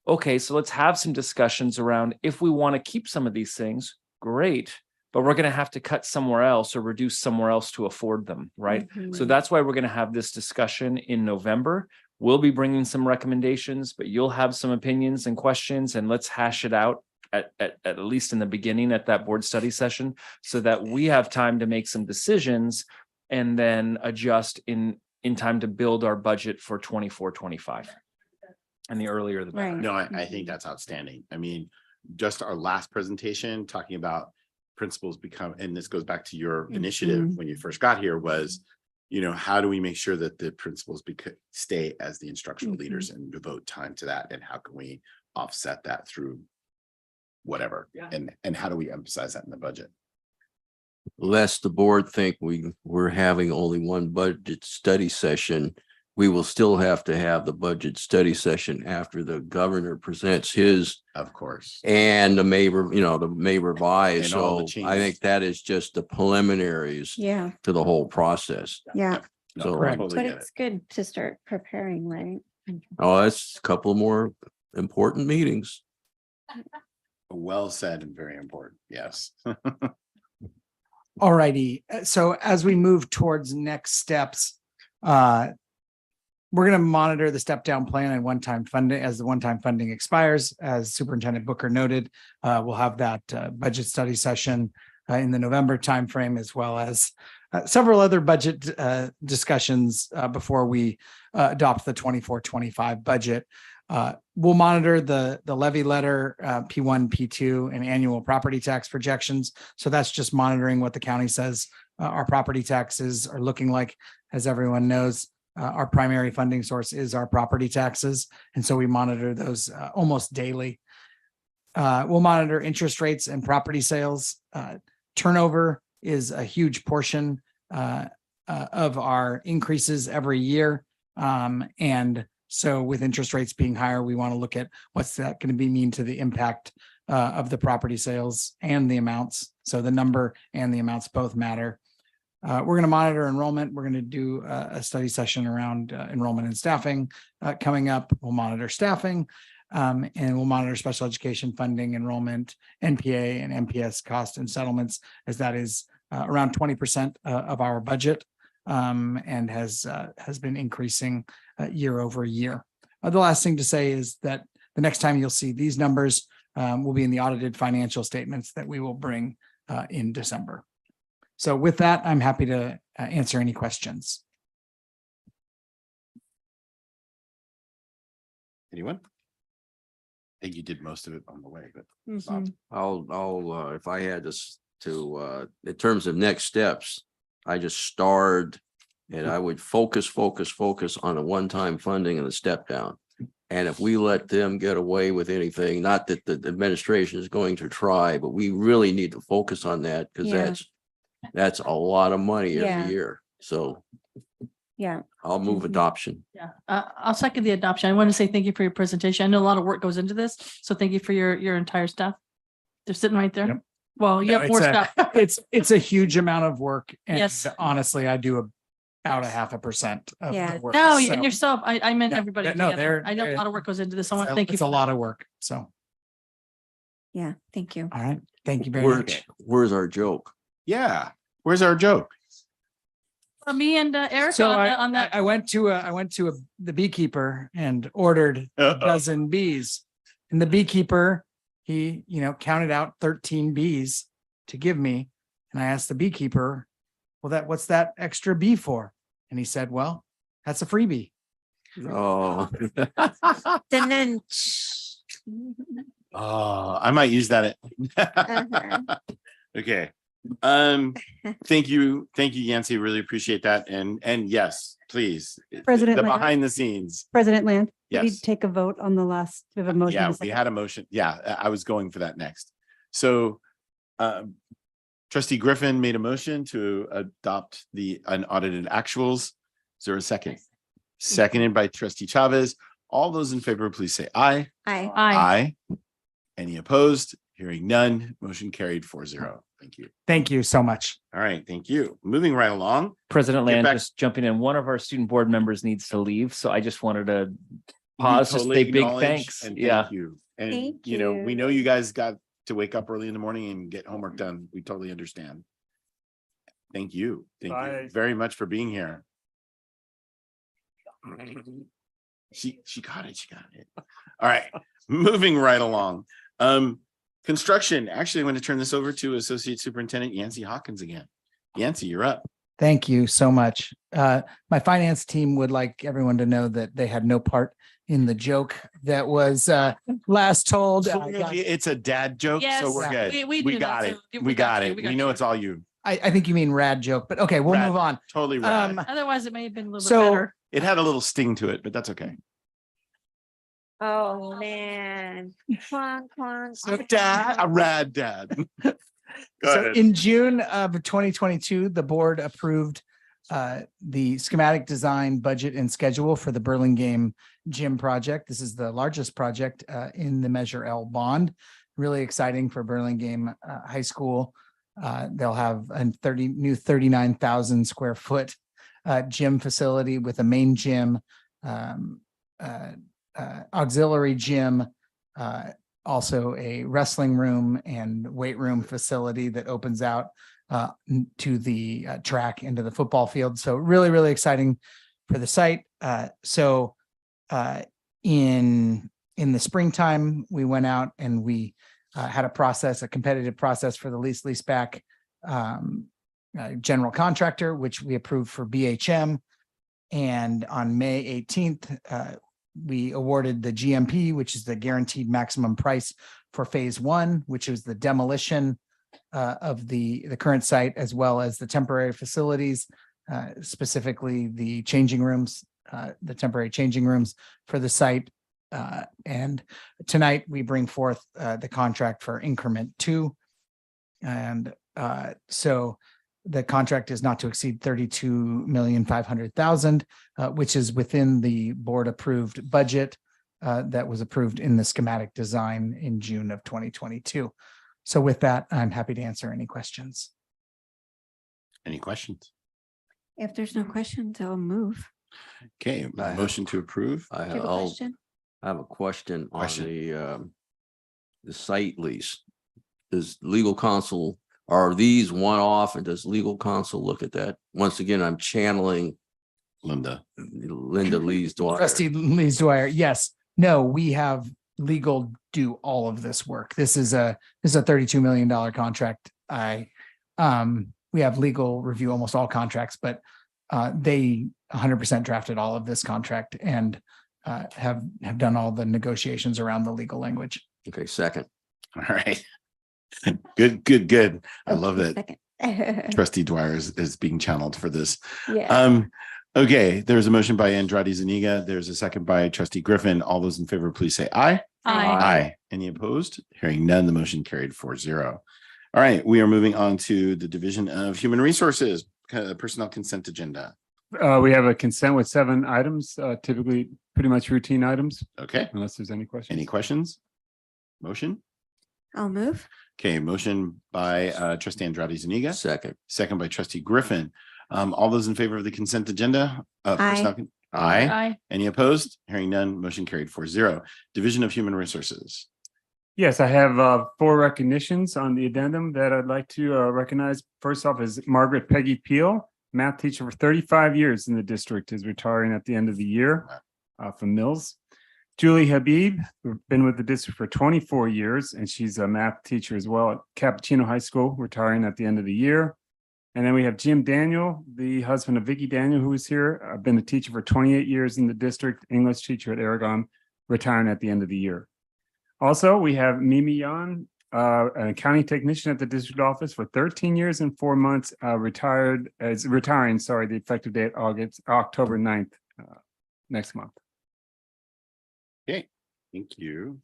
Okay, so let's have some discussions around if we want to keep some of these things, great, but we're going to have to cut somewhere else or reduce somewhere else to afford them, right? So that's why we're going to have this discussion in November. We'll be bringing some recommendations, but you'll have some opinions and questions, and let's hash it out at least in the beginning at that board study session, so that we have time to make some decisions and then adjust in time to build our budget for 24-25. And the earlier the better. No, I think that's outstanding. I mean, just our last presentation talking about principals become, and this goes back to your initiative when you first got here, was, you know, how do we make sure that the principals stay as the instructional leaders and devote time to that? And how can we offset that through whatever? And how do we emphasize that in the budget? Lest the board think we're having only one budget study session, we will still have to have the budget study session after the governor presents his, of course, and the May, the May revise. And all the So I think that is just the preliminaries Yeah. to the whole process. Yeah. So, But it's good to start preparing, right? oh, that's a couple more important meetings. Well said and very important. Yes. All righty. So as we move towards next steps, we're going to monitor the step down plan and one-time funding as the one-time funding expires. As Superintendent Booker noted, we'll have that budget study session in the November timeframe, as well as several other budget discussions before we adopt the 24-25 budget. We'll monitor the levy letter, P1, P2, and annual property tax projections. So that's just monitoring what the county says our property taxes are looking like. As everyone knows, our primary funding source is our property taxes. And so we monitor those almost daily. We'll monitor interest rates and property sales. Turnover is a huge portion of our increases every year. And so with interest rates being higher, we want to look at what's that going to mean to the impact of the property sales and the amounts. So the number and the amounts both matter. We're going to monitor enrollment. We're going to do a study session around enrollment and staffing coming up. We'll monitor staffing and we'll monitor special education funding, enrollment, NPA and MPS cost and settlements, as that is around 20% of our budget and has been increasing year over year. The last thing to say is that the next time you'll see these numbers will be in the audited financial statements that we will bring in December. So with that, I'm happy to answer any questions. Anyone? I think you did most of it on the way, but I'll if I had this to in terms of next steps, I just starred and I would focus on the one-time funding and the step down. And if we let them get away with anything, not that the administration is going to try, but we really need to focus on that, because that's a lot of money every year. So I'll move adoption. Yeah, I'll second the adoption. I want to say thank you for your presentation. I know a lot of work goes into this, so thank you for your entire staff. They're sitting right there. Yep. Well, you have more stuff. It's a huge amount of work. And Yes. honestly, I do about 0.5% of the work. No, So and yourself. I meant everybody. no, together. I know a lot of work goes into this. I want to thank you. It's a lot of work. So, Yeah, thank you. all right. Thank you very much. Where's our joke? Yeah. Where's our joke? Me and Erica So on that. I went to the beekeeper and ordered a dozen bees, and the beekeeper, he, counted out 13 bees to give me. And I asked the beekeeper, well, what's that extra bee for? And he said, well, that's a freebie. Oh, Then I might use that. Okay. Thank you, Yancy. Really appreciate that. And yes, please. President the Land. behind the scenes. President Land, did we Yes. take a vote on the last, we have a motion? Yeah, and a we second. had a motion. Yeah, I was going for that next. So Trustee Griffin made a motion to adopt the unaudited actuals. Is there a second? Seconded by Trustee Chavez. All those in favor, please say aye. Aye. Aye. Any opposed? Hearing none. Motion carried 4-0. Thank you. Thank you so much. All right. Thank you. Moving right along. President Get Land, back- just jumping in, one of our student board members needs to leave, so I just wanted to pause to totally say big acknowledge thanks. and Yeah. thank you. And Thank we know you. you guys got to wake up early in the morning and get homework done. We totally understand. Thank you. Thank you Bye. very much for being here. She got it. She got it. All right. Moving right along. Construction. Actually, I'm going to turn this over to Associate Superintendent Yancey Hawkins again. Yancey, you're up. Thank you so much. My finance team would like everyone to know that they had no part in the joke that was last told. It's a dad joke, so Yes, we're good. we We do got that, it. so We got you, it. we We got know you. it's all you. I think you mean rad joke, but okay, we'll Rad. move on. Totally rad. Otherwise, it may have been a little so- bit better. It had a little sting to it, but that's okay. Oh, man. So dad, a rad dad. Go So ahead. in June of 2022, the board approved the schematic design, budget, and schedule for the Burlingame Gym project. This is the largest project in the Measure L bond. Really exciting for Burlingame High School. They'll have a 39,000 square foot gym facility with a main gym, auxiliary gym, also a wrestling room and weight room facility that opens out to the track into the football field. So really, really exciting for the site. In the springtime, we went out and we had a competitive process for the lease back general contractor, which we approved for BHM. And on May 18th, we awarded the GMP, which is the guaranteed maximum price for phase one, which is the demolition of the current site, as well as the temporary facilities, specifically the changing rooms, the temporary changing rooms for the site. And tonight we bring forth the contract for increment 2. And so the contract is not to exceed $32,500,000, which is within the board approved budget that was approved in the schematic design in June of 2022. So with that, I'm happy to answer any questions. Any questions? If there's no questions, I'll move. Okay, motion to approve. Do you have a question? I have a question on the site lease. Does legal counsel, are these one-off, and does legal counsel look at that? Once again, I'm channeling Linda Lees Dwyer. Trustee Lees Dwyer. Yes. No, we have legal do all of this work. This is a $32 million contract. We have legal review almost all contracts, but they 100% drafted all of this contract and have done all the negotiations around the legal language. Okay, second. All right. Good. I love that. Second. Trustee Dwyer is being channeled for this. Yeah. Okay, there's a motion by Andrade Zuniga. There's a second by Trustee Griffin. All those in favor, please say aye. Aye. Any opposed? Hearing none, the motion carried 4-0. All right, we are moving on to the Division of Human Resources, personnel consent agenda. We have a consent with 7 items, typically pretty much routine items. Okay. Unless there's any questions. Any questions? Motion? I'll move. Okay, motion by Trustee Andrade Zuniga. Second. Second by Trustee Griffin. All those in favor of the consent agenda? Aye. Aye. Any opposed? Hearing none, motion carried 4-0. Division of Human Resources. Yes, I have 4 recognitions on the addendum that I'd like to recognize. First off is Margaret Peggy Peel, math teacher for 35 years in the district, is retiring at the end of the year from Mills. Julie Habib, who's been with the district for 24 years, and she's a math teacher as well at Cappuccino High School, retiring at the end of the year. And then we have Jim Daniel, the husband of Vicki Daniel, who is here. I've been a teacher for 28 years in the district, English teacher at Aragon, retiring at the end of the year. Also, we have Mimi Yan, an accounting technician at the district office for 13 years and 4 months, retiring, the effective date October 9th, next month. Okay, thank you.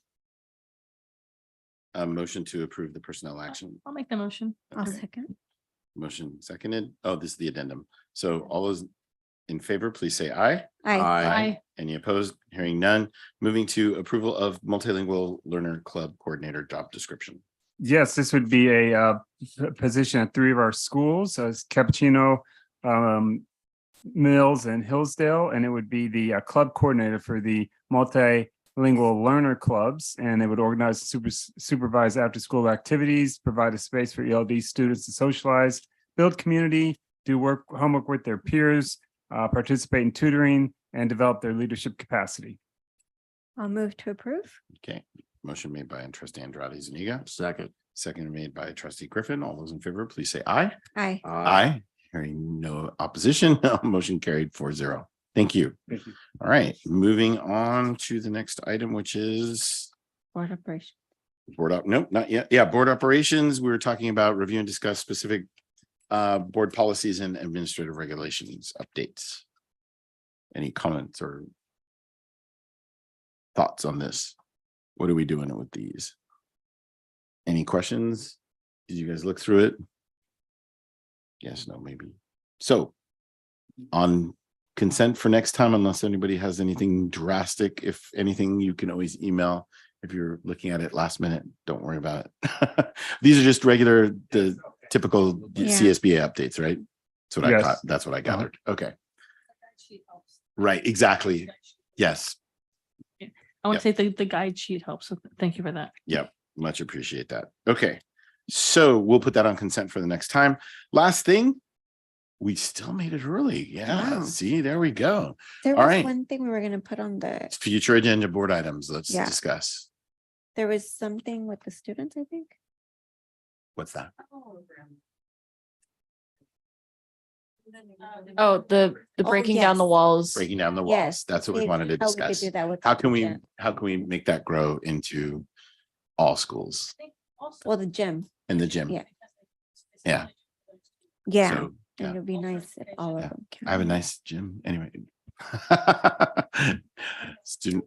A motion to approve the personnel action. I'll make the motion. I'll second. Motion seconded. Oh, this is the addendum. So all those in favor, please say aye. Aye. Any opposed? Hearing none. Moving to approval of multilingual learner club coordinator job description. Yes, this would be a position at 3 of our schools, as Cappuccino, Mills, and Hillsdale, and it would be the club coordinator for the multilingual learner clubs, and they would organize, supervise after-school activities, provide a space for ELD students to socialize, build community, do homework with their peers, participate in tutoring, and develop their leadership capacity. I'll move to approve. Okay, Motion made by trustee Andrade Zuniga, Second. second made by trustee Griffin. All those in favor, please say aye. Aye. Aye. Hearing no opposition, motion carried 4-0. Thank you. Thank you. All right, moving on to the next item, which is Board operation. board up. Nope, not yet. Yeah, board operations. We were talking about review and discuss specific board policies and administrative regulations updates. Any comments or thoughts on this? What are we doing with these? Any questions? Did you guys look through it? Yes, no, maybe. So on consent for next time, unless anybody has anything drastic, if anything, you can always email. If you're looking at it last minute, don't worry about it. These are just regular, the typical CSBA updates, right? That's what I Yes. got. That's what I gathered. Okay. Right, exactly. Yes. I want to say the guide sheet helps. So thank you for that. Yep, much appreciate that. Okay, so we'll put that on consent for the next time. Last thing, we still made it early. Yeah, Wow. see, there we go. There All was right, one thing we were gonna put on the, future agenda board items. Let's Yeah. discuss. there was something with the students, I think. What's that? Oh, the breaking down the yes. walls. Breaking down the walls. Yes, That's what we if- wanted to how we could discuss. do that with How the can we, gym. how can we make that grow into all schools Well, the gym. in the gym? Yeah. Yeah. Yeah. So, And yeah. it'd be nice if all of Yeah. them. I have a can. nice gym anyway. Student.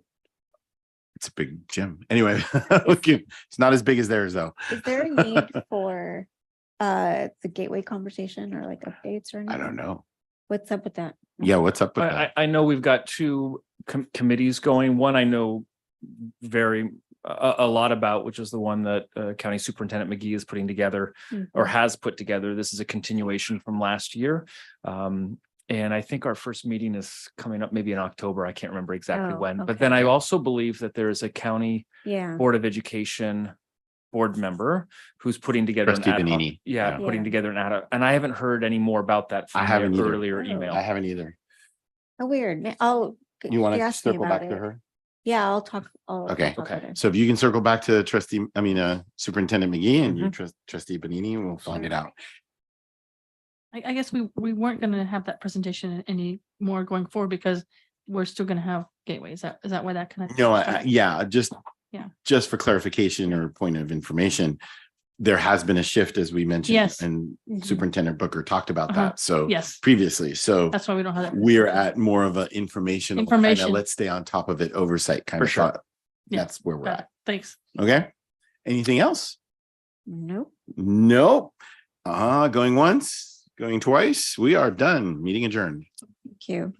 It's a big gym. Anyway, okay, it's not as big as theirs though. Is there a need for the gateway conversation or like updates or anything? I don't know. What's up with that? Yeah, what's up with that? I know we've got two committees going. One I know very a lot about, which is the one that County Superintendent McGee is putting together or has put together. This is a continuation from last year. And I think our first meeting is coming up maybe in October. I can't remember exactly Oh, when. But okay. then I also believe that there is a county Yeah. Board of Education board member who's putting together Trustee an ad hoc, Benini. yeah, Yeah. putting together an ad hoc. And I haven't heard any more about that I from haven't their either. earlier Oh. email. I haven't either. Oh, weird. Oh. You want she to asked me circle about back to it. her? Yeah, I'll talk. I'll Okay. talk with her. So if you can circle back to Superintendent McGee and you trustee Benini, we'll find it out. I guess we weren't going to have that presentation any more going forward because we're still going to have gateway. Is that why that kind of? No, yeah, Yeah. just for clarification or point of information, there has been a shift, as we mentioned. Yes. And Mhm. Superintendent Booker talked about Uh-huh. that. So Yes. previously, so That's why we don't have that. we're at more of an informational, Information. let's stay on top of it, oversight kind For of sure. thought. Yeah. That's where we're Got at. it. Thanks. Okay. Anything else? Nope. Nope. Going once, going twice. We are done. Meeting adjourned. Thank you.